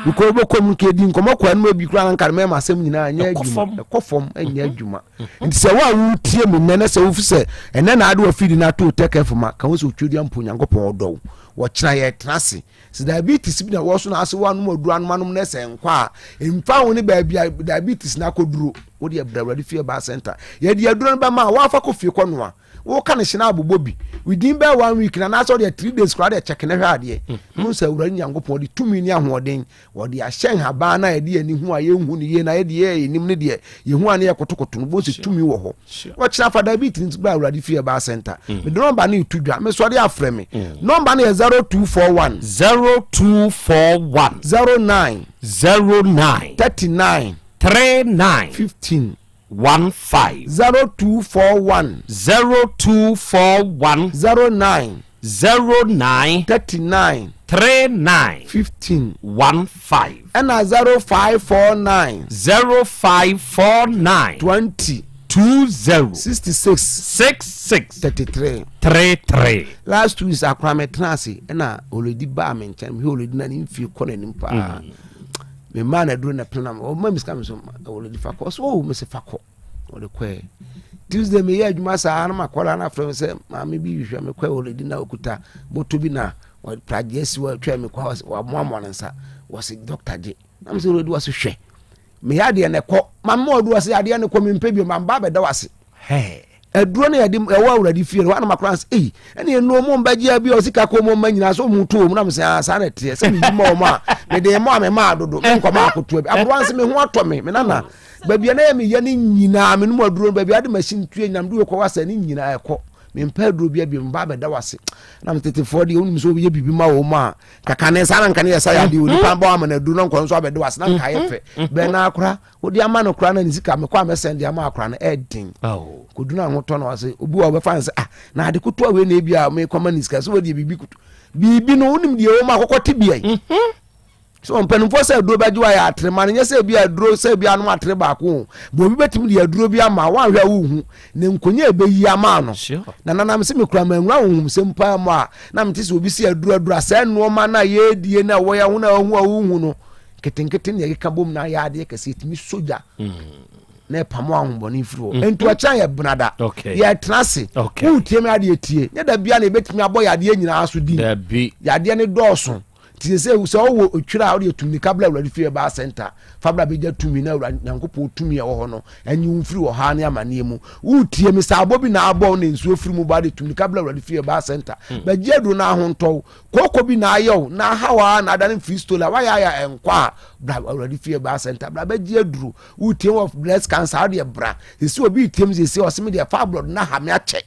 o ko bo communicate din komo kwa no bi kora nkan mema asem nyina anya adwuma kofom anya adwuma nti se wa wutie mu nene se wufise ene na ade wa feed na to Otec FM ka wo so twodi ampo nyankopon odo wo kira ye trase se diabetes bi na wo so na ase wa no madu anum na se nkwa emfa wo ne ba bia diabetes na koduro wo de abrawade fie ba center ye de aduro ba ma wa fa ko fie konoa wo ka ne hina abobobi within be 1 week na so de 3 days kra de check ne hwa ade no se awura nyankopon de tumi ni ahoden wo de ahyen haba na ye de ani hu aye hu ni ye na ye de ye nim ne de ye hu ane ye kotokoto no bo se tumi wo ho wo kira fa diabetes ba awura fie ba center me de number na itudwa me so de afre me number na 0241 09 39 15 15 0241 09 39 15 and 0549 20 20 66 66 33 33. Last 2 weeks akra me transi na already ba me nchen me already na nimfi ko na nimpa me man na duro na penam o ma miska me so already fa ko so me se fa ko o de kwe Tuesday me ya adwuma sa na makola na from say ma me bi hwe me kwe already na okuta moto bi na o project wa twa me kwa wa moamo nsa was doctor je na me so already was hwe me ya de na ko ma mo do was ya de na ko me mpa bi ma ba be da wase eduro na yade ewa awurade fie wa na makrans ene enu mo mbagia bi o sika ko mo manyina so mu to mu na me sa na tie se me mo ma me de mo me ma dodo me nkoma akoto bi abroanse me ho ato me nana babia na me ye ni nyina me no aduro babia de machine tue nyam de ko wasa ni nyina ekọ me mpa duro bia bi mba be da wase na me tete for de onum so bi ye bibi ma wo ma kaka ne sa na nka ne ya sa ya de oni pa ba ma na duro no nko so abede wase na nka ye fe be na akora odi ama no kora na ni sika me kwa me send ama akora na edin koduna ho to na wase obi wa be fanse na ade kuto we na bia me kwa ma ni sika so we de bibi kuto bibi no onim de wo ma akokoti bia so mpanimfo sɛ aduro bɛgye wa yɛ atrema no nyɛ sɛ bi aduro sɛ bi ano atre baako bo bi bɛtumi de aduro bi ama wanhwɛ wo hu ne nkonya ɛbɛyi ama no na nanam sɛ mekura manwura wo hum sɛ mpa mu a na mete sɛ obi si aduro sɛ nnoɔma na yɛdie na wɔyɛ ho na ɔhu a wohu no ketenkete ne yɛkeka bom na yɛ adeɛ kɛsɛ ɛtumi sogya na ɛpamo ahombɔne firi hɔ ɛnti ɔkyɛn yɛ benada yɛtena se wotie me adeɛ tie nyɛ da bia na yɛbɛtumi abɔ yɛadeɛ nyinaa so din yɛadeɛ ne dɔɔso tise se wo otwira o de tumni kabla awurade fie ba center fabra be ja tumi na awurade nyankopɔ tumi e wo ho no anyi umfiri wo ha ne amane mu utie mi sa abobi na abo na nsuo firi mu ba de tumni kabla awurade fie ba center ba jedu na ho ntɔ koko bi na ayo na hawa na adane fistola wa ya enkwa bra awurade fie ba center bra ba jedu utie of breast cancer de bra se obi tiem se oseme de fabroid na ha me ache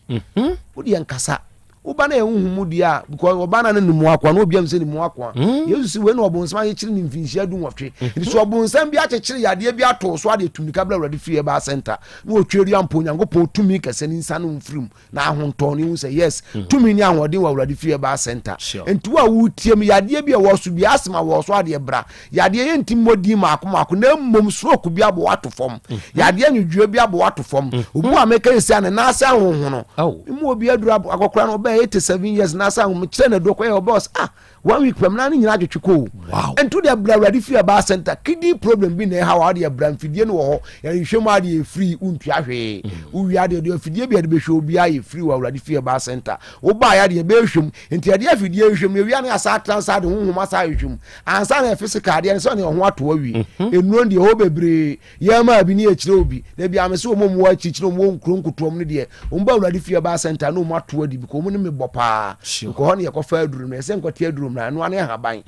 wo de nkasa ubana ehunhumu dia because obana ne numu akwa no obiam se numu akwa yesu si we no obonsam ye kire ne mfinhia du nwotwe nti so obonsam bi akekire yade bi ato so ade tumni kabla awurade fie ba center na otweri ampo nyankopɔ tumi kase ne nsa no mfirim na ahontɔ ne hu se yes tumi ni ahode wa awurade fie ba center enti wa wutiem yade bi wo so bi asema wo so ade bra yade ye ntim modi maako na mmom stroke bi abo wato fom yade anwudwe bi abo wato fom obu ameka esi na na asa honho no mu obi adura akokora no 87 years na sa mu kire na do ko e boss 1 week from na ni nyina adwetweko ento de abra ready fear ba center kidney problem bi na ha wa de abra mfidie no ho ya hwem ade free untu ahwe uwi ade de fidie bi ade be hwe obi aye free wa ready fear ba center wo ba ya de be hwem enti ade afidie hwem wi ane asa transfer de honhom asa hwem ansa na physical ade so ne ho ato awi enuro de ho bebre ya ma bi ni ekire obi na bi amese omo mu akikire omo nkronkotom ne de omba ready fear ba center no mo ato adi bi ko mo ne me bopa ko ho ne yakofa aduru me se nkoti aduru na no ane haban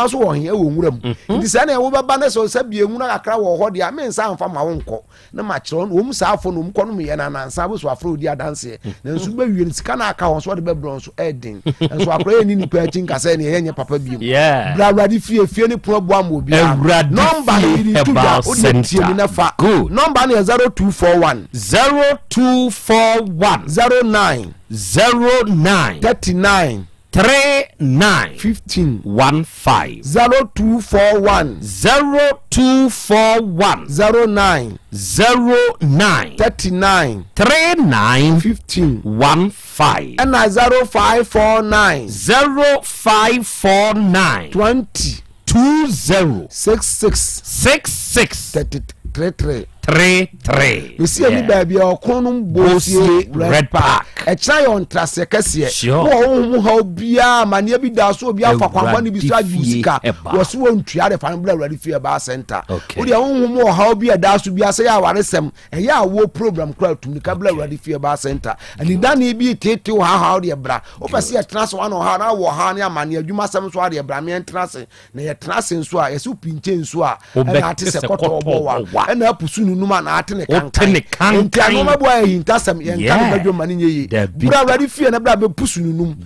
so wo he wo nwuram ndi se na wo baba na so sabie nwura akra wo ho de a me nsa amfa ma wo nko na ma kire no wo sa afo no mko no me ye na nansa bo so afro di adanse na nsu ba wie sika na aka ho so de bebron so edin nso akra ye ni ni pa chin kase ne ye nye papa bi bra bra di fie ni pro bo am obi number ni tu ja o de tie ni na fa number ni 0241 09 39 39 15 15 0241 09 39 15 15 and 0549 20 66 33 you see me baby okonum bosie red park e try on trase kase wo hu ha obia mane bi da so obia fa kwamba ni bi so adusika wo so wontua de fan bla ready fear ba center wo de hu mu ha obia da so bia se ya waresem e ya wo program kra tum ka bla ready fear ba center ani da na bi tete ha ha de bra o pese ya trase wa no ha na wo ha ne amane adwuma sem so de bra me trase na ye trase nso a ye so pinche nso a na ate se koto obowa na apusu numa na atene kan nti anoma bo ayi ntasam ye nkan badwo mane nye yi bra ready fear na bra be pusu nunum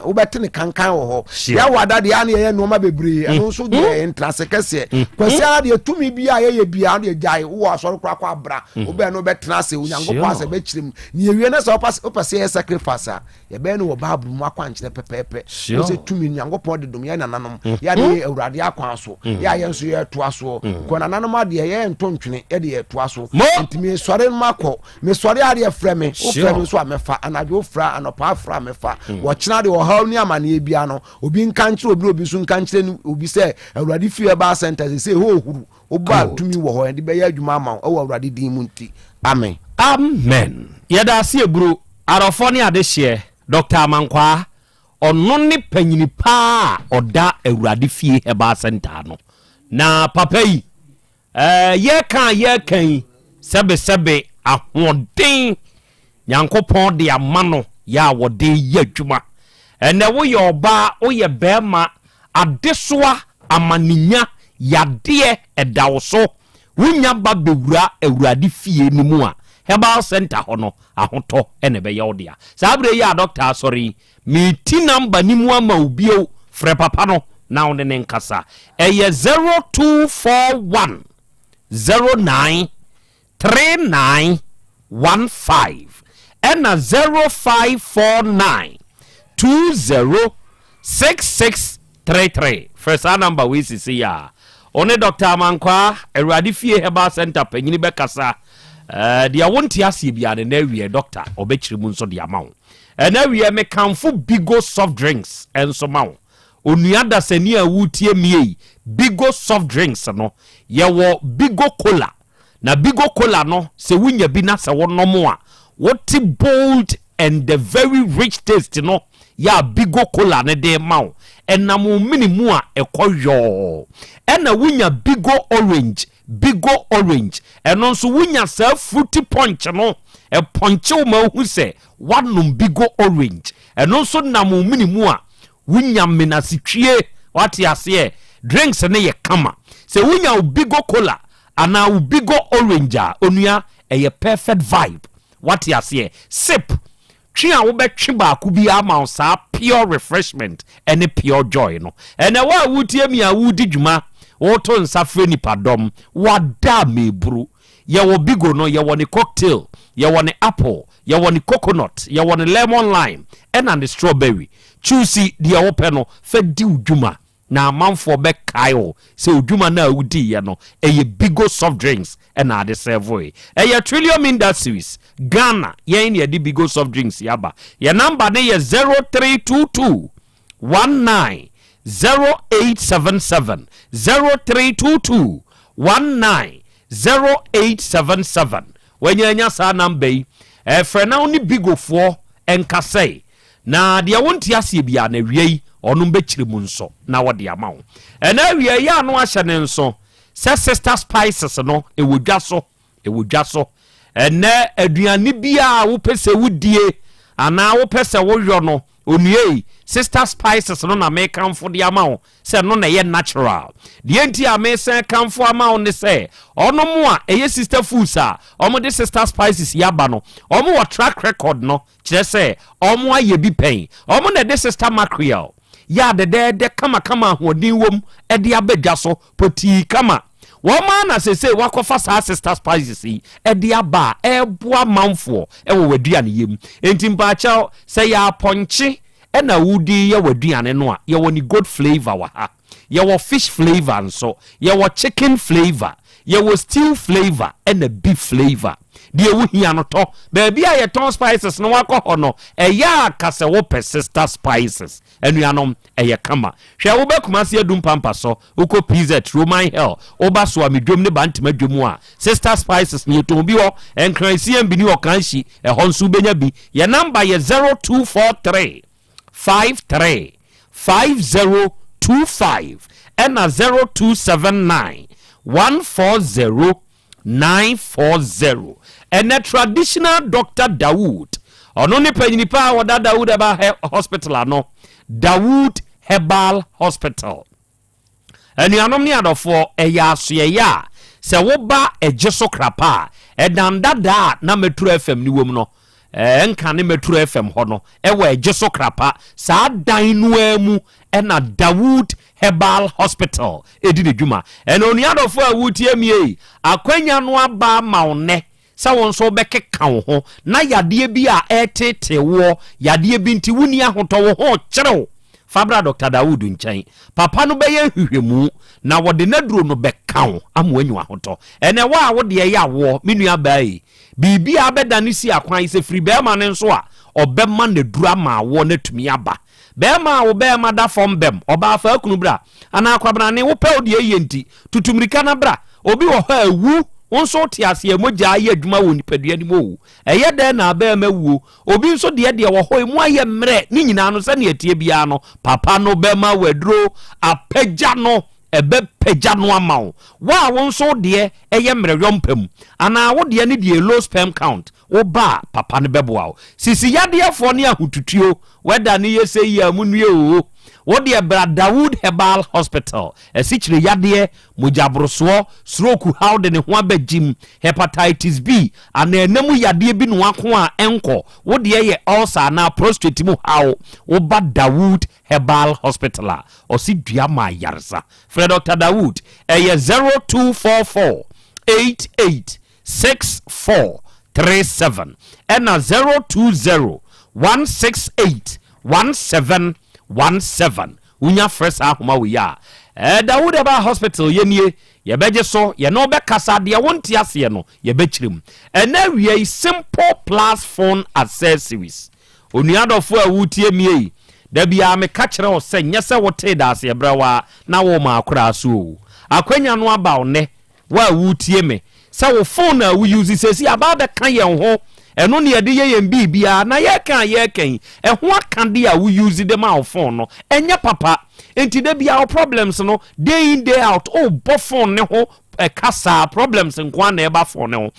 obete ne kankan wo ho ya wada de ya na ye no ma bebre eno so de interest kese kwasi ara de tumi bia ye bia de jai wo asoro kwa bra obe no betena se onyango ase be kirim ni ewie na so opase ye sacrifice ye be no wo bible mu akwankyere pepepe so tumi nyango po de dum ye nananom ya de awurade akwan so ya ye nso ye to aso ko nananom ade ye ntontwene ye de ye to aso ntimi sore mako me sore ade frɛ me o frɛ me so amefa anajo fra anopa afra mefa wo kyena de wo haw ni amane bia no obi nkankyere obi so nkankyere obi sɛ awurade fie ba center sɛ ho huru oba tumi wo ho de be ya adwuma ma o awurade din mu nti amen amen yɛda ase eburu arɔfo ne adehye Dr. Amankwa ɔno ne panyini pa ɔda awurade fie heba center no na papa yi yɛ kan sebe ahoden nyankopɔn de amano ya wode yɛ adwuma ɛnɛ woyɛ ɔba woyɛ bɛma adesoa amaninya yadeɛ ɛdawo so wonya ba bewura awurade fie ni mu a Herbal Center hono ahoto ene be yawdia sabre ya doctor sorry mi ti number ni mu ama ubio frɛ papa no na won ne nkasa eye 0241 09 3915 ena 0549 206633 first number we see ya one Dr. Amankwa Awurade fie Herbal Center panyini be kasa dia wonti ase bia ne na wie doctor obekiri mu nso dia mawo na wie me kanfo bigo soft drinks enso mawo onua da sani a wutie mie bigo soft drinks no ye wo bigo cola na bigo cola no se wunya bi na se wonom a what bold and the very rich taste no ya bigo cola ne de mawo enam minimu a ekoyo ena wunya bigo orange eno nso wunya sa fruity punch no e punch o ma hu se wanum bigo orange eno nso nam minimu a wunya menasitwie wati ase drinks ne ye kama se wunya bigo cola ana bigo orange a onua e perfect vibe wati ase sip twi a wo betwe ba ku bi ama sa pure refreshment and pure joy no ene wa wutie mi a wudi dwuma woto nsafre ni padom wada mebru ye wo bigo no ye wo ni cocktail ye wo ni apple ye wo ni coconut ye wo ni lemon lime and the strawberry choose the open no fe di udwuma na amanfo be kaio se udwuma na udi ye no eye bigo soft drinks and na de serve eye Trillium Industries Ghana ye ni di bigo soft drinks yaba ye number ne ye 0322 19 0877 0322 19 0877 wanyanya sa number frɛ na oni bigofo enkasɛ na de wonti ase bia na wiei ɔno mbɛkyire mu nso na wɔde amawo ɛna wiei ya no ahyɛ ne nso sɛ sister spices no ewodwa so ɛnɛ aduane bia wo pese wodie ana wo pese wo hwɔ no onue sister spices no na me kamfo de amawo se no na ye natural de enti a me se kamfo amawo ne se ono mo a eye sister foods a omo de sister spices yaba no omo wo track record no kire se omo aye bi pen omo na de sister mackerel ya de kama hodin wom e de abadwa so poti kama woma na se wakofa sa sister spices e de aba e boa manfo e wo waduane yem enti mpa cha se ya ponche e na wudi ye waduane no a ye woni good flavor wa ha ye wo fish flavor nso ye wo chicken flavor ye wo stew flavor and a beef flavor de wo hia no to ba bia ye ton spices no wakɔ no e ya kase wo sister spices anuanom eye kama hwe wo bekuma se adum pampa so uko pizza Roman hell oba so amedwom ne bantima dwom a sister spices ne to bi ho enkransi am bi ni okanhyi e ho nso benya bi ye number ye 0243 53 5025 and 0279 140940 and a traditional Dr. Dawood ono ne panyini pa wada Dawood Herbal Hospital ano Dawood Herbal Hospital eni anom ni adofo eya asoye ya se wo ba ejeso krapa edandada na Metro FM ni wom no enka ne Metro FM ho no ewa ejeso krapa saa dan no amu ena Dawood Herbal Hospital edi ne dwuma ena onuadofo a wutie mie akwanya no aba maune sa won so bekeka wo ho na yade bi a etete wo yade bi nti wuni ahoto wo ho kyerew Fabra Dr. Dawood nchen papa no beye hwehwemu na wode naduro no beka wo amwanyu ahoto ene wa wo de ya wo menua bai bibi abeda ne si akwan se free be ma ne nso a obema na dura ma wo na tumi aba be ma wo be ma da fom bem oba afa akunu bra ana akwabra ne wo pe odi eyenti tutumrika na bra obi wo ha awu wonso tiase emoja aye adwuma wo nipadua ni mo eye den na ba ma wuo obi nso de wo ho emu aye mre ni nyina no se ne atie bia no papa no be ma waduro apagya no ebe pagya no amawo wa wonso de eye mre yompam ana wo de ne de low sperm count wo ba papa no beboa sisi yadeafo ne ahututuo weda ne yese yi amunue o wo de bra Dawood Herbal Hospital esichire yade mojabroso stroke how de ne ho abagim hepatitis B ana enemu yade bi no ako a enko wo de ye ulcer na prostate mu how wo ba Dawood Herbal Hospital osi dua ma yarsa Fred Dr. Dawood 0244 886437 and 020 168 1717 unya fresh ahoma we ya Dawood Herbal Hospital yenie ye beje so ye no be kasa de wonti ase no ye bechirim ena wie simple plus phone accessories onuadofo a wutie mie da bia me ka kire o se nyese wote da ase brawa na wo ma akora so akwanya no aba one wa wutie me se wo phone a we use sesi aba be kan ye ho eno ne yede ye bibia na ye kan ho akande a we use them our phone no enye papa enti de bia problems no day in day out bo phone ne ho kasa problems nkwa na eba phone ho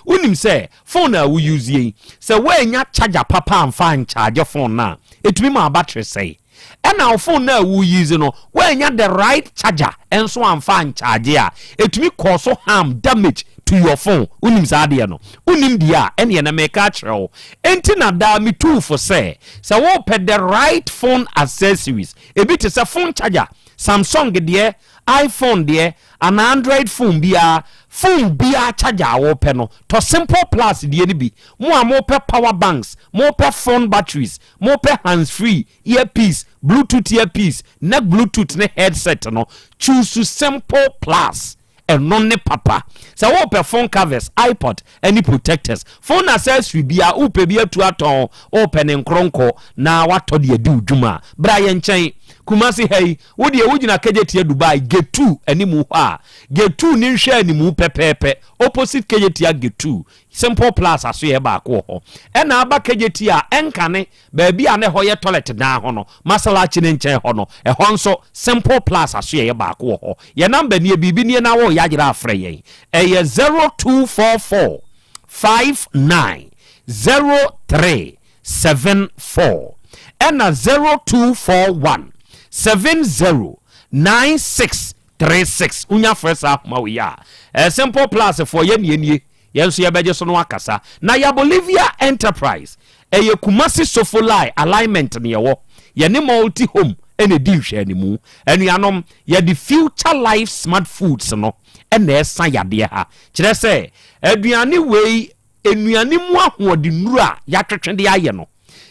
unim say phone a we use ye say we nya charger papa amfa charge phone na etumi ma battery say ena o phone na we use no we nya the right charger enso amfa charge a etumi cause harm damage to your phone unim saade no unim dia ene na make a kire enti na da me too for say wo pay the right phone accessories e bit is a phone charger Samsung de iPhone de an Android phone bia charger wo pay no to simple plus de ni bi mo pay power banks mo pay phone batteries mo pay hands free earpiece Bluetooth earpiece neck Bluetooth ne headset no choose simple plus and non papa so wo pe phone covers iPod any protectors phone accessory bia wo pe bia tu aton open nkronko na wato de adu dwuma bra ye nchen Kumasi hey wo de wugina KJT Dubai get 2 animu ha get 2 ni hwe animu pepepe opposite KJT get 2 simple plus aso ye ba ko ho ena aba KJT a enkane ba bia ne ho ye toilet na ho no masala chi ne nchen ho no ho nso simple plus aso ye ba ko ho ye number ni bibi ni na wo ya gira afre ye 0244 590374 ena 0241 709636 unya fresh ahoma we ya simple plus for ye nie yenso ye beje so no akasa na ya Bolivia Enterprise ye Kumasi Sofolai alignment ne ye ne multi home ene di hwe animu anuanom ye the future life smart foods no ene esa yade ha kire se aduane wei enuane mu ahode nura ya twetwede aye no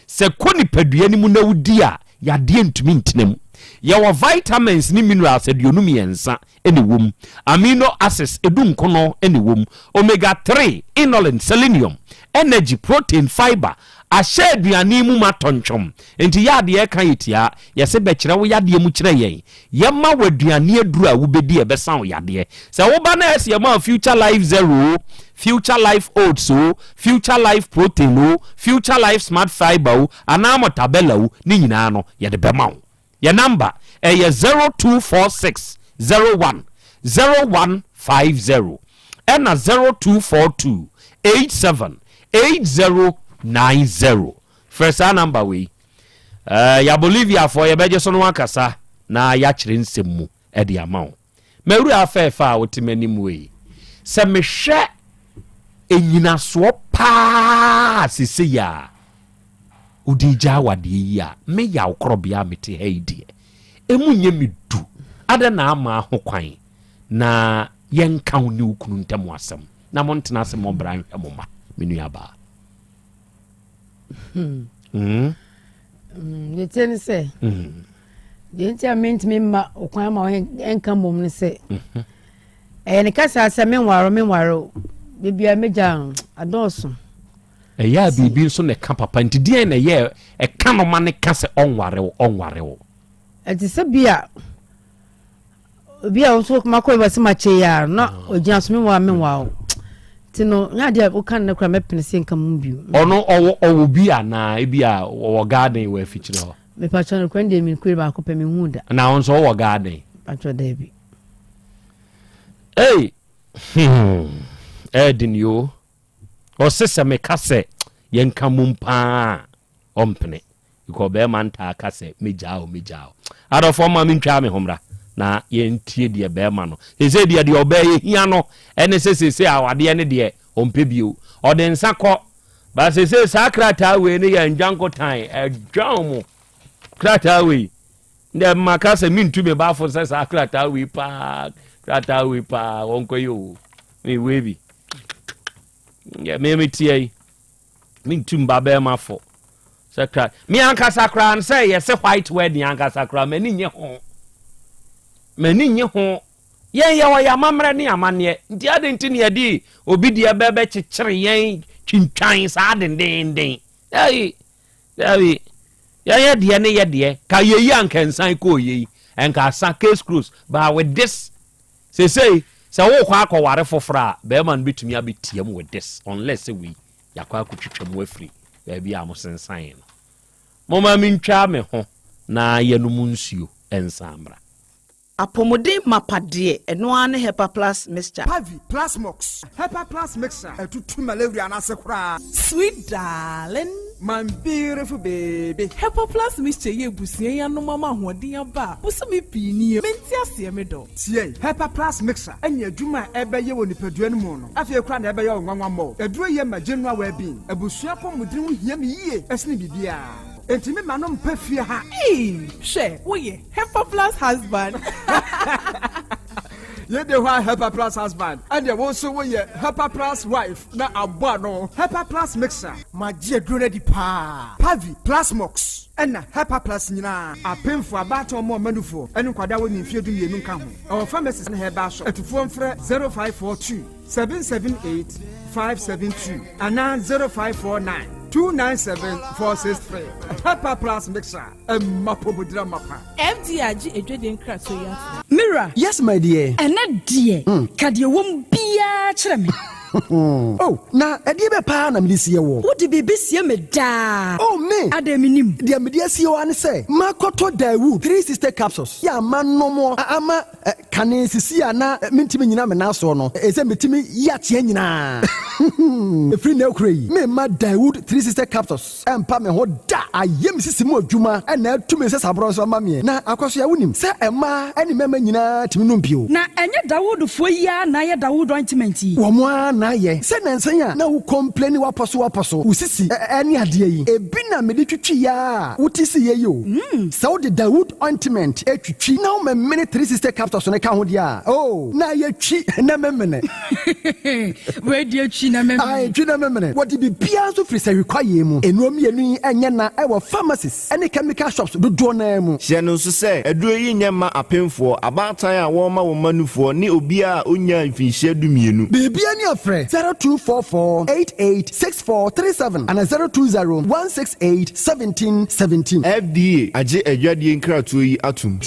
se koni padua ni mu na wudi a yade ntumi ntenam yawo vitamins ni minerals aduonum yensa ene wom amino acids edum kono ene wom omega 3 inulin selenium energy protein fiber ahye aduane mu matonchom enti yade ye kan yitia yese be kire wo yade mu kire yen yema waduane aduru a wo bedi e be san wo yade se wo ba na ese yema future life zero future life oats future life protein future life smart fiber anamo tabella ni nyina no ye de bema wo your number is 0246 01 0150 and 0242 87 8090. First number we ya Bolivia for your beje so no akasa na ya kire nsemu e de amount. Meru afefa wotimani mu we. Se mehwe enyina so pa sese ya odi gya wade ya me ya Krobea mete haide emu nye medu ada na ama ho kwan na yenka wo ne ukunu ntam asem na montena asem obran hwemoma menu aba yeteni se yenti amenti me ma okwan ma enka mom ne se ne kasa asem menwaro bibia meja adoso ya bibi so ne ka papa nti die na ye e ka no ma ne ka se onware wo eti se bia so makoi basi mache ya na ogina so menwa tino nya dia o kan na kra mepene se nka mumbiu ono owo bia na bia wo garden we fichire ho me pa chano kwende mi kwiri ba ko pe mi huda na onso wo garden pacho debi edin yo o sese me kase yenka mumpa ompene ko be man ta kase mejao adofo ma mi ntwa me homra na yentie de be ma no ese de obe hia no ene sese awade ne de ompe bio ode nsa kọ ba sese sakrata we ne ya njanko tan edwan mu krata we nde makase mintu me ba fo sese sakrata we pa krata we pa wonko yo me webi ya me tie mintu mba be ma fo sakra mi anka sakra an say yes white wedding anka sakra mani nye ho yen ya wa ya mamre ne amane nti ade nti ne yedi obi de bebe chichire yen twintwan sa den ya de ne ye ka yeyi anka nsan ko yeyi enka asa case cruise ba with this say wo kwa akọware fofora be man bitumi abetiam with this unless we yakwa akutwetwam afri ba bia amosensan no mama mintwa me ho na yanum nsuo ensamra apomode mapade eno ane Hepa Plus mixture Pavi Plus Mox Hepa Plus mixture etutu malaria na sekura sweet darling my beautiful baby Hepa Plus mixture ye busie ya no mama hoden aba busumi pini menti ase me do tie Hepa Plus mixture anya adwuma ebeye woni padua no mu no afie kura na ebeye onwanwa mo eduro ye ma general well-being abusua pomudin ho hia me yie esne bibia Entimi manom pefia ha. She, oye, Hepa Plus husband. Ye de wa Hepa Plus husband. And ye also we Hepa Plus wife na abano. Hepa Plus mixer. Ma je drone di pa. Pavi Plus Mox. Ena Hepa Plus nyina. Apemfo abato mo manufo. Enu kwada wo ni fie du yenu nka ho. Our pharmacies na heba shop. Etufo mfre 0542 778 572 ana 0549 297-463. Hepa Plus mixer. Mapobudra mapa. MDRG edwede nkra so ya. Mira. Yes, my dear. Ena dear. Kade wom bia kire me. Oh, na edie be pa na medisi ye wo. Wo de bebesie me da. Oh me. Adaminim. De medisi ye wan say. Makoto Dawu 3 sister capsules. Ya manom ama kane sisi ana mentimi nyina me na so no. Ese metimi ya tie nyina. Efri na okrai. Me ma Dawood 3 sister capsules. Empa me ho da ayem sisi mu adwuma na tumi se sabro so ma me. Na akwaso ya wonim. Se ema eni mema nyina timi no mpio. Na enye Dawood fo ya na ye Dawood ointment yi. Wo mo na ye. Se nansan ya na wo complain waposo. Usisi eni ade yi. Ebi na me de twitwi ya. Utisi ye yo. Se wo de Dawood ointment etwitwi na wo me 3 sister capsules ne ka ho dia. Oh, na ye twi na memene. We de twi na memene. Ai twi na memene. What be bia so free say require mu. Enuom yenu enye na e wo pharmacies ene chemical shops do na mu. Hye no so say eduro yi nyema apemfo abatan a wo ma wo manufo ni obi a onya mfinhye dumienu. Bibia ni afre 0244886437 and 02016871717. FDA age adwadie nkratoyi atum.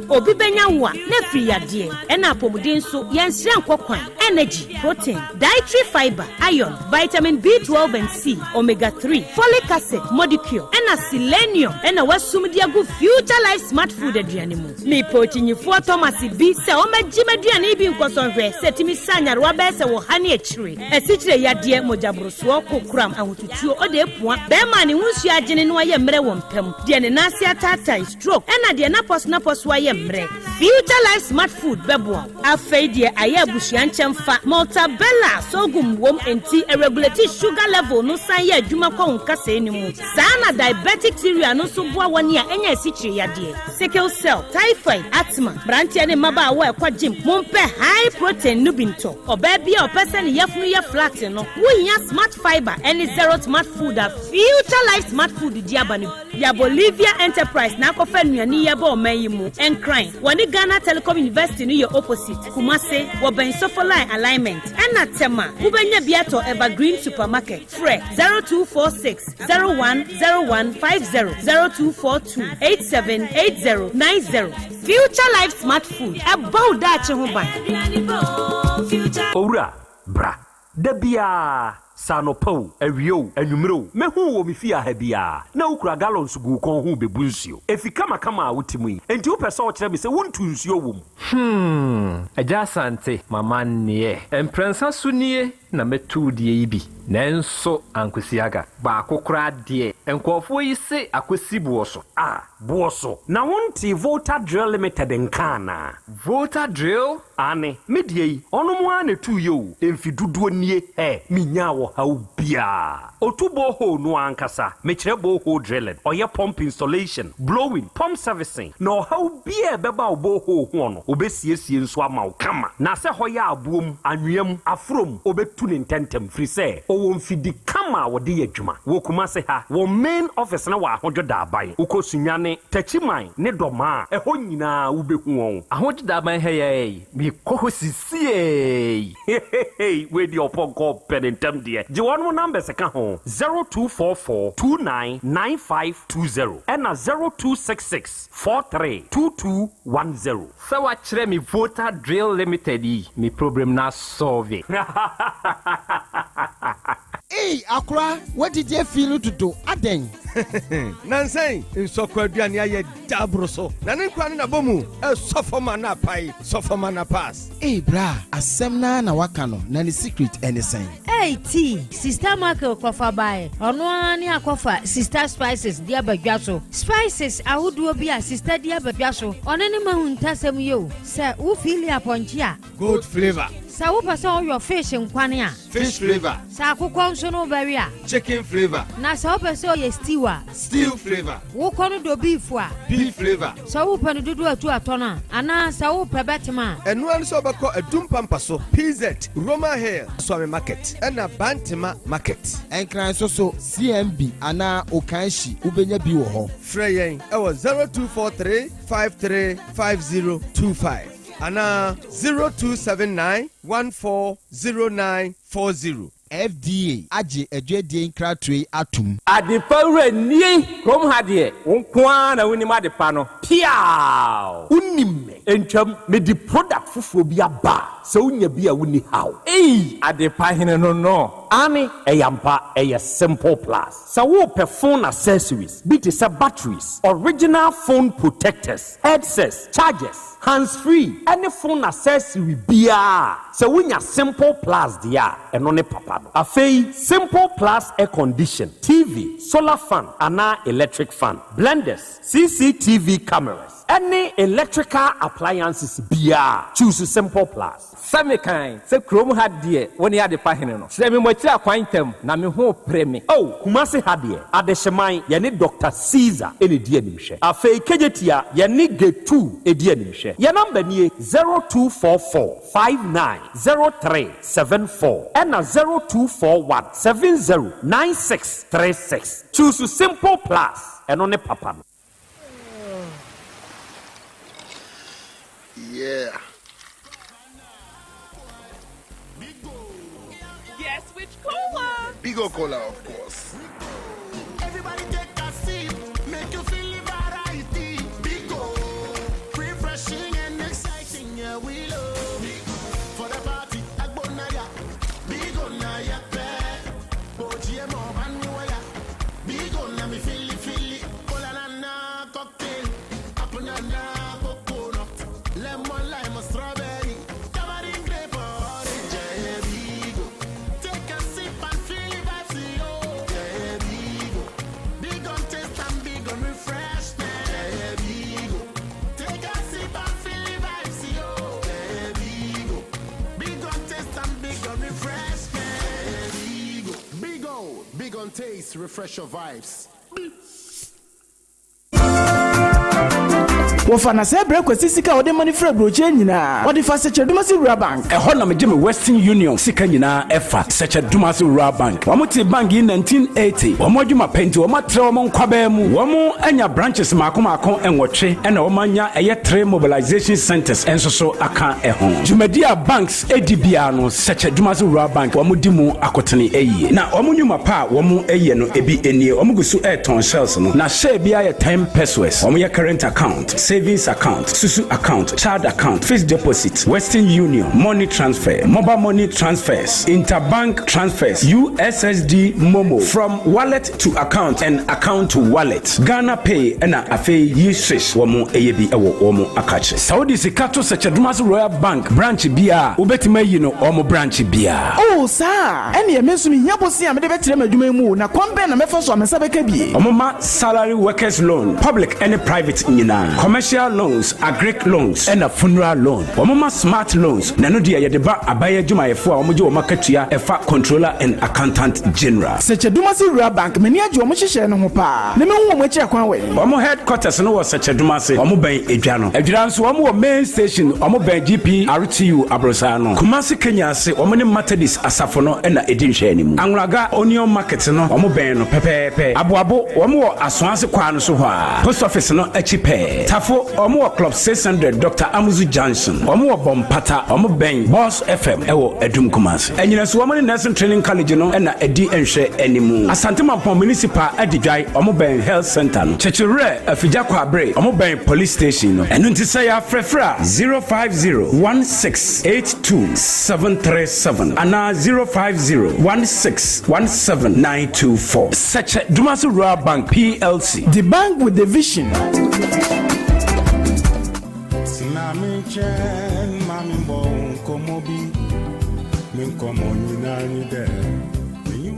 Obi benya wa na free yade ena apomuden so yenhire nkokwan energy protein dietary fiber iron vitamin B12 and C omega 3 folic acid molecule ɛna selenium ɛna wasum de agu future life smart food aduane mu me pochinyifo Thomas bi sɛ ɔmagye maduane bi nkɔsɔnhwɛ sɛ timi sanyarewa bɛɛ sɛ wɔ ha ne akyire ɛsikyire yadeɛ mogyaborosoɔ kokuram ahotutuo ɔde apua bɛɛma ne ho nsu agyene no ayɛ mmerɛ wɔ mpam deɛ ne nase ataatai stroke ɛna deɛ napɔs ayɛ mmerɛ future life smart food bɛboa afei deɛ ayɛ abusua nkyɛmfa maltabella sogum wom enti regulate sugar level no san yɛ adwuma kɔ nkasa ni mu saa na diabetic theory no so boa wɔne a ɛnya asikyire yadeɛ sickle cell typhoid asthma brantia ne maba a wɔ ɛkɔ gym mompɛ high protein no bi ntɔ ɔbaa bi a ɔpɛ sɛ ne yɛfunu yɛ flat no wohia smart fiber ɛne zero smart food a future life smart food di aba no ya Bolivia enterprise na akɔfa nnuane yɛ ba ɔman yi mu ɛnkran wɔne Ghana Telecom University no yɛ opposite Kumase wɔbɛn Sofoline alignment ɛna tema wobɛnya bi atɔ Evergreen supermarket frɛ 0246 010150 0242 878090 future life smart food ɛbɔw daakye ho ban Owura bra dabia Sanopo, Awio, Enumero, Mehu wo mi fia hebia, na ukura gallons gu kon hu bebu nsuo. Efi kama wotimi, enti wo pese wo kire me se wontu nsuo wom. Yaw Asante, mama nie. Emprensa sunie na metu die yi bi. Nenso ankwesiaga ba kokora de enkofo yi se akwesi buoso buoso na wonti Volta Drill Limited nkana Volta Drill ane medie yi ono mo ane tu yo emfiduduo nie minya wo hawo bia otubo ho no ankasa mekire bo ho drilling oye pump installation blowing pump servicing no hawo bia beba obo ho ho no obesiesie nso ama wo kama na se hoya abuom anwem afrom obetu ne ntentem free say wo mfidi kama wode yadwuma wo kuma se ha wo main office na wa ahojo da aban ukosunyane tachiman ne doma eho nyina wo behu won ahojo da aban heyey mi kohosisie we di oponko penentem de je wonu number se ka ho 0244299520 and 0266432210 se wa kire mi Volta Drill Limited yi mi problem na solve Hey, Akra, what did you feel to do? Aden. Nansay, in so quadrania ye dabroso. Nanin na bomu, a sofomana pie, sofomana pass. Hey, bra, a semna na wakano, nani secret anything. Hey, tea, sister Marco Kofa by, or no any aquafa, sister spices, dear Bagaso. Spices, I would do be a sister dear Bagaso, on any mountain tasem you, sir, who feel upon chia. Good flavor. Sa wo pese your fish in kwania. Fish flavor. Sa akukwa nso no barrier. Chicken flavor. Na sa wo pese your stew. Stew flavor. Wo kono do beef a. Beef flavor. Sa wo pene dudu atu atona. Ana sa wo pebetema. Enu an so beko edum pampaso. PZ Roma Hill Swami Market. Ena Bantima Market. Enkran so CMB ana Okanshi ubenya bi wo ho. Freyen ewo 0243 535025. Ana 0279140940 FDA aje edwedie nkratwe atum adepawre nie krom hade wonkwa na woni madepa no piao unim entwam me di product foforo bi aba se unya bi a woni haw adepa hene no ani eyampa eye simple plus sa wo phone accessories bi te se batteries original phone protectors headsets chargers hands free any phone accessory bia se wunya simple plus dia eno ne papa no afei simple plus air condition TV solar fan ana electric fan blenders CCTV cameras any electrical appliances bia choose simple plus Samikan se krom hadie woni ade pahene no se me mwatira kwantem na me ho preme kumase hadie adehyeman ye ne Dr. Caesar ene die animhwe afei kejetia ye ne G2 edi animhwe ye number nie 0244590374 and 0241709636 choose simple plus eno ne papa. Yeah. Yes, which cola? Bigo Cola, of course. Everybody take a seat, make you feel the variety. Bigo, refreshing and exciting, yeah, we love Bigo. For the party, Agbonaya, Bigo Naya, Botie Mo, Manuaya, Bigo, let me feel it. taste, refresh your vibes. Wofana se breko sisika ode money fra broche nyina ode fa seche dumasi rural bank e ho na me geme Western Union sika nyina efa seche dumasi rural bank wo mote bank in 1980 wo modwuma penti wo matre wo nkwaba mu wo anya branches makoma enwotwe ena wo manya eye 3 mobilization centers ensoso aka ho Jumedia banks edibia no seche dumasi rural bank wo modimu akotene eyi na wo nyuma pa wo eye no ebi enie wo gusu ton shells no na share bia ye 10 pesos wo ye current account savings account, Susu account, child account, fixed deposit, Western Union, money transfer, mobile money transfers, interbank transfers, USSD Momo, from wallet to account and account to wallet, Ghana Pay, and Afe Yishish, Womo AAB, Womo Akache. Saudi Sikato Sachadumas Royal Bank, branch Bia, Ubetime, Omo branch Bia. Oh, sir, any mesumi yabosi am de betrema dumemu na kwambe na mefoso amesabeka bi. Omoma salary workers loan, public and private nyina. Commercial loans, agric loans, and a funeral loan. Omoma smart loans. Nano dia yedeba abaye juma efo omojo omakatua efa controller and accountant general. Seche Dumasi Rural Bank meni ajo omohihye no ho pa. Ne me hu omochi akwan we. Omo headquarters no was Seche Dumasi. Omo ben edwa no. Edwa nso omo main station omo ben GP RTU Abrosa no. Kumasi Kenya se omo ne Methodist asafo no na edinhwe animu. Anwraga onion market no omo ben no pepepe. Aboabo omo asoase kwa no so ho a. Post office no achipe. Tafo omo club 600 Dr. Amuzu Johnson omo bompata omo ben Boss FM ewo Edum Kumasi enyina so omo nursing training college no na edi enhwe animu Asante Mampon municipal adidwai omo ben health center no chechire afija kwa abre omo ben police station no enu ntisa ya frefra 05016827737 ana 05016179924 such Dumasi Rural Bank PLC, the bank with the vision.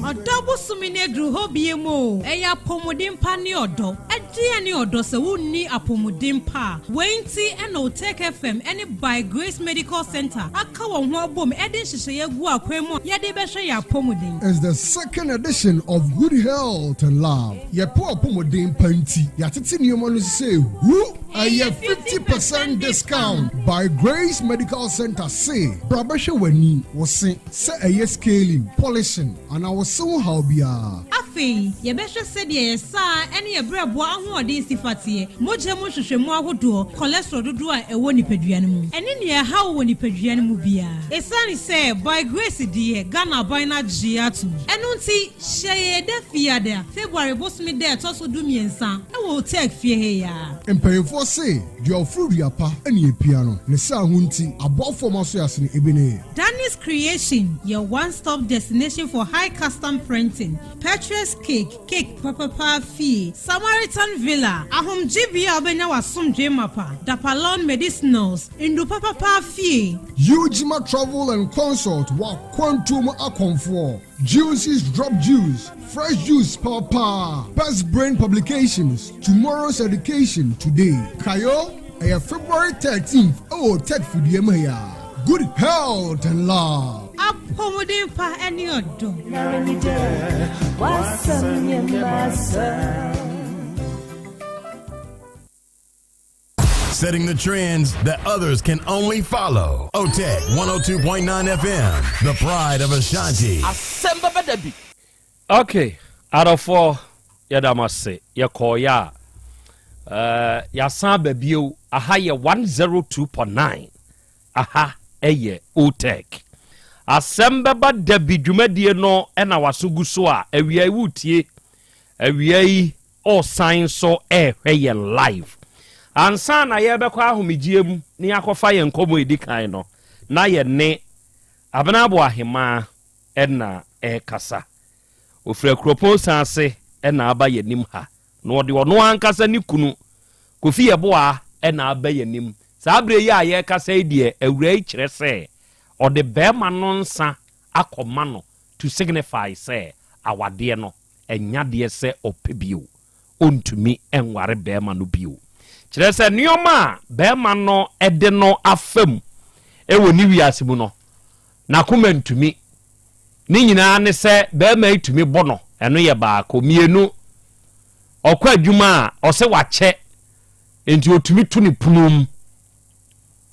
Odobo sumine gru hobiemo eya pomodimpa ni odo edie ni odo se wonni apomodimpa wenti ena Otec FM ene by Grace Medical Center aka won ho abom ede hihye gu akwemu yede behwe ya pomodim. It's the second edition of Good Health and Love. Ye po apomodimpa nti ya tete niyomo no say who a 50% discount by Grace Medical Center say brabehwe wani wo se eye scaling polishing and our so how bia afi ye behwe se de yesa ene ye brebo ahoɔden sifatie moje mo hwehwemu ahodo cholesterol dodo a ewo nipaduane mu ene ne ha wo nipaduane mu bia esani se by Grace die Ghana by na giatu eno nti hye de fiada February bosmi de toso du miensa ewo Otec fie he ya empayefo say your fruit yapa ene piano ne sa hunti abofo maso yasne ebene Danny's Creation, your one-stop destination for high custom printing, Petrus Cake Papa Fee, Samaritan Villa, Ahom Jibia Obenya Wasum Jemapa, Dapalon Medicinals, Indu Papa Fee. Ujima Travel and Consult wa Quantum Aconfor. Juices Drop Juice, Fresh Juice Papa, Best Brain Publications, Tomorrow's Education Today. Kayo, February 13th, Otec for the Emaya. Good Health and Love. Apomodimpa eni odo. Setting the trends that others can only follow. Otec 1029 FM, the pride of Ashanti. Asem Beba Dabi. Okay, out of 4, yadamase, yakoya. Yasan Bebio, aha ye 102.9. Aha. Eye Otec Asem Beba Dabi dwumadie no na wasugu so a awia wutie awia yi all signs so hwe live ansa na ye bekwa ahomegiem ne yakofa ye nkomo edikan no na ye ne abenabo ahema na kasa ofre kropo sanse na aba ye nim ha no de ono ankasa ni kunu kofi ye boa na aba ye nim Sabre ya ye kasa die awura kire se o de bema no nsa akoma no to signify say awade no enya de se opebio ontumi enware bema no bio kire se nioma bema no ede no afam ewo ni wiase mu no na koma ntumi ni nyina ne se bema itumi bo no eno ye baako mienu okwa adwuma a ose wache enti otumi tu ne punum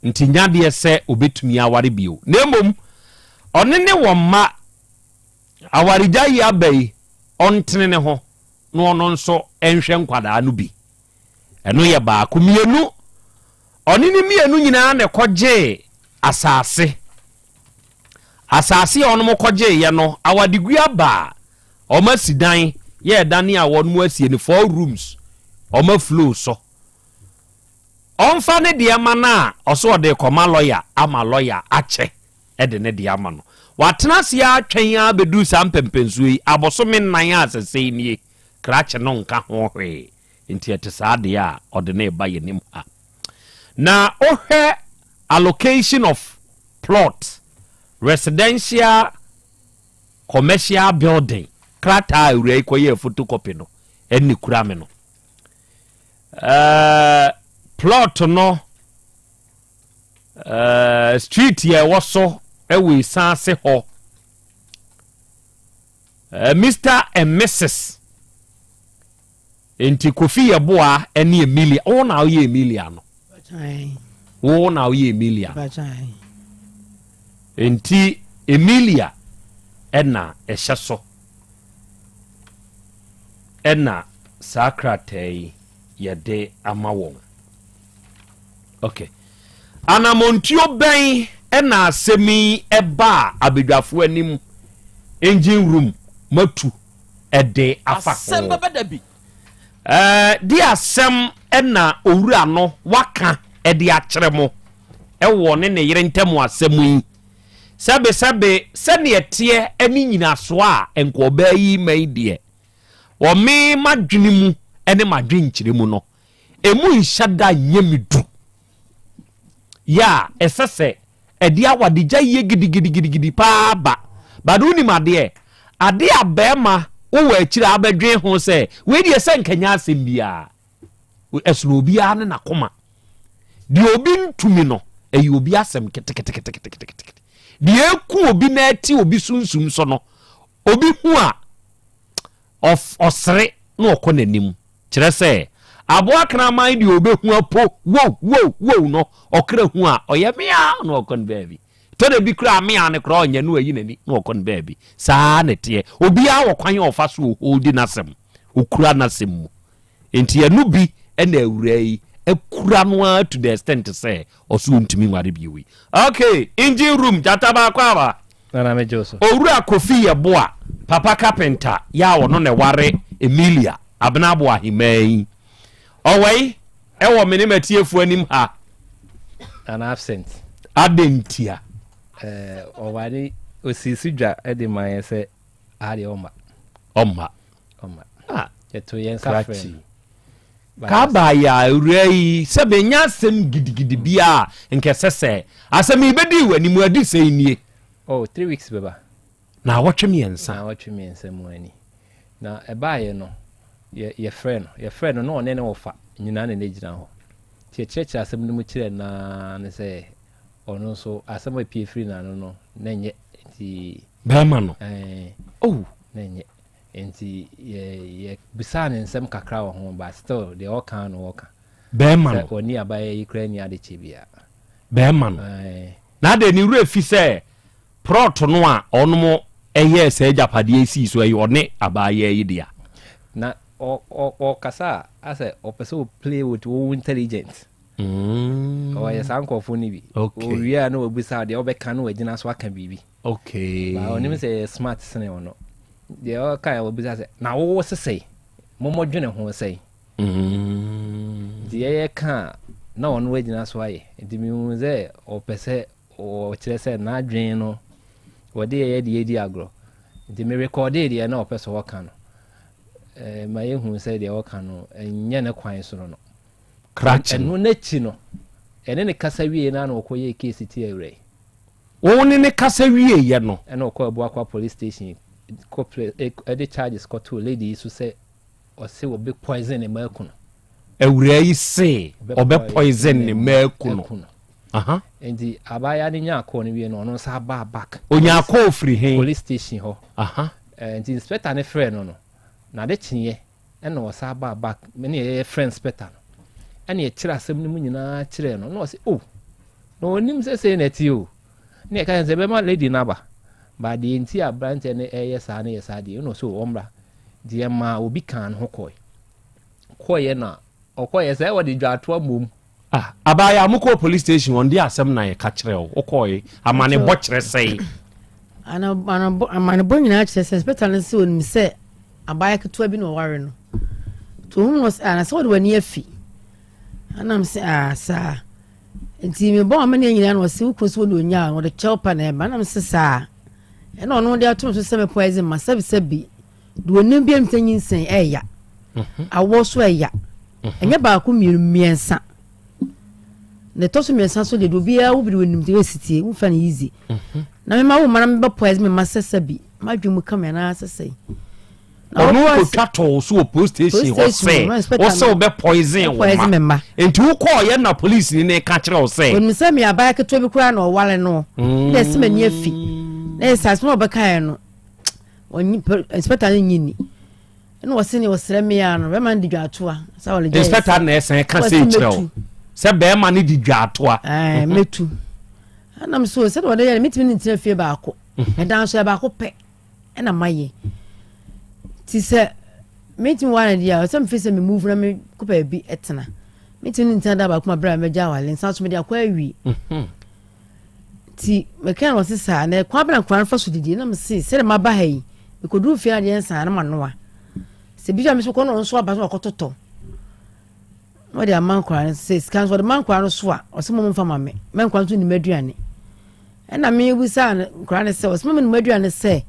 nti nyade se obetumi aware bio nemom onene wo ma awarija yi abai ontene ne ho no ono nso enhwe nkwada no bi eno ye baako mienu onene mienu nyina na koje asase ono mo koje ye no awadegu aba oma sidan ye dane a won mu asie ne 4 rooms oma flow so onfa ne de ama na oso de koma lawyer ama lawyer ache ede ne de ama no watena se ya atwen ya bedu sam pempensu yi aboso me nan asese nie krache no nka ho hwe enti etesa de a ode ne ba ye nim ha na ohwe allocation of plot residential commercial building krata ure ikoye photocopy no eni kura me no plot no street ye woso ewe sanse ho Mr and Mrs enti Kofi Yeboah eni Emilia o na oye Emilia no o na oye Emilia enti Emilia ena ehyeso ena sakratai yede amawon okay anamontio ben ena asemi eba abedwafo anim engine room matu ede afa Asem Beba Dabi di asem ena owura no waka ede akyeremo ewo ne ne yere ntemu asemu yi sabe sene etie ani nyina so a enko ba yi mai de wo me madwene mu ene madwen kyire mu no emu nhyada nyemidu ya esese edi awadija ye gidigidi pa ba do ni made ade abema wo akire abedwen ho se we die se nkanya asem bia esno obi a ne nakoma di obi ntumi no eyi obi asem ketekete di eku obi na ati obi sunsum so no obi hu a of osre no okonanim kire se aboa kana man di obi hu apo wo no okra hu a oye mea no okon baby to de bi kra mea ne kra onya no ayi nani no okon baby saa ne te obi a wokwan ofa so holdi nasem okura nasem mu enti anu bi ena awurai ekura no to the extent say oso ntimi nware biwi okay engine room jataba kwaba na me joso owura Kofi Yeboah papa carpenter ya wono ne ware Emilia abnabo ahimai owei ewo meni matiefu anim ha an absent adentia owari osisidwa ede man se ari oma eto yen safre ka ba ya urei se benya sem gidigidi bia nkesese asem ibedi wani mu adi sei nie 3 weeks beba na watwem yensa mu ani na ebaye no ye friend no one ne wofa nyina ne gina ho cheche asem no mu kire na ne se ono so asem apie free na no nenye ti bema no nenye enti ye bisane nsem kakra wo ho but still they all can work bema no oni abaye yikra ni ade chebia bema no na de ni ru fi se prot no a ono mo eye se japade esi so eye one abaye yi dia na o kasa ase o person play with own intelligence o ya sankofo ni bi o wi a no obisa de obeka no agina so aka bibi okay ba oni me say smart sene ono de o kai obisa say na wo sesei momodwene ho sei de ye ka na ono agina so aye de mi hu ze o pese o kire say na adwen no wo de ye de edi agro de me record de na o pese wo ka no ma yehu say de wo ka no enye ne kwan so no krache no nachi no ene ne kasa wie na na okoye case ti awre woni ne kasa wie ye no ene okọ abu akwa police station corporate the charges got to lady so say o say we be poison e maku no awre yi say obe poison ne maku no and abaya ni nya akọ ne wie no no sa ba back onya akọ free hen police station ho and the inspector ne friend no na de chinye ɛna wɔsa ba back me ne yɛ friends better no ɛna yɛkyerɛ asɛm no mu nyinaa kyerɛ no na wɔsɛ oh na onim sɛ na ti o ne yɛ ka sɛ bɛma lady naba ba de nti abrante ne ɛyɛ saa ne yɛ saa de no so ɔmra de ma obi kan ho kɔɛ na ɔkɔɛ sɛ wɔde dwato amom abaya amukɔ police station on the asɛm na yɛ ka kyerɛ o ɔkɔɛ amane bɔ kyerɛ sɛ amane bɔ nyinaa kyerɛ sɛ inspector no sɛ onim sɛ abaya ketewa bi na ɔware no to hum was ana sɛ wɔde wani afi anam sɛ saa nti me bɔ amane nyinaa no wɔse wokɔ so wɔde onya wɔde kyɛw na ɛba anam sɛ saa ɛna ɔno de atom so sɛ me poison ma sabi do onim bi amtanyin sɛn ɛya awɔ so ɛya ɛnyɛ baako miensa ne toso miensa so de do bia wo bi wonim de wesitie wo fa ne easy na me ma wo mara me ba poison me ma sabi ma dwum kamera na sɛsɛ ɔno ko twato so police station ɔsɛ wo be poison wo ma enti wo call ye na police ni ka kyerɛ wo sɛ onim sɛ me abaya keto bi kura na ɔwale no na sɛ mani afi na esas no ɔbɛka no onyi inspector ni nyini no wose ni wosere me ya no be man di dwatoa sa wole inspector na esen ka se kyerɛw sɛ be man di dwatoa metu anam so sɛ wode ya mitimi ni ntira fie baako e dan so ya baako pɛ na maye ti sɛ mitimi wana dia sɛ mfi sɛ me move na me kopa bi etena mitimi ni ntira da baako ma bra me gya wale nsa so me dia kwa awi ti me kan wose sa na kwa bra kwa fa so didi na me se sɛ ma ba ha yi me kodu fie ade nsa na ma noa se bija me so kono nso aba so akototo what the man kwa say scans what the man kwa no so a o se mo mfa mame men kwa nso ni maduane na me bu sa kwa ne se o se mo ni maduane se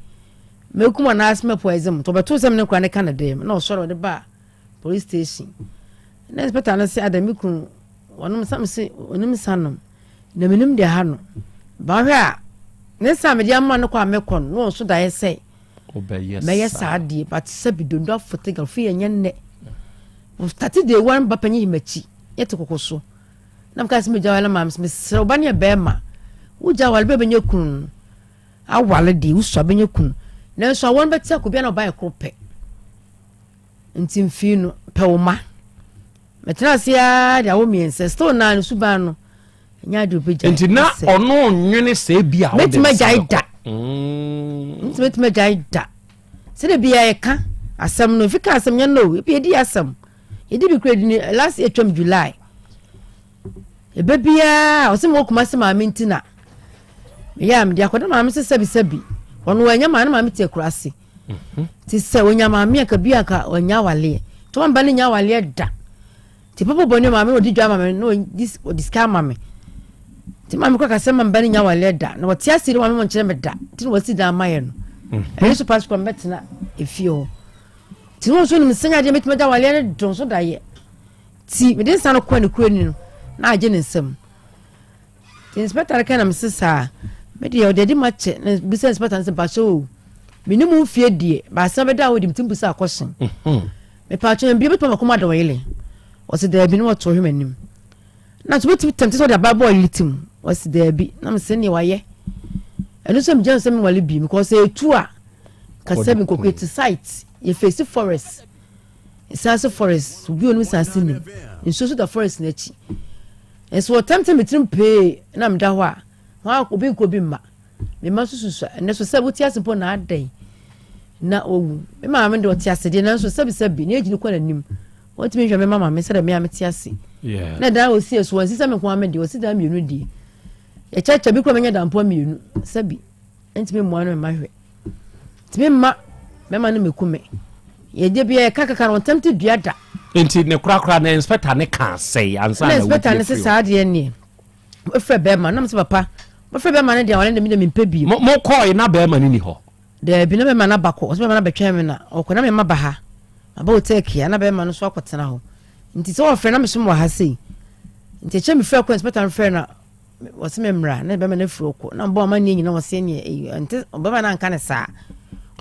me kuma na asme poison to beto se me kwa ne Canada na o so de ba police station na inspector na se adami kun wonom sam se onim sanom na menim de ha no ba hwe a ne sa me de amma no kwa me kon no so da ye se meye saadi but sabi dondo photography yenye o start day one ba panyi himachi yete kokoso nam ka sime jawala mam sime sero ba ne be ma wo jawala be benye kun awale di wo so benye kun na so won betia ko bia na ba ekrope ntim fi no pe wo ma metena sia dia wo miense stone na su ba no nya de obeja ntina ono nwene se bia wo de metime jaida sede bia ye ka asem no fika asem nya no e di asem e di bi kredi ni last year July e be bia o se mo kuma se ma mintina ya me dia koda ma me se sabi ono wanya ma na ma me te kurase ti se wonya ma me ka bia ka onya wale to mba ni nya wale da ti popo boni ma me odi dwa ma me no this scam ma me ti ma me kwa ka se ma mba ni nya wale da na wotia siri ma me mo nkyere me da ti no wasi da ma ye no e so pass kwa metina efio ti no so ni msenya de metima da wale ne don so da ye ti me den san kwa ne kura ni no na age ne nsam ti inspector ka na msesa me de o de match na bisa inspector nse ba so minimum fie die ba sa be da wo dim timbusa akosen me pa cho bi beto makoma da wele o se da bi no to hwemanim na to betim temte so da ba boy litim o se da bi na mse ne waye eno so mjan se me wale bi because e tu a ka se bi koketi site ye face forest isase forest bi onu sase ni nso so da forest na chi eso temte mitim pe na mda ho a wa ko bi ma me ma susu ne so se buti asempo na adai na owu me ma me de oti asede na so sabi na ejini kwa nanim woti me hwe me mama me se de me ameti ase na da o si eso wansi se me kwa me de o si da mienu di e chacha bi kwa me nya da mpo mienu sabi enti me mo anu me ma hwe ti me ma no me kume ye de bia kaka no temte duada enti ne kura na inspector ne kan sei ansa na inspector ne se saade ne efre be ma na me se papa mo fe be ma ne dia wale me mpe bi mo call na be ma ni ho de bi na be ma na bako o se be ma na betwa me na o ko na me ma ba ha aba Otec ya na be ma no so akotena ho nti so o fe na me so mo ha sei nti che me fe ko inspector fe na o se me mra na be ma na furo ko na bo ma ni nyina o se ni nti o be ma na nka ne sa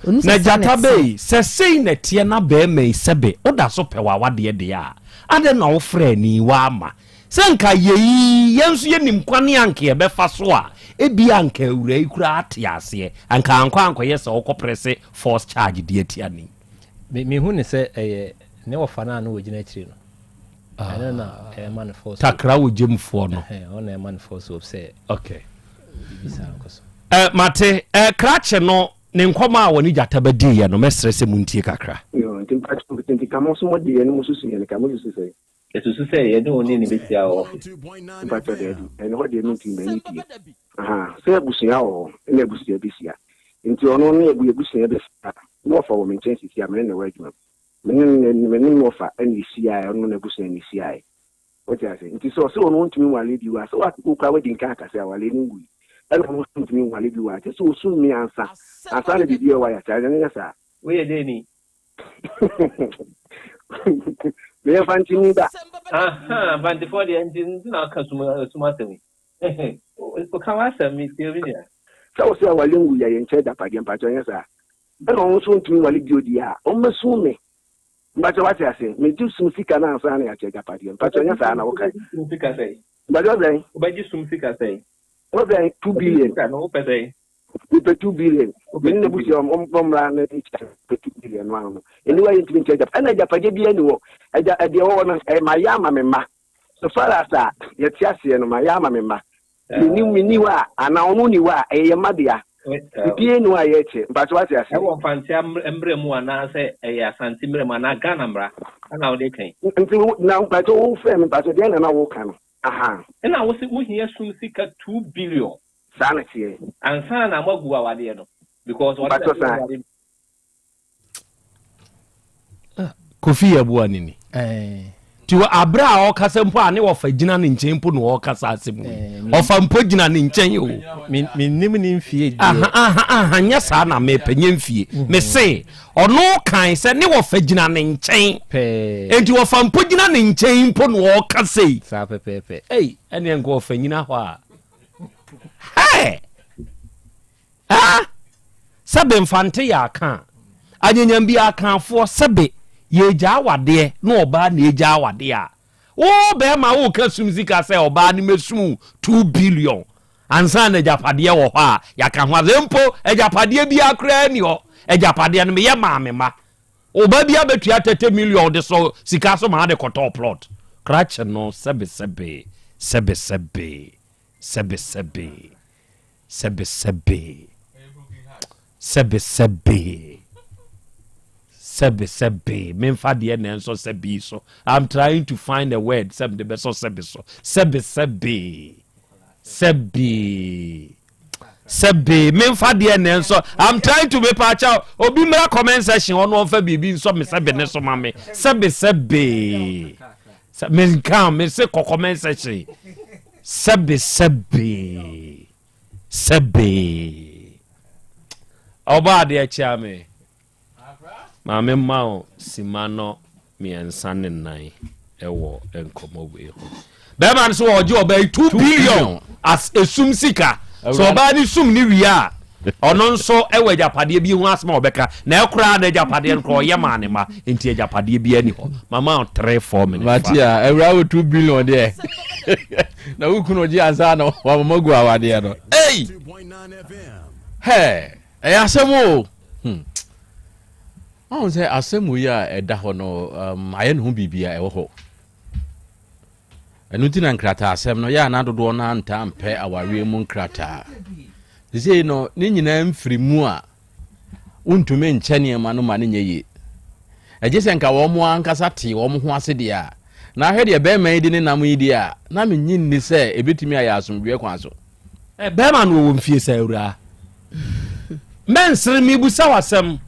na jata be se sei na tie na be ma sebe o da so pe wa wade de a ade na wo frɛ ni wa ama senka yeyi yensu yenim kwane anke e be fa so a ebi anka ewura ikura ate ase anka anko yesa wo ko press force charge de atiani me hu ne se ne wofana no wogina akiri no ana na man force takra wo gemfo no ona man force of say okay bisa nkoso mate krache no ne nkoma a woni jata badi ye no mesre se muntie kakra yo ntimpa kamoso mo de no mususu ye kamoso se esusu se ye no ni betia o ntimpa de ene ho de no timba ni tie aha se busia o ene busia besia nti ono no ebusia besia no fa wo menchen sisi amene na wadwuma menen no fa ani sia ono na busia ni sia what you say nti so ono ntumi wale bi wa so wa ku kwa wedi nka aka se wale ni ngui ala mo ntumi wale bi wa te so so mi ansa na bi wa ya ta nya sa we ye de ni me fanti ni da fanti for the engine na ka suma temi o ka wa sa mi se bi ya so so wale ngui ya yenche da pa dia pa nya sa ala mo so ntumi wale bi odi a o mesu me mbacho wati ase me ju sumfika na ansa na ya chega pa dia pa nya sa na o ka sumfika sei mbacho zai o ba ji sumfika sei o ba 2 billion ka no pe sei we pay 2 billion we ne busi omra na 2 billion no anyway you think that and ja paje bi ani wo aja ade wo na ma ya ma me ma so far as ya ti ase no ma ya ma me ma ni wa ana onu ni wa e ma dia bi ni wa ye che but what ya say wo fanti embre mu ana se e Asante mre mu ana Ghana mra ana wo de kan nti na but wo frame but de na wo kan aha na wo hia sum sika 2 billion sanity and sana magu awade no because what Kofi abuwa nini tiwa abra o kasa mpo ane wo fa gina ne nchen mpo no wo kasa asem o fa mpo gina ne nchen yo minnim ni mfie die aha nya sa na me penye mfie me se ono kan se ne wo fa gina ne nchen enti wo fa mpo gina ne nchen mpo no wo kasa sa pepepe ene ngo fa nyina ho a sebe mfante ya kan anyanyam bi akanfo sebe ye ja wade no oba na ye ja wade a wo be ma wo ka sumzika se oba ni mesum 2 billion ansa na japade wo ho a ya kan ho azempo ejapade bi akra ni ho ejapade no me ye ma me ma oba bi abetua 30 million de so sika so ma de koto plot crach no sebe memfa de na enso sebi so I'm trying to find a word sebe de beso sebi so sebi memfa de na enso I'm trying to be pacha obi mra comment section ono onfa bibi nso me sebe ne so ma me sebe me kan me se comment section sebe oba de chiame mame mao simano miensa ne nan ewo enkomo we ho be man so oje oba 2 billion as esum sika so oba ni sum ni wi a ono nso ewe japade bi hu asma obeka na ekura na japade nko ye ma ne ma enti japade bi ani ho mama 3-4 minutes matia ewra 2 billion there na ukuno ji ansa no wa magu awade no asemo on say asemo ya eda ho no aye no bibia e wo ho enu tina nkrata asem no ya na dodo na nta mpe aware mu nkrata say no ni nyina mfiri mu a untume nchane ma no ma ne nyeye agese nka wo mo ankasa te wo mo ho ase dia na hwe de be man di ne nam yi dia na me nyin ni se ebetimi aya asomdwe kwa so be man wo mfie sa awura men sere mi bu sa wasem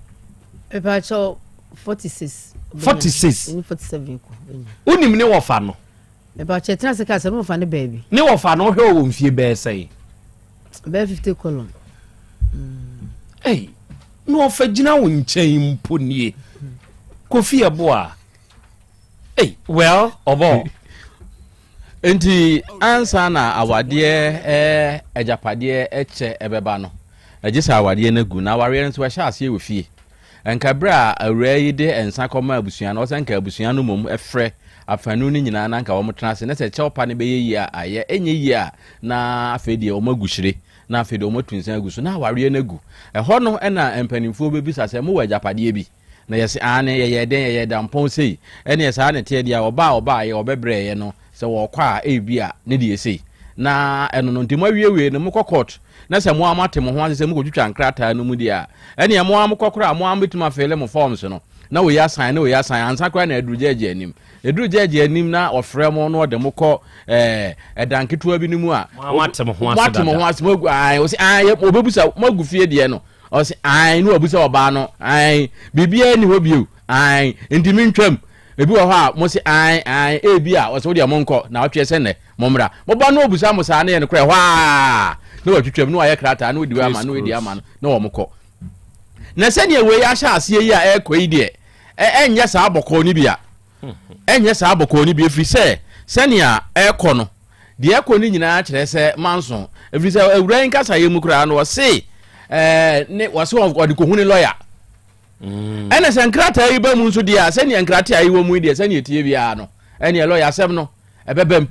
epacho 46 47 ko unim ne wo fa no epacho transe ka se no fa ne baby ne wo fa no hwe wo mfie be sai be 50 column no fa gina wo nchen mpo nie Kofi aboa well obo enti ansa na awade ejapade eche ebeba no agisa awade na gu na aware nso hye ase we fie enka bra awre yi de ensa koma abusua no senka abusua no mom efre afanu ni nyina na nka wo motena se na se cheopa ne be yi a aye enye yi a na afedie wo maguhire na afedie wo matunsan aguso na aware na gu eho no na empanimfo bebisa se mo wa ajapade bi na yɛsɛ ane yɛyɛ den yɛyɛ dampɔn sei ɛne saa ne teɛ deɛ ɔba yɛ ɔbɛbrɛɛ no sɛ wɔkɔ a ebi a ne deɛ sei na ɛno no ntɛmu awiewie no mokɔ court na sɛ mo amate mo ho ase sɛ mokɔtwitwa nkrataa no mu deɛ a ɛne mo amokɔkora a mo ambɛtumi afeele mo forms no na wɔyɛ asan ansa koraa na aduru gyagye anim na ɔfrɛ mo na ɔde mo kɔ ɛdan ketewa bi no mu a mate mo ho ase wɔbɛbusa moagu fie deɛ no ɔse ne wabusa ɔbaa no biribiaa ni hɔ bio ntimi ntwam ebi wɔ hɔ a mo se ebi a ɔsɛ wodeɛ monkɔ na wɔtwɛ sɛ nɛ mommra mɔba no obusa mo saa ne yɛ no korɛ hɔ a na wɔtwitwam na wɔyɛ krataa na wɔdi ama no na wɔn kɔ na sɛdeɛ wei ahyɛ aseɛ yi a ɛkɔ yi deɛ ɛnyɛ saa bɔkɔɔ ni bia ɛfiri sɛ sɛnea ɛkɔ no deɛ ɛkɔ no nyinaa kyerɛ sɛ manso ɛfiri sɛ awura nkasa yɛ mu koraa no wɔse ne wɔse wɔde kɔhu ne lɔya ɛna sɛ nkrataa yi ba mu nso deɛ a sɛnea nkrataa yi wɔ mu deɛ sɛnea tie biara no ɛneɛ lɔya asɛm no ɛbɛbɛm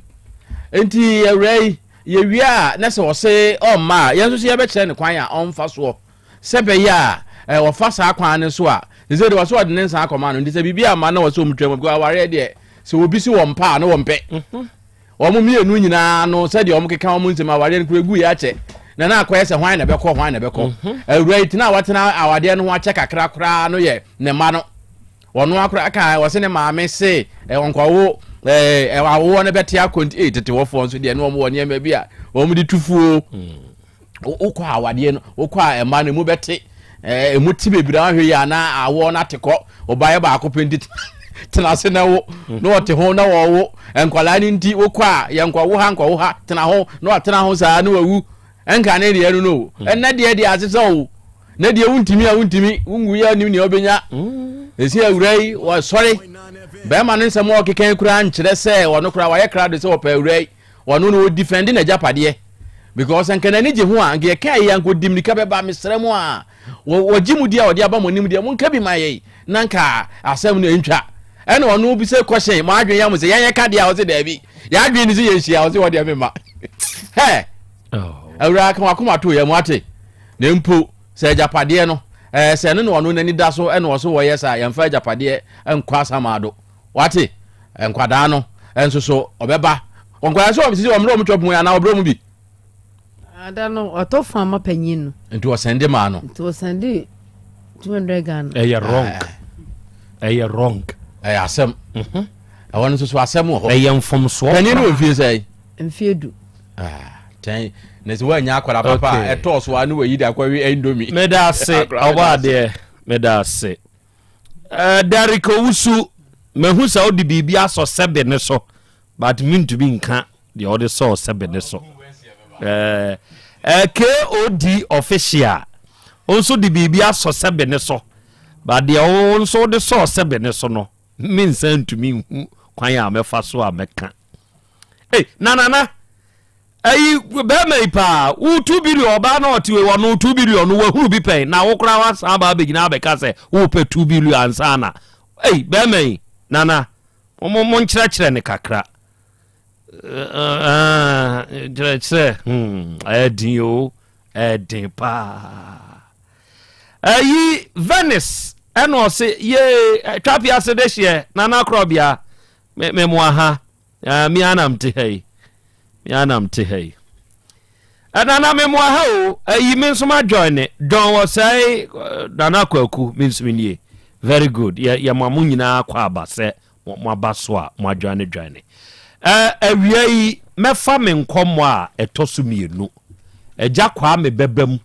enti awura yi yɛwie a na sɛ wɔse ɔmma a yɛn nso so yɛbɛkyerɛ ne kwan a ɔmfa soɔ sɛ bɛyɛ a wɔfa saa kwan ne so a sɛ de wɔso ɔde ne nsa akɔma no nti sɛ biribi ama na wɔsɛ ɔmutwam because awareɛ deɛ sɛ obi si wɔn pa a na wɔn pɛ wɔn mmienu nyinaa no sɛdeɛ wɔn keka wɔn nsɛm awareɛ no kura egu yɛ akyɛ na akɔyɛ sɛ hwan na bɛkɔ awura yi tena watena awadeɛ no ho akyɛ kakra koraa no yɛ ne ma no wɔn akora aka wɔsɛ ne maame se nkɔwo awoɔ no bɛte akɔnti tete wɔfoɔ nso deɛ no wɔn wɔ nneɛma bi a wɔn de tufuo wokɔ awadeɛ no wokɔ a ɛma no mu bɛte emu ti bebree ahwɛ yi ana awoɔ no ate kɔ ɔbaeɛ baako penti tena ase na wo na wɔte ho na wɔwo nkwalaa no nti wokɔ a yɛnkɔwo ha tena ho na watena ho saa na wawu ɛnka ne deɛ no ɛnna deɛ ase sɛ wo na deɛ wontimi wongu yɛ anim nea wobɛnya ɛsi awura yi wɔsɔre bɛrima no nsɛm ɔkeka koraa nkyerɛ sɛ wɔno koraa wɔyɛ krado sɛ wɔpɛ awura yi wɔno no wɔdifɛnde n'agyapadeɛ because nkana ni gye ho a nka yɛka yɛ nkɔdim nika bɛba mesrɛ mu a wɔgye mu di a wɔde aba mo nim deɛ monka bi ma yɛi na nka asɛm no ɛntwa ɛna ɔno bi sɛ kɔhyɛn ma adwen yɛ mo sɛ yɛnyɛ ka deɛ a wɔse daabi yɛadwen ne sɛ yɛnhyia wɔse wɔdeɛ mema hɛ awura ka wakoma to yɛ mo ate na mpo sɛ agyapadeɛ no sɛ ne ɔno n'ani da so ɛna ɔso wɔyɛ saa yɛmfa agyapadeɛ nkɔ asamaado wate nkwadaa no ɛnso so ɔbɛba nkwadaa sɛ ɔmsisi ɔmmerɛ ɔmtwɔ mu anaa ɔbrɛ mu bi ada no ɔtɔ fama panyin no nti ɔsɛnde maa no nti ɔsɛnde 200 Ghana ɛyɛ wrong ɛyɛ asɛm ɛwɔ no nso so asɛm wɔ hɔ ɛyɛ mfomsoɔ panyin no mfie sɛ mfie du tɛn na sɛ woanya akwara papa a ɛtɔɔ so a ne wayi de akɔwe endomi meda ase ɔba adeɛ meda ase Derek Owusu mehu sɛ wode biribi asɔ sɛbe ne so but mentumi nka deɛ wode sɔɔ sɛbe ne so KOD official also the baby aso sebe ne so but the also the so sebe ne so no mean send to me kwan ya mefa so ameka hey na ayi be me pa wo 2 billion ba na otiwe wo no 2 billion no wahuru bi pen na wo kra wa sa ba be gina be ka se wo pe 2 billion ansa na hey be me na mo nkyerɛkyerɛ ne kakra Edin pa ayi Venice ɛna ɔse ye twapia se de hye nana Krobea me mo aha mi anam te hei nana me mo aha o ayi me nso ma join ne don wo say nana kwaku me nso nie very good ya mo nyina kwa aba se mo aba so a mo join awia yi mefa me nkomo a etoso mienu eja kwa me bebam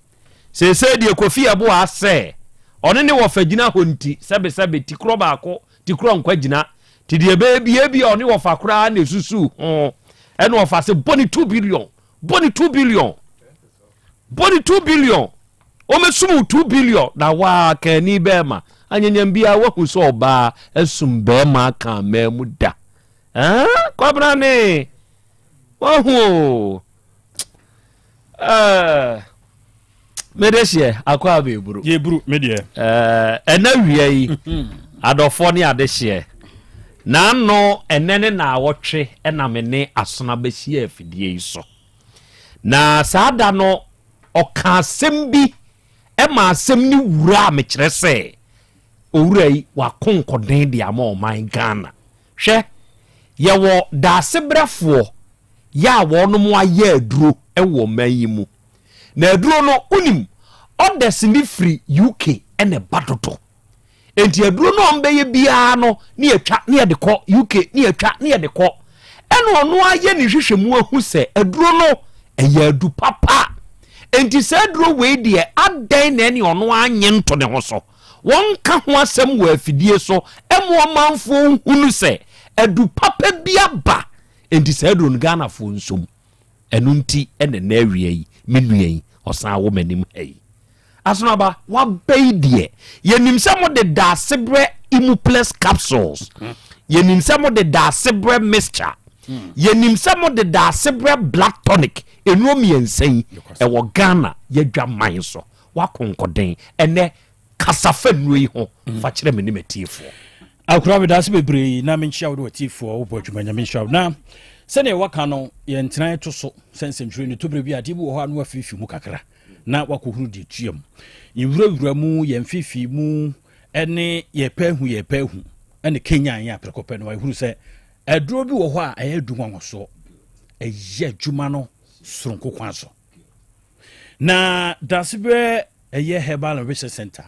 sese de kofi abo ase one ne wo fagina honti sebe tikro baako tikro nkwagina ti de bebie one wo fa kura na susu ene wo fa se boni 2 billion o mesum 2 billion na wa ka ni bema anyanyam bia wo hu so oba asum bema ka mamu da kwabrane wahu medesie akwa beburu yeburu medie ena wiai adofo ne adehye na no enene na awotwe ena mene asona behie afidie iso na saada no oka asem bi e ma asem ni wura me kyerɛ sɛ owurai wa konkoden de ama oman Ghana hwe yewo dasebrafo ya wono mo aye aduro ewo mayimu na aduro no unim odesini free UK ene batoto enti aduro no mbeye bia no ne atwa ne de kɔ UK ne atwa ne de kɔ ene ono aye ne hwehwemu ahu se aduro no eye adu papa enti se aduro we de adan na ne ono anye nto ne ho so won ka ho asɛm wɔ afidie so emo manfo hunu se adu papa bia ba enti se aduro no Ghana fo nsom enu nti ene na awie yi menua yi osan wo manim hey asonaba wa beidie yenim se mo de dasebre imu plus capsules yenim se mo de dasebre mixture yenim se mo de dasebre black tonic enu miensen e wo Ghana yadwa man so wa konkoden ene kasafa nui ho fa kire me ne matifo akura be dase bebre na menchia wo de watifo wo bodwuma nya menchia na sene waka no ye ntran to so sensem hwere ne tobre bi ade bi wo ho anu afifi mu kakra na wakohunu de tuam yiwurawura mu ye mfifi mu ene ye pahu ene Kenya ya prekope no wahuru se aduro bi wo ho a ayadu nwanso eye adwuma no soronko kwanso na dasibe eye herbal research center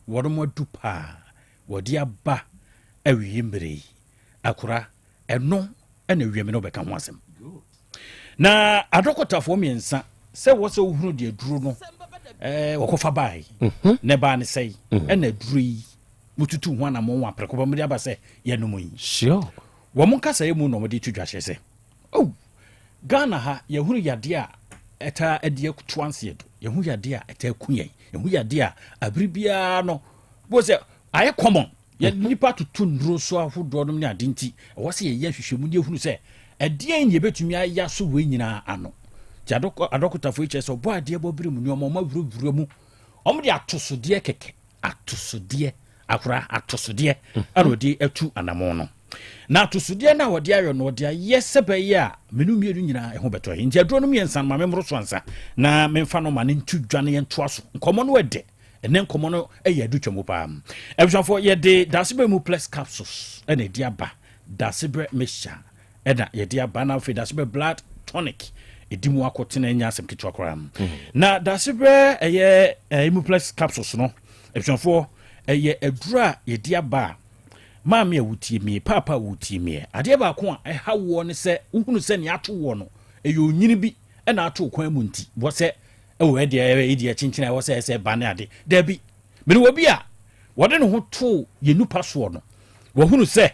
wodomo dupa wodi aba awiyimbere akura eno ene wieme no beka ho asem na adokotafo miensa se wo se uhuru de aduro no wakofa bai ne ba ne sei ena aduro yi mututu ho na mo wa prekoba mri aba se ye no mo yi sure wo mo kasa ye mu no mo de tudwa hye oh Ghana ha ye huru yade a eta adie kutuanse edo ye hu yade a eta kunyen ye hu yade a abribia no bo se aye common ye nipa tutu nduro so ahodo no ne adenti wo se ye hwehwemu ne huru se adie nye betumi aya so we nyina ano adokotafo iche so bo ade bobire mu nyoma ma vuruvuru mu omde atosode keke atosode akura atosode anodi atu anamo no na atosode na wode ayo no wode yesebe ya menu miedu nyina eho beto he ntia dro no miensan ma memro so ansa na memfa no ma ne ntu dwane ye nto aso nkomo no wede ene nkomo no eye adu twemo pa ebusafo ye de dasibre mu plus capsules ene di aba dasibre mixture eda ye di aba na fe dasibre blood tonic edimu akotena nya asem kitwa kora na dasibre eye imu plus capsules no ebusafo eye adura ye di aba maami awutie mi papa awutie mi ade ba ko a hawo ne se uhunu se ne ato wo no eyo onyini bi e na ato kwan mu nti wo se ewo ede ede chinchina wo se bane ade da bi mene wo bi a wode ne ho to ye nupa so no wo hunu se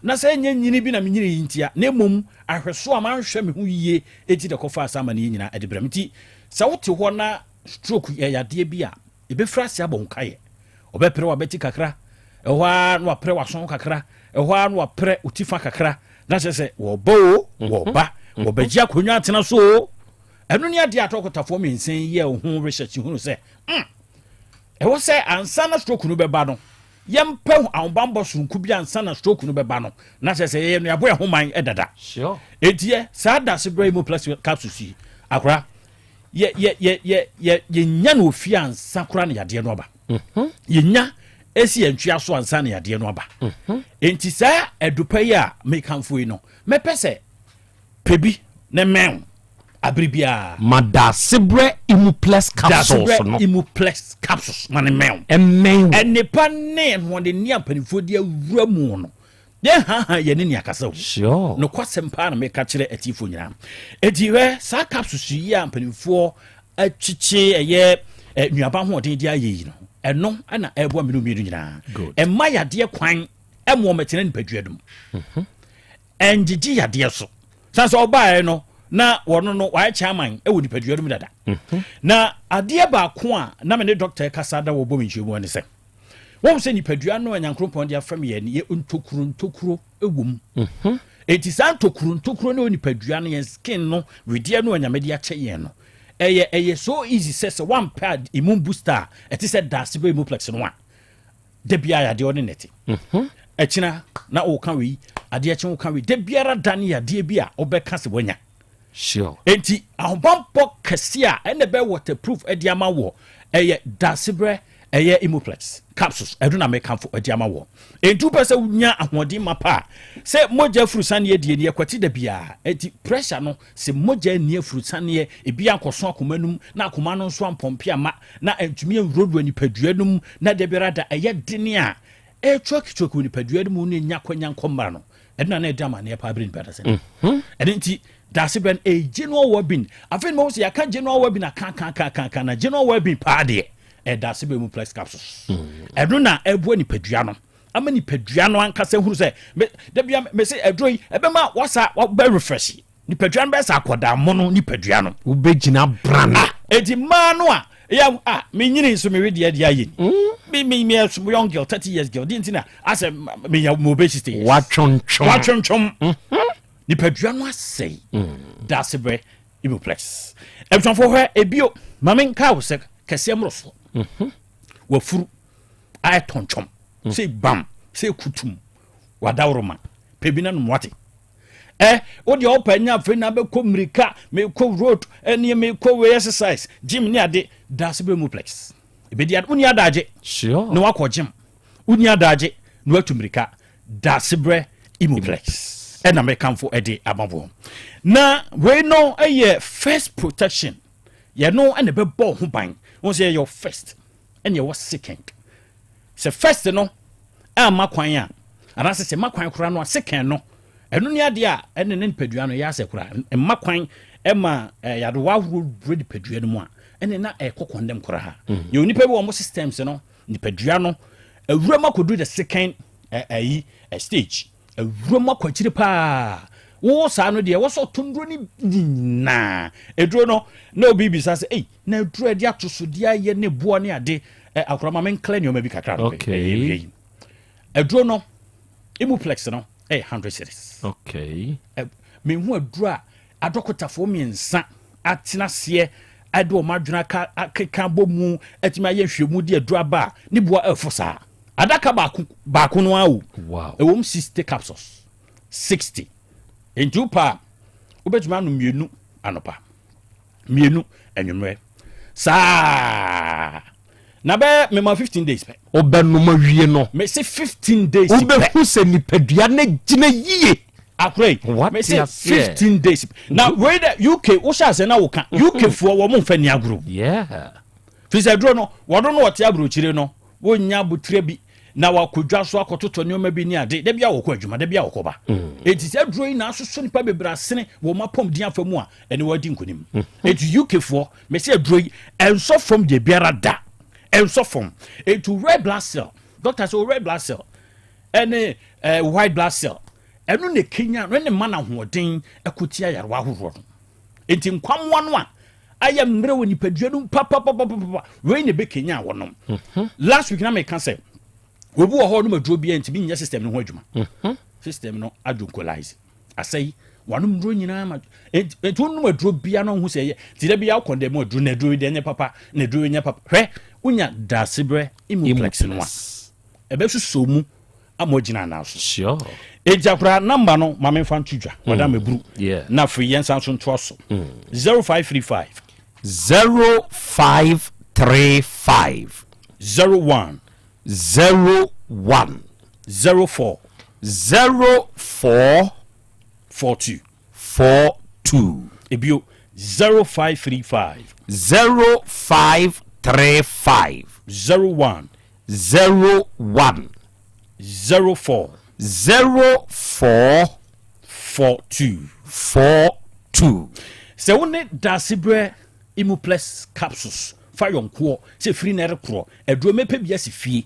na se nyini bi na menyini ntia na emom ahweso a manhwe me ho yie eti de kofa asama ne nyina ade bramti se wote ho na stroke yade bi a ebe frase abon kaye obepere wa beti kakra ehwa no apre wason kakra ehwa no apre utifa kakra na se wo bo wo ba wo beji akonwa atena so enu ne ade atokotafo mensen ye ho research hunu se ewo se ansa na stroke no beba no yempe awbambo sunku bi ansa na stroke no beba no na se ye no yabo homan edada sure etie sa da se bremo plus capsules akra ye nya no ofia ansa kura na yade no aba ye nya esi antwa so ansa na yade no aba enti sa edupa ya mekanfo yi no mepese pebi ne men abribia madasebre imu plus capsules no imu plus capsules mane men enipa ne no de nia panifo de awura mu no de ha ye ne nia kasa sure no kwasempa na meka kire atifo nyina ediwe sa capsules yi a panifo achiche eye nuaba ho de dia yi no eno na ebo amenu miru nyina emma yade kwan emo metene nipaduadum enjiji yade so sanso obae no na wono no wa chairman e wo nipaduadum dada na ade ba ko a na me ne doctor kasada wo bo minhwemu ne se won se nipadua no anyankropon de afam ye ne ntokuro ewom enti san ntokuro ne nipadua no ye skin no wedie no anyamede a che ye no eye so easy says one pad immune booster it is said that super immuplex no one de bia ya de on net echina na o kan wi ade echi o kan wi de biara dan ya de bia obeka se bonya sure enti ahobampo kase a ene be waterproof e de ama wo eye dasibre ɛyɛ imoplex capsules ɛdo na meka fo adi ama wɔ entu pɛ sɛ wonya ahoɔden ma pa sɛ mogya frusaneɛ die ne kwati da bia eti pressure no sɛ mogya nie frusaneɛ ebi akɔso akoma num na akoma no nso ampɔmpe ama na entumi enwurodo nipadua num na de berada ɛyɛ dene a etwok nipadua num ne nya kwanya nkɔmra no ɛdo na ɛda ma ne pa abrin bɛda sɛ ɛne nti dase ben a general webin afei mo sɛ yaka general webin aka na general webin pa de dase be mu plus capsules ɛdo na ɛboa nipadua no ama nipadua no ankasa huru sɛ da bia me sɛ ɛdro yi ɛbɛma wasa ba refresh nipadua no bɛ sa akoda mo no nipadua no wo begina brana edi ma no a ya me nyini so me wedi adi ayi me young girl 30 years girl dintina asɛ me ya mo obesity watwonchom nipadua no asɛe dasebrɛ imoplex ɛbutɔnfo hɔ ebio mamen ka wo sɛ kɛseɛ mmoroso wafuru ayɛ tɔntwɔm sɛ bam sɛ kutum wadaworoma pebina no mwate wo deɛ ɔpa nya afei na bɛkɔ mmirika mekɔ road ɛne mekɔ way exercise gym ne ade dasebrɛ imoplex ebedi ade woni adagye na wakɔ gym woni adagye na watu mmirika dasebrɛ imoplex ɛna mekamfo ɛde ababo na we no ɛyɛ first protection yɛ no ɛna bɛbɔ ho ban wo sɛ your first ɛna yɛ second sɛ first no ama kwan a anase sɛ makwan kora no second no ɛno ne ade a ɛne ne padua no yɛ asɛ kora ɛma kwan ɛma yɛde wahoro ready padua no mu a ɛne na ɛkɔ condemn kora ha yɛ onipa bi wɔ mo systems no nipadua no awura makodu the second stage awurama kwakyire pa wo saa no de wo so tondro ni na eduro no na obi bisa sɛ na eduro ade atoso de aye ne boɔ ne ade akorama men clean yo ma bi kakra no eduro no imoplex no 100 series me hu eduro a adokotafo miensa atena se ade o madwena ka bomu atima ye hwemu de eduro ba ne boɔ afo saa adaka baako no awo ewom 60 capsules 60 entu pa obetuma no mienu anopa mienu enwemre sa na be me ma 15 days pe obenuma wie no me say 15 days obehu se nipadua na gina yie akure me say 15 days na we the UK wo sha se na wo ka UK fo wo mo mfa ni agro fi se dro no wodo no wote agro chire no wo nya butre bi na wakodwa so akototo nneoma bi ni ade da bia wokɔ adwuma da bia wokɔba enti sɛ duro yi na asoso nipa bebra sene wo mapom dia famu a ene wadi nkonim enti UK for me sɛ duro yi enso from de biara da enso from enti red blood cell doctor say red blood cell ene white blood cell eno ne Kenya no ne mana hoɔden ekotia yarwa ahoroɔ enti nkwamwa no a ayɛ mmerɛ wɔ nipadua no papa we ne be Kenya wɔnom last week na me ka sɛ we bu ho no maduro bia ntimi nya system no ho adwuma system no aduncolise asai wanum duro nyina ma etu no maduro bia no ho sɛ ti da bia condemn maduro na duro de nya papa na duro nya papa hwɛ unya dasebre imoplex no a ebe so mu amogina na so sure ejakura number no ma me fa ntudwa madam eburu na free yen san so nto so 0535 01 04 42 ebio 0535 01 04 42 se woni dasebre imoplex capsules fa yonko se free na rekro aduro mepe bia se fie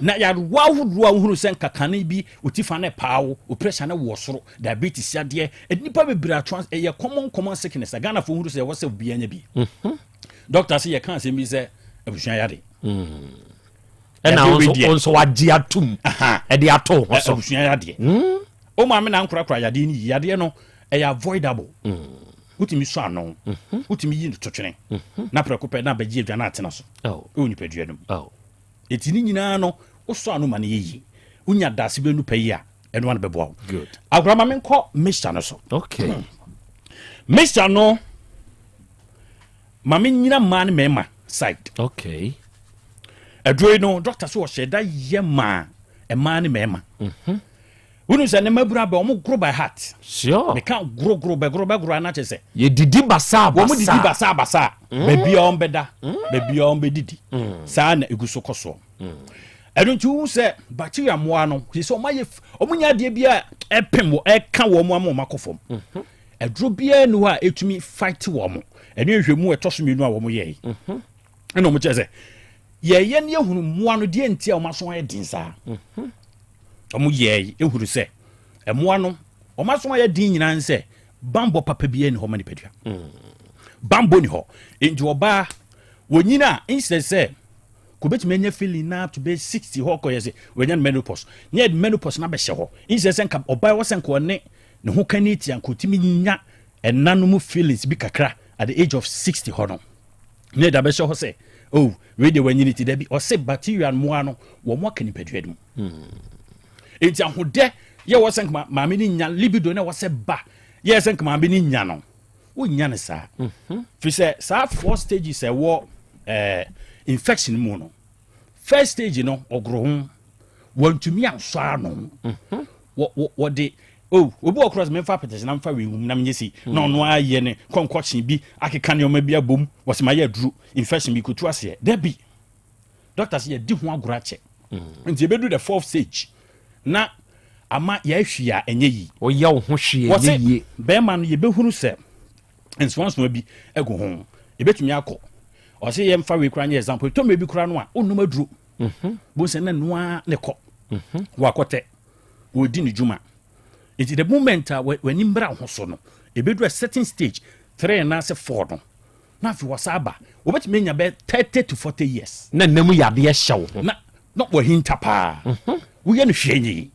na ya wahudu ahuru sen kakane bi otifa na paawo o pressure na wo soro diabetes ade nipa bebra trans ye common sickness Ghana fo huru se wo se bia nya bi doctor say ye kan se mi se abusuan yade ena onso wagye atum e de ato ho so abusuan yade o ma me na nkura yade ni yade no e avoidable utimi so anon utimi yi totwene na prekope na bagye adwa na atena so o nipadua dum etini nyina no wo so anon ma ne yi unya dase be nu payi a eno an bebo good agrama me nko mixture no so okay mixture no ma me nyina ma ne mema side okay aduro no doctor so sheda yema e ma ne mema wonu se ne mabura ba omo grow by heart sure me kan grow na chese ye didi basa wo mu didi basa ba bia on beda ba bia on bedidi saa na eguso koso ɛno nti wo sɛ bacteria mmoa no sɛ ɔmunya adeɛ bi a ɛpem wɔ ɛka wɔ mu ama ɔmakɔ fam ɛduro biara ni hɔ a ɛtumi fight wɔ mo ɛne nhwɛ mu ɛtɔ so mmienu a wɔ mo yɛi ɛna ɔmo kyerɛ sɛ yɛyɛ ne yɛhunu mmoa no deɛ nti a ɔmaso ayɛ den saa ɔmo yɛi ɛhunu sɛ ɛmmoa no ɔmaso ayɛ den nyinaa sɛ bambɔ papa biara ni hɔ ma nipadua bambɔ ni hɔ nti ɔbaa wɔnyina a instead sɛ kubet menya feeling na to be 60 ho ko yese wenya menopause nya menopause na be hye ho inse senka obai wo senka one ne ho kaniti ankotimi nya enanum feelings bi kakra at the age of 60 ho no ne da be hye ho say oh we dey wanyini ti da bi o se bacteria mo ano wo mo ka nipadua dum enti ahode ye wo senka maame ni nya libido na wo se ba ye senka maame ni nya no wo nya ne sa fi se sa 4 stages e wo infection mu no first stage no ogro want me anso ano what de obi okros me fa petition na mfa wewum na mnyesi na ono aye ne concoction bi akeka ne oma bi abom wose ma ye duru infection bi kotu ase there be doctors ye di ho agora che nti ebedu the 4th stage na ama ya hwia enye yi o ya wo ho hwia enye yi be ma no ye behuru se enswanso bi ego ho ebetumi akọ o se ye mfa we kura nye example to me bi kura no a onum aduro bo se na noa ne kọ wakote wodi ne juma it the moment when imbra ho so no ebedu a certain stage 3 na se 4 no na fi wasaba obetime nya be 30 to 40 years na namu yade ye hyew na no wo hinta pa wo ye no hwenyi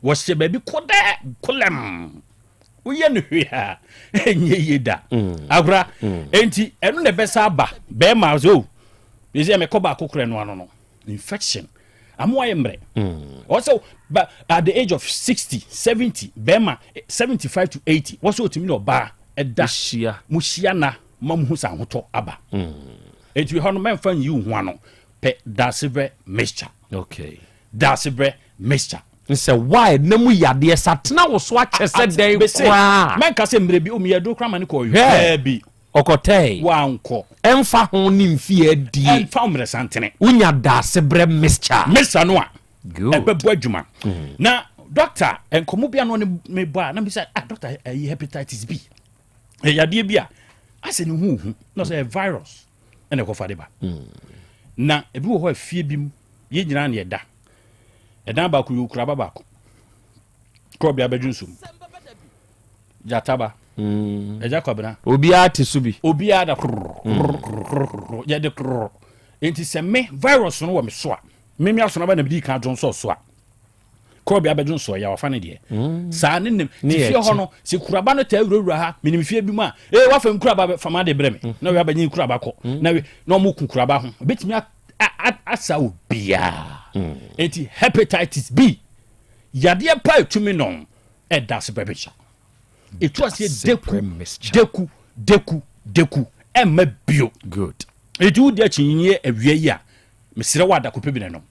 wo se ba bi kolem wo ye no hwea enye yeda agora enti enu ne be saba be ma zo bezi me koba akokore no ano no infection amoye mre also but at the age of 60 70 bema 75 to 80 what's what mean oba eda muhia na mamhu sa hoto aba enti we hono memfa nyi hu ano pe dasibre mixture okay dasibre mixture nse why na mu yade satena wo so akyese den kwa men ka se mre bi o mi yado kra mane ko hwe bi okotei wanko emfa ho ni mfie die emfa mre santene unya dasibre mixture no a ebebu adwuma na doctor enkomo bia no ne meba na me say doctor hepatitis B yade bia ase ne hu no say virus ene ko fade ba na ebi wo ho afie bi mu ye nyina na eda ba ku yokura ba ko Krobea bedwunsum jataba eja kwabena obi ate obi ada ya de enti se me virus no wo me so a me aso na ba na bi kan jon so a Krobea bedwunso ya wafa ne de sa ne nim ti fie ho no se kuraba no ta awurawura ha minim fie bi mu a wa fa kuraba fa ma de breme na we abanyi kuraba ko na we no mo ku kuraba ho betimi asa obia enti hepatitis B yade pa etumi no e das bebecha etu asie deku emma bio good etu de chinye awie yi a mesere wada ko pebi ne no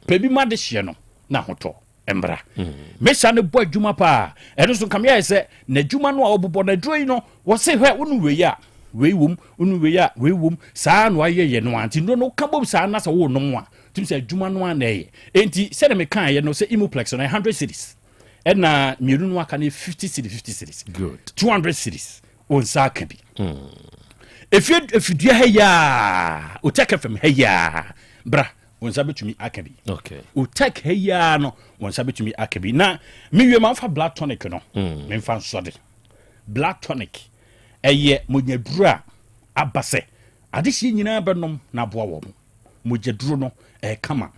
pebi ma de hye no na hoto embra mesha ne bo adwuma pa eno so kam ya ese na adwuma no a obobo na duro yi no wo se hwe wonu we ya we wom saa no aye ye no anti no ka bom saa na sa wo no mo a tim se adwuma no na ye enti se na me kan ye no se imoplex no 100 cities na miru no aka ne 50 cities good 200 cities on sa ka bi if you heya Otec 1029Fm bra on sa betumi aka bi okay Otec heya no on sa betumi aka bi na miwe ma fa blood tonic no me fa nsode blood tonic eye monyadura abase adehye nyina benom na boa wo monyaduro no kama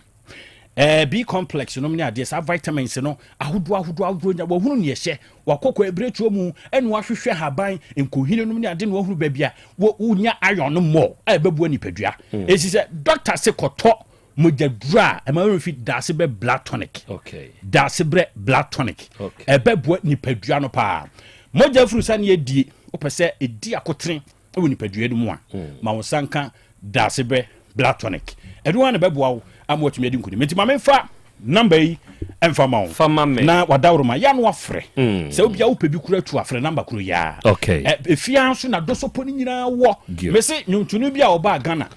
B complex no me ade sa vitamins no ahodo nya wo hunu ne hye wakokọ ebretuo mu enu ahwehwe haban enkohine no me ade no hunu babia wo unya iron no mo ebebu anipadua esi se doctor se koto monyadura e ma refi dase be blood tonic okay dase bre blood tonic okay ebebu anipadua no pa moja furu sa ne die opese edi akotren ewo nipadua no mu a ma wo sanka dase bre blood tonic everyone bebo am what me dinkuni menti ma memfa number yi emfa ma wo na wadawroma ya no afre se obia wo pebi kura tu afre number kuro ya okay efia nso na dosopo ni nyina wo me se nyuntunu bia oba Ghana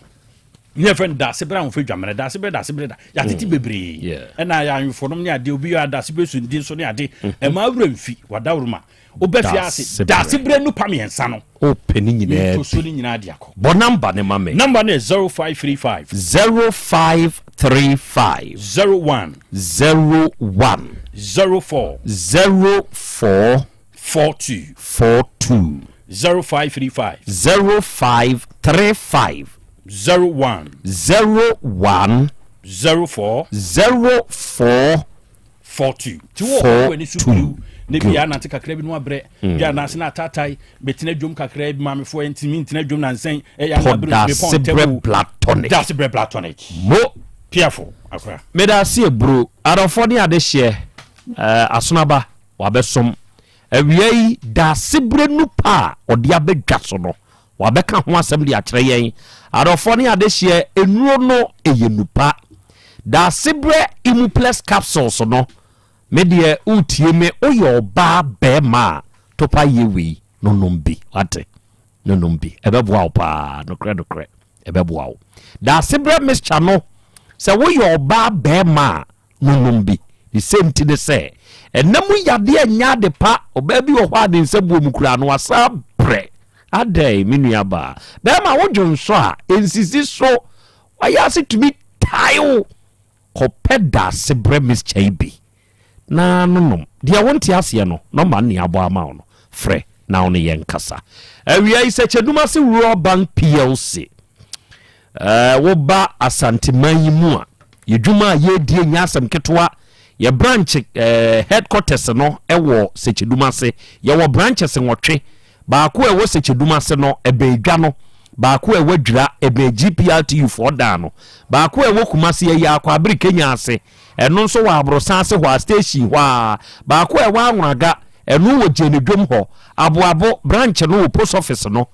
ne friend da se bra wo fe dwamere da se da ya titi bebre na ya anfonom ne ade obi ya da se be sundi so ne ade e ma awura mfi wadawroma obafia ase da se bre nu pamiensa no o peni nyina to so ni nyina ade akọ bo number ne mame number ne 0535 01 04 42 0535 01 04 42 tuwo weni supuru ne bia na kakra bi no abre bia na se na tatai betina dwom kakra bi mamefo entimi ntina dwom na nsen ya na abre be pon das bre platonic mo piafo akra me da se bro arofo ne ade hye asonaba wabesom awiei da sebre nu pa ode abedwa so no wabeka ho asem de akere yen arofo ne ade hye enuro no eyenupa da sebre imu plus capsules no media utie me oyo ba be ma topa yewi no nombi ate no nombi ebeboa pa no kre ebeboa da sebre mixture no se woyo ba be ma no nombi the same thing they say enamu yade anya de pa oba bi wo hwa de nsabuo mukura no asa bre adai minuaba be ma wodwo so a ensisi so wayase to be tayo kopeda sebre mixture bi na no dia wonti ase no no man ne abo ama no frɛ na ono yen kasa awia ise cheduma se Rural Bank PLC wo ba Asante mayimu a yedwuma ye die nyasem ketwa ye branch headquarters no ewo secheduma se ye wo branches nwotwe baako ewo secheduma se no ebedwa no baako ewo dwira ebe GPLTU for da no baako ewo kumase ye akwa abiri Kenya ase eno nso wa abrosanse hwa station hwa baako ewa anwaga eno wo jenedwom ho aboabo branch no post office no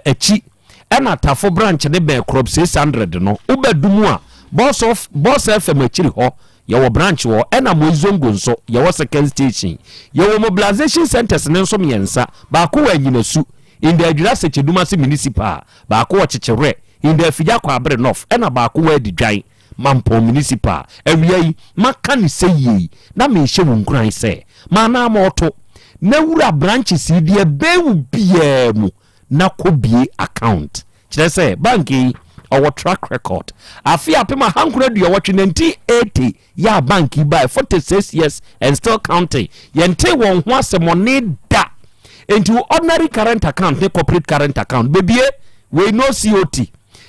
echi ena tafo branch ne be crop 600 no ubedumu a boss FM achiri ho ye wo branch wo ena moizongo nso ye wo second station ye wo mobilization centers ne nso miensa baako wa nyinasu inde adwira secheduma se municipal baako wa chechere inde afija kwa abre north ena baako wa didwan mampo municipal awiai maka ni seyei na me hye wonkran se mana moto na wura branches die bewu bia mu na kobie account kire se banki our track record afi apema hankura duo watwe 1980 ya banki by 46 years and still counting yente won ho asemone da into ordinary current account ne corporate current account bebie we no COT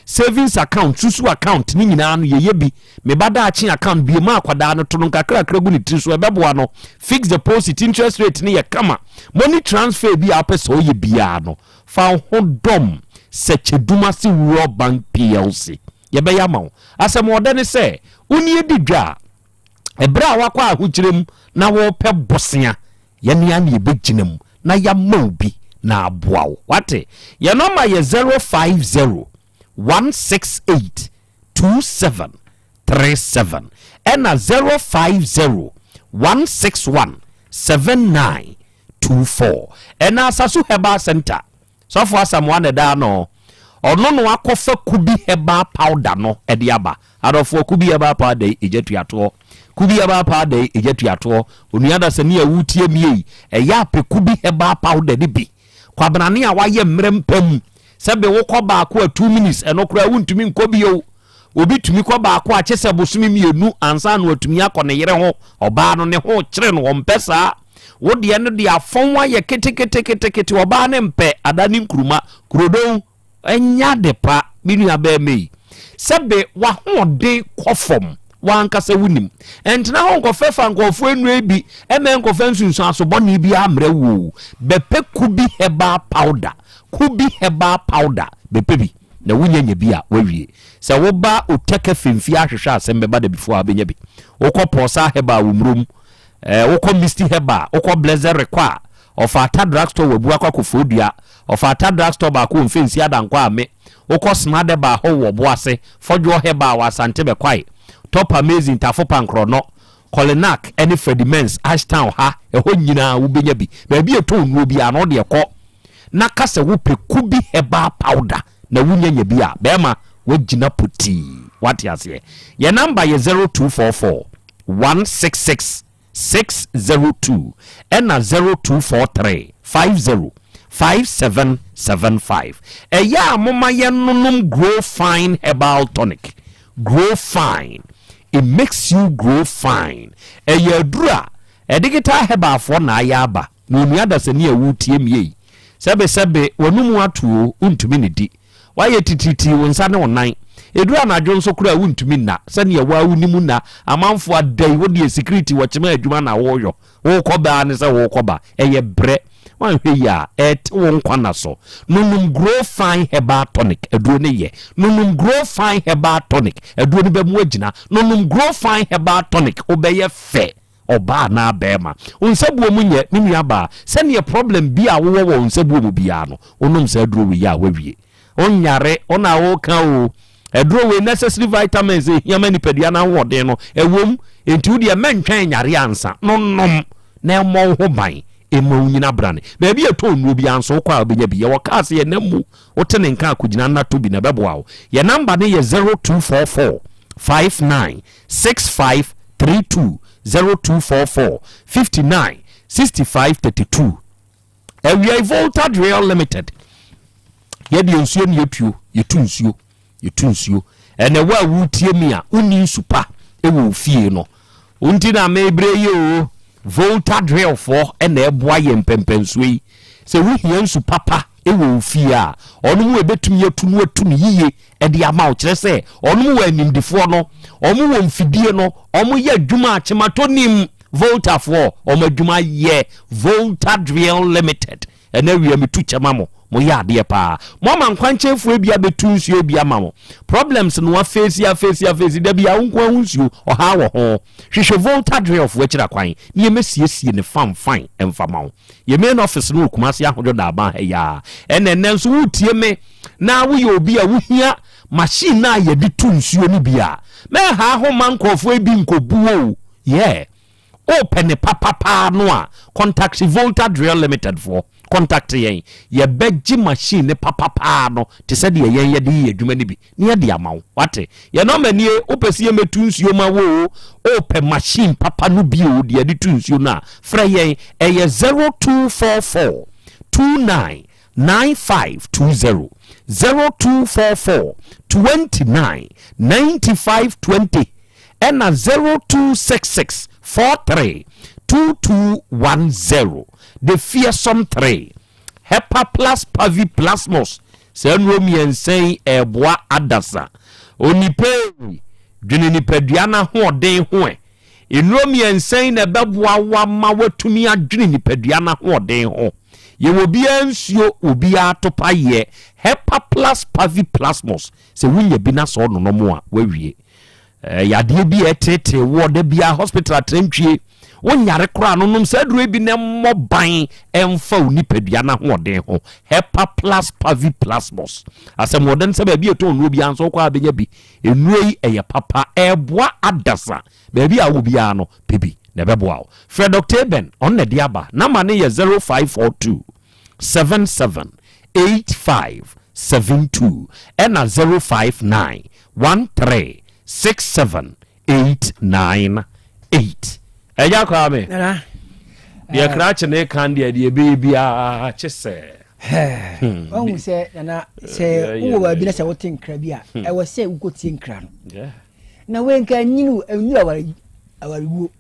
savings account susu account ni nyina no yeye bi me bada achi account bi ma akwada no to no kakra gu ni tri so ebeboa no fixed deposit interest rate ni ye kama money transfer bi apeso ye bia no fa ho dom secheduma si Rural Bank PLC ye be ya mawo asem ode ne se uni edidwa ebra wakwa ahukirem na wo pe bosea ye ne an ye beginem na ya maubi na aboawo wate ye number ye 050 168 2737 and 050 161 7924 and Sasu Heba Center. So for someone da no or no akofa kubi heba powder no ediaba out of kubi heba powder ejetu ato kubi heba powder ejetu ato onuada se ne awutie mie eya pe kubi heba powder de bi kwabrane a waye mrempam sebe wokọ baako a 2 minutes enokura wuntumi nkobio obi tumi kọ baako a chese bosumi mienu ansa no atumi akọ ne yere ho oba no ne ho kire no ompesa wo de no de afon ye kete oba ne mpe adani nkuruma kurodon enya de pa minu aba mei sebe wa ho de kofom wankasa wunim entina ho nkofefa nkofo enu ebi eme nkofa nsunsun asoboni bi amre wo bepe kubi heba powder kubi heba powder bepebi na wunyanya bi a wawie se wo ba oteke femfi ahwehwe Asem Beba Dabi before abenya bi wokọ posa heba wumrum wokọ misty heba wokọ blazer rekwa of ata drugstore wabu akwa kofodua of ata drugstore ba ko mfensi adankwa ame wokɔ smart ba ho wo boase fodwo heba wa Asante be kwai top amazing tafo pankro no Colinac any Fredimens Ashtown ha ɛhɔ nyina wo benya bi ba bi eto nuo bi ano de kɔ na kase wo peku bi heba powder na wunyanya bi a bema wagina puti what ya say your number is 0244 166 602 and 0243 50 5775 eya mama yenunum grow fine herbal tonic grow fine it makes you grow fine eya dura digital herbal for na ayaba no nuada se ne awutie mie sebe wanumu atuo untumi ne di waye tititi wonsa ne wonan edura na adwo nso kura wuntumi na se ne wa wunimu na amanfo adai wodi security wochema adwuma na woyo wo koba ne se wo koba eye bre wan hwe ya won kwana so nunum grow fine herbal tonic eduro ne ye nunum grow fine herbal tonic eduro ne be mu agina nunum grow fine herbal tonic obeye fe oba na bema unsebuo munye nimia ba se ne problem bi a wo wo unsebuo mu bia no onum se eduro wi ya wawie onyare ona wo kan o eduro we necessary vitamins hiama ni pedua na wode no ewom enti de mentwen nyare ansa nonnom na mo ho ban emu nyina brane ba bi eto nuo bi anso kwa obenya bi ye wokase ye namu wotene nka akugina na to bi na beboa wo ye number ne ye 0244 596532 0244 59 6532 we are Volta Real Limited ye de nsuo ne yetuo yetu nsuo ene wa wutie mi a uni supa ewo fie no unti na mebre ye o Volta Drill for ene eboa ye mpempensuo yi se wi hia nsu papa ewo fie a onu mu ebetumi atunu atunu yiye e de ama o kire se onu mu animdifo no omu wo mfidie no omu ye adwuma achematonim Volta for omu adwuma ye Volta Drill Limited ene wi amitu chemamo mo ya de pa mo man kwanchenfo bia betu nsuo bia ma mo problems no wa face da bia wonkwa nsuo o ha wo ho hwehwe Volta Drill of wechira kwan ne yemesiesie ne fine emfama wo ye main office no Kumasi ahodo da ba ya ene nso wutie me na wo ye obi a wohia machine na ye de tu nsuo ni bia me ha ho man krofo ebi nkobuo yeah open papa no a contact Volta Drill Limited for contact yen ye beji machine papa no te se de yen ye de adwuma ni bi ne ye de amawo wate ye no manie opesi ye metu nsuo ma wo open machine papa no bi o de de tu nsuo na fra yen eye 0244 299520 0244 299520 and 0266 43 2210 the fearsome 3 Hepa plus Pavi plasmos senromi ensen eboa adasa onipe dwene nipaduana ho den ho enromi ensen na beboa wa ma watumi adwene nipaduana ho den ho ye obi ansuo obi atopa ye Hepa plus Pavi plasmos se wunya bi na so no no mo a wawie yade bi etete wo de bia hospital atentwie wonyare kra no nom saduro bi ne moban emfa unipadua na hoden ho Hepa plus Pavi plasmos asem woden se ba bi eto onu bi anso kwa abenya bi enuei eye papa eboa adasa ba bi a wo bia no pebi na beboa wo Fred Dr. Ben on ne diaba na mane ye 0542 778572 and 059 13 67898 eja kwa me ye krache ne kan de de be a chese ohun se na se wo ba bi na se wotin kra bi a e wo se wo kotin kra no na we nka nyinu enu awariwo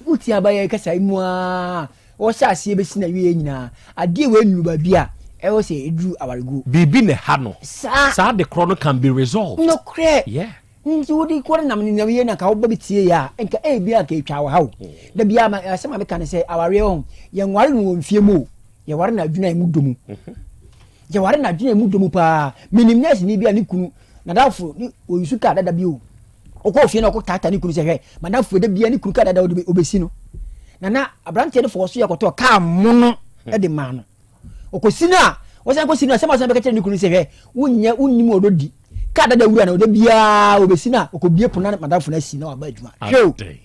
uti abaye kasa imu a wo sha ase be sina wie nyina ade we enu ba bi a e wo se edu awarigo bibi ne ha no sa the chrono can be resolved no cre yeah nti wodi kwore nam ni ye na ka wo babitie ya enka e bia ka etwa wo hawo da bia ma asema me kan se aware ho ye nware no mfie mu ye ware na adwuna mu domu ye ware na adwuna mu domu pa minimness ni bia ni kunu na dafo ni oyusu ka dada bi o okọ fie na okọ tata ni kunu se hwe madafo da bia ni kunu ka dada obesi no na abrante de fo so ye koto ka mono e de ma no okosi na Wasan ko sinu asema be ka ni kunu se hwe wonya wonnim ododi ka dada wura na oda bia obesina okobie pona madafo na si na wa ba adwuma hwe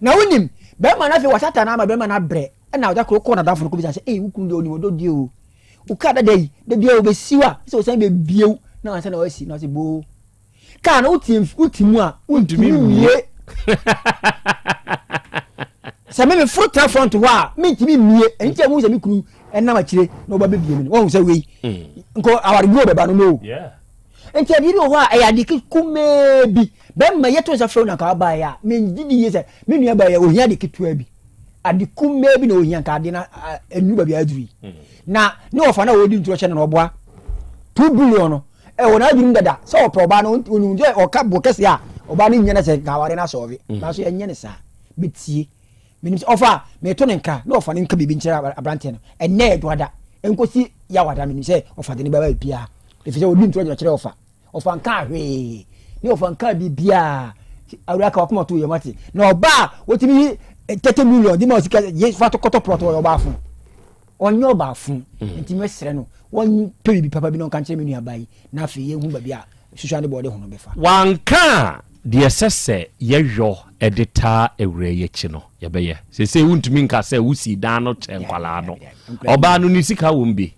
na wonnim be ma na fe wasata na ma be ma na bre na oda ko na dafo ko bi say eh wukunu de onim ododi o uka dada yi de bia obesiwa se osan be biew na ansa na wasi na se bo ka na utimu a untumi mie sa me fruit front wa me ntimi mie enti mu se me kunu enna ma kire na oba bebie me won se wei nko awari gro beba no yeah enti abi ro ho a ya diki kumebi be ma yeto sa fro na ka ba ya me ngidi yese me nua ba ya ohia diki to abi adi kumebi na ohia ka ade na enu ba bia aduri na ne ofa na wodi nturo che na oboa 2 billion no wona aduru dada so oproba no onunje oka bokese a oba no nyana se ka awari na so na so enye ne sa betie minim ofa me to ne nka na ofa ne nka bibi nkyera abrante no enne edoada enkosi ya wada minim se ofa de ne baba bia efise odi nturo kyerɛ ofa nka hwe ne ofa nka bibia awura ka wakoma to yamati na oba wotimi 30 million di ma osika ye fa to koto plot oba fun onyo ba fun enti mesere no won pebi papa bi no kan kyerɛ me nua bai na afi ye hu ba bia hwehwa ne bode hono befa wanka de sese yehwo edita ewure ye chi no yebeye sese wuntumi nka se wusi dan no chenkwala no oba no ni sika wombi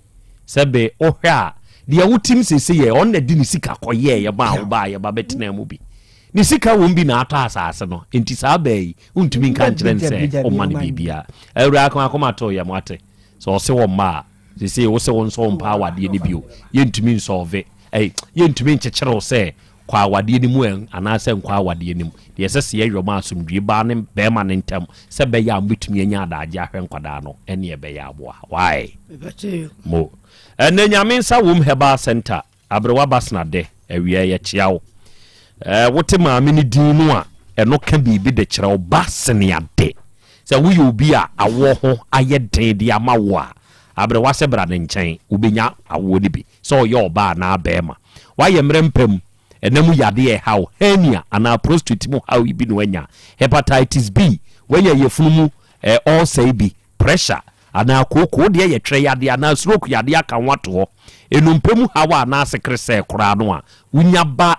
sebe ohwe a de wutim sese ye on na di ni sika koye ye ba oba ye ba betina mu bi ni sika wombi na ato asase no enti sa bai wuntumi nka nkyerɛ nse o man bibia ewure akoma to ye mwate so se wo ma sese wo se won so mpa wade ni bio ye ntumi nsolve ye ntumi nkyekere se kwa awade ni mu anase nkwa awade ni mu de yesese ye yoma asomdwe ba ne be ma ne ntam se be ya mbetumi anya adaje ahwe nkwada no ene ye be ya aboa why mo ene nyame nsa wom heba center abrewa basna de awie ye chiawo wote ma me ni din no a eno ka bibi de kire wo basne ade se wo ye obi a awo ho aye den de ama wo a abrewa se bra ne nchen ubenya awo ni bi so ye oba na be ma wa ye mrempem enemu yade how hernia ana prostitute mu how ibi no anya hepatitis B wenya yefunu all say bi pressure ana koko de ye twe yade ana stroke yade aka wato ho enumpemu hawa ana sekrese kora no a unya ba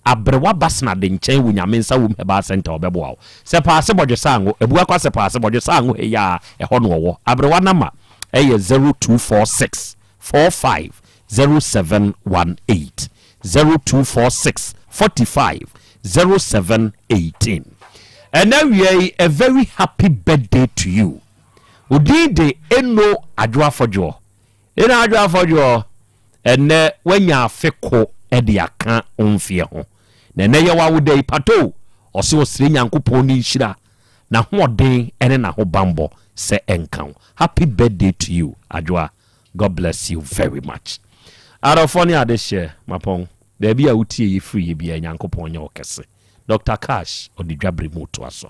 abrewa basna de nchen wunya mensa wum heba center obebo awo se paase bodwe sango ebuwa kwa se paase bodwe sango ya ho no wo abrewa nama 0246 45 0718 0246 45 0718. And now we a very happy birthday to you. Udide eno adwa fojo. Ena adwa fojo. Ene wenya feko edi aka onfie ho. Na ne ye wawude pato ose osire nyankopon ni hira na hoden ene na ho bambo se enkan. Happy birthday to you adwa. God bless you very much. Arofoni adeshe mapong there be a utie free be a nyankopon nya okese Dr. Cash odidwabre muto aso.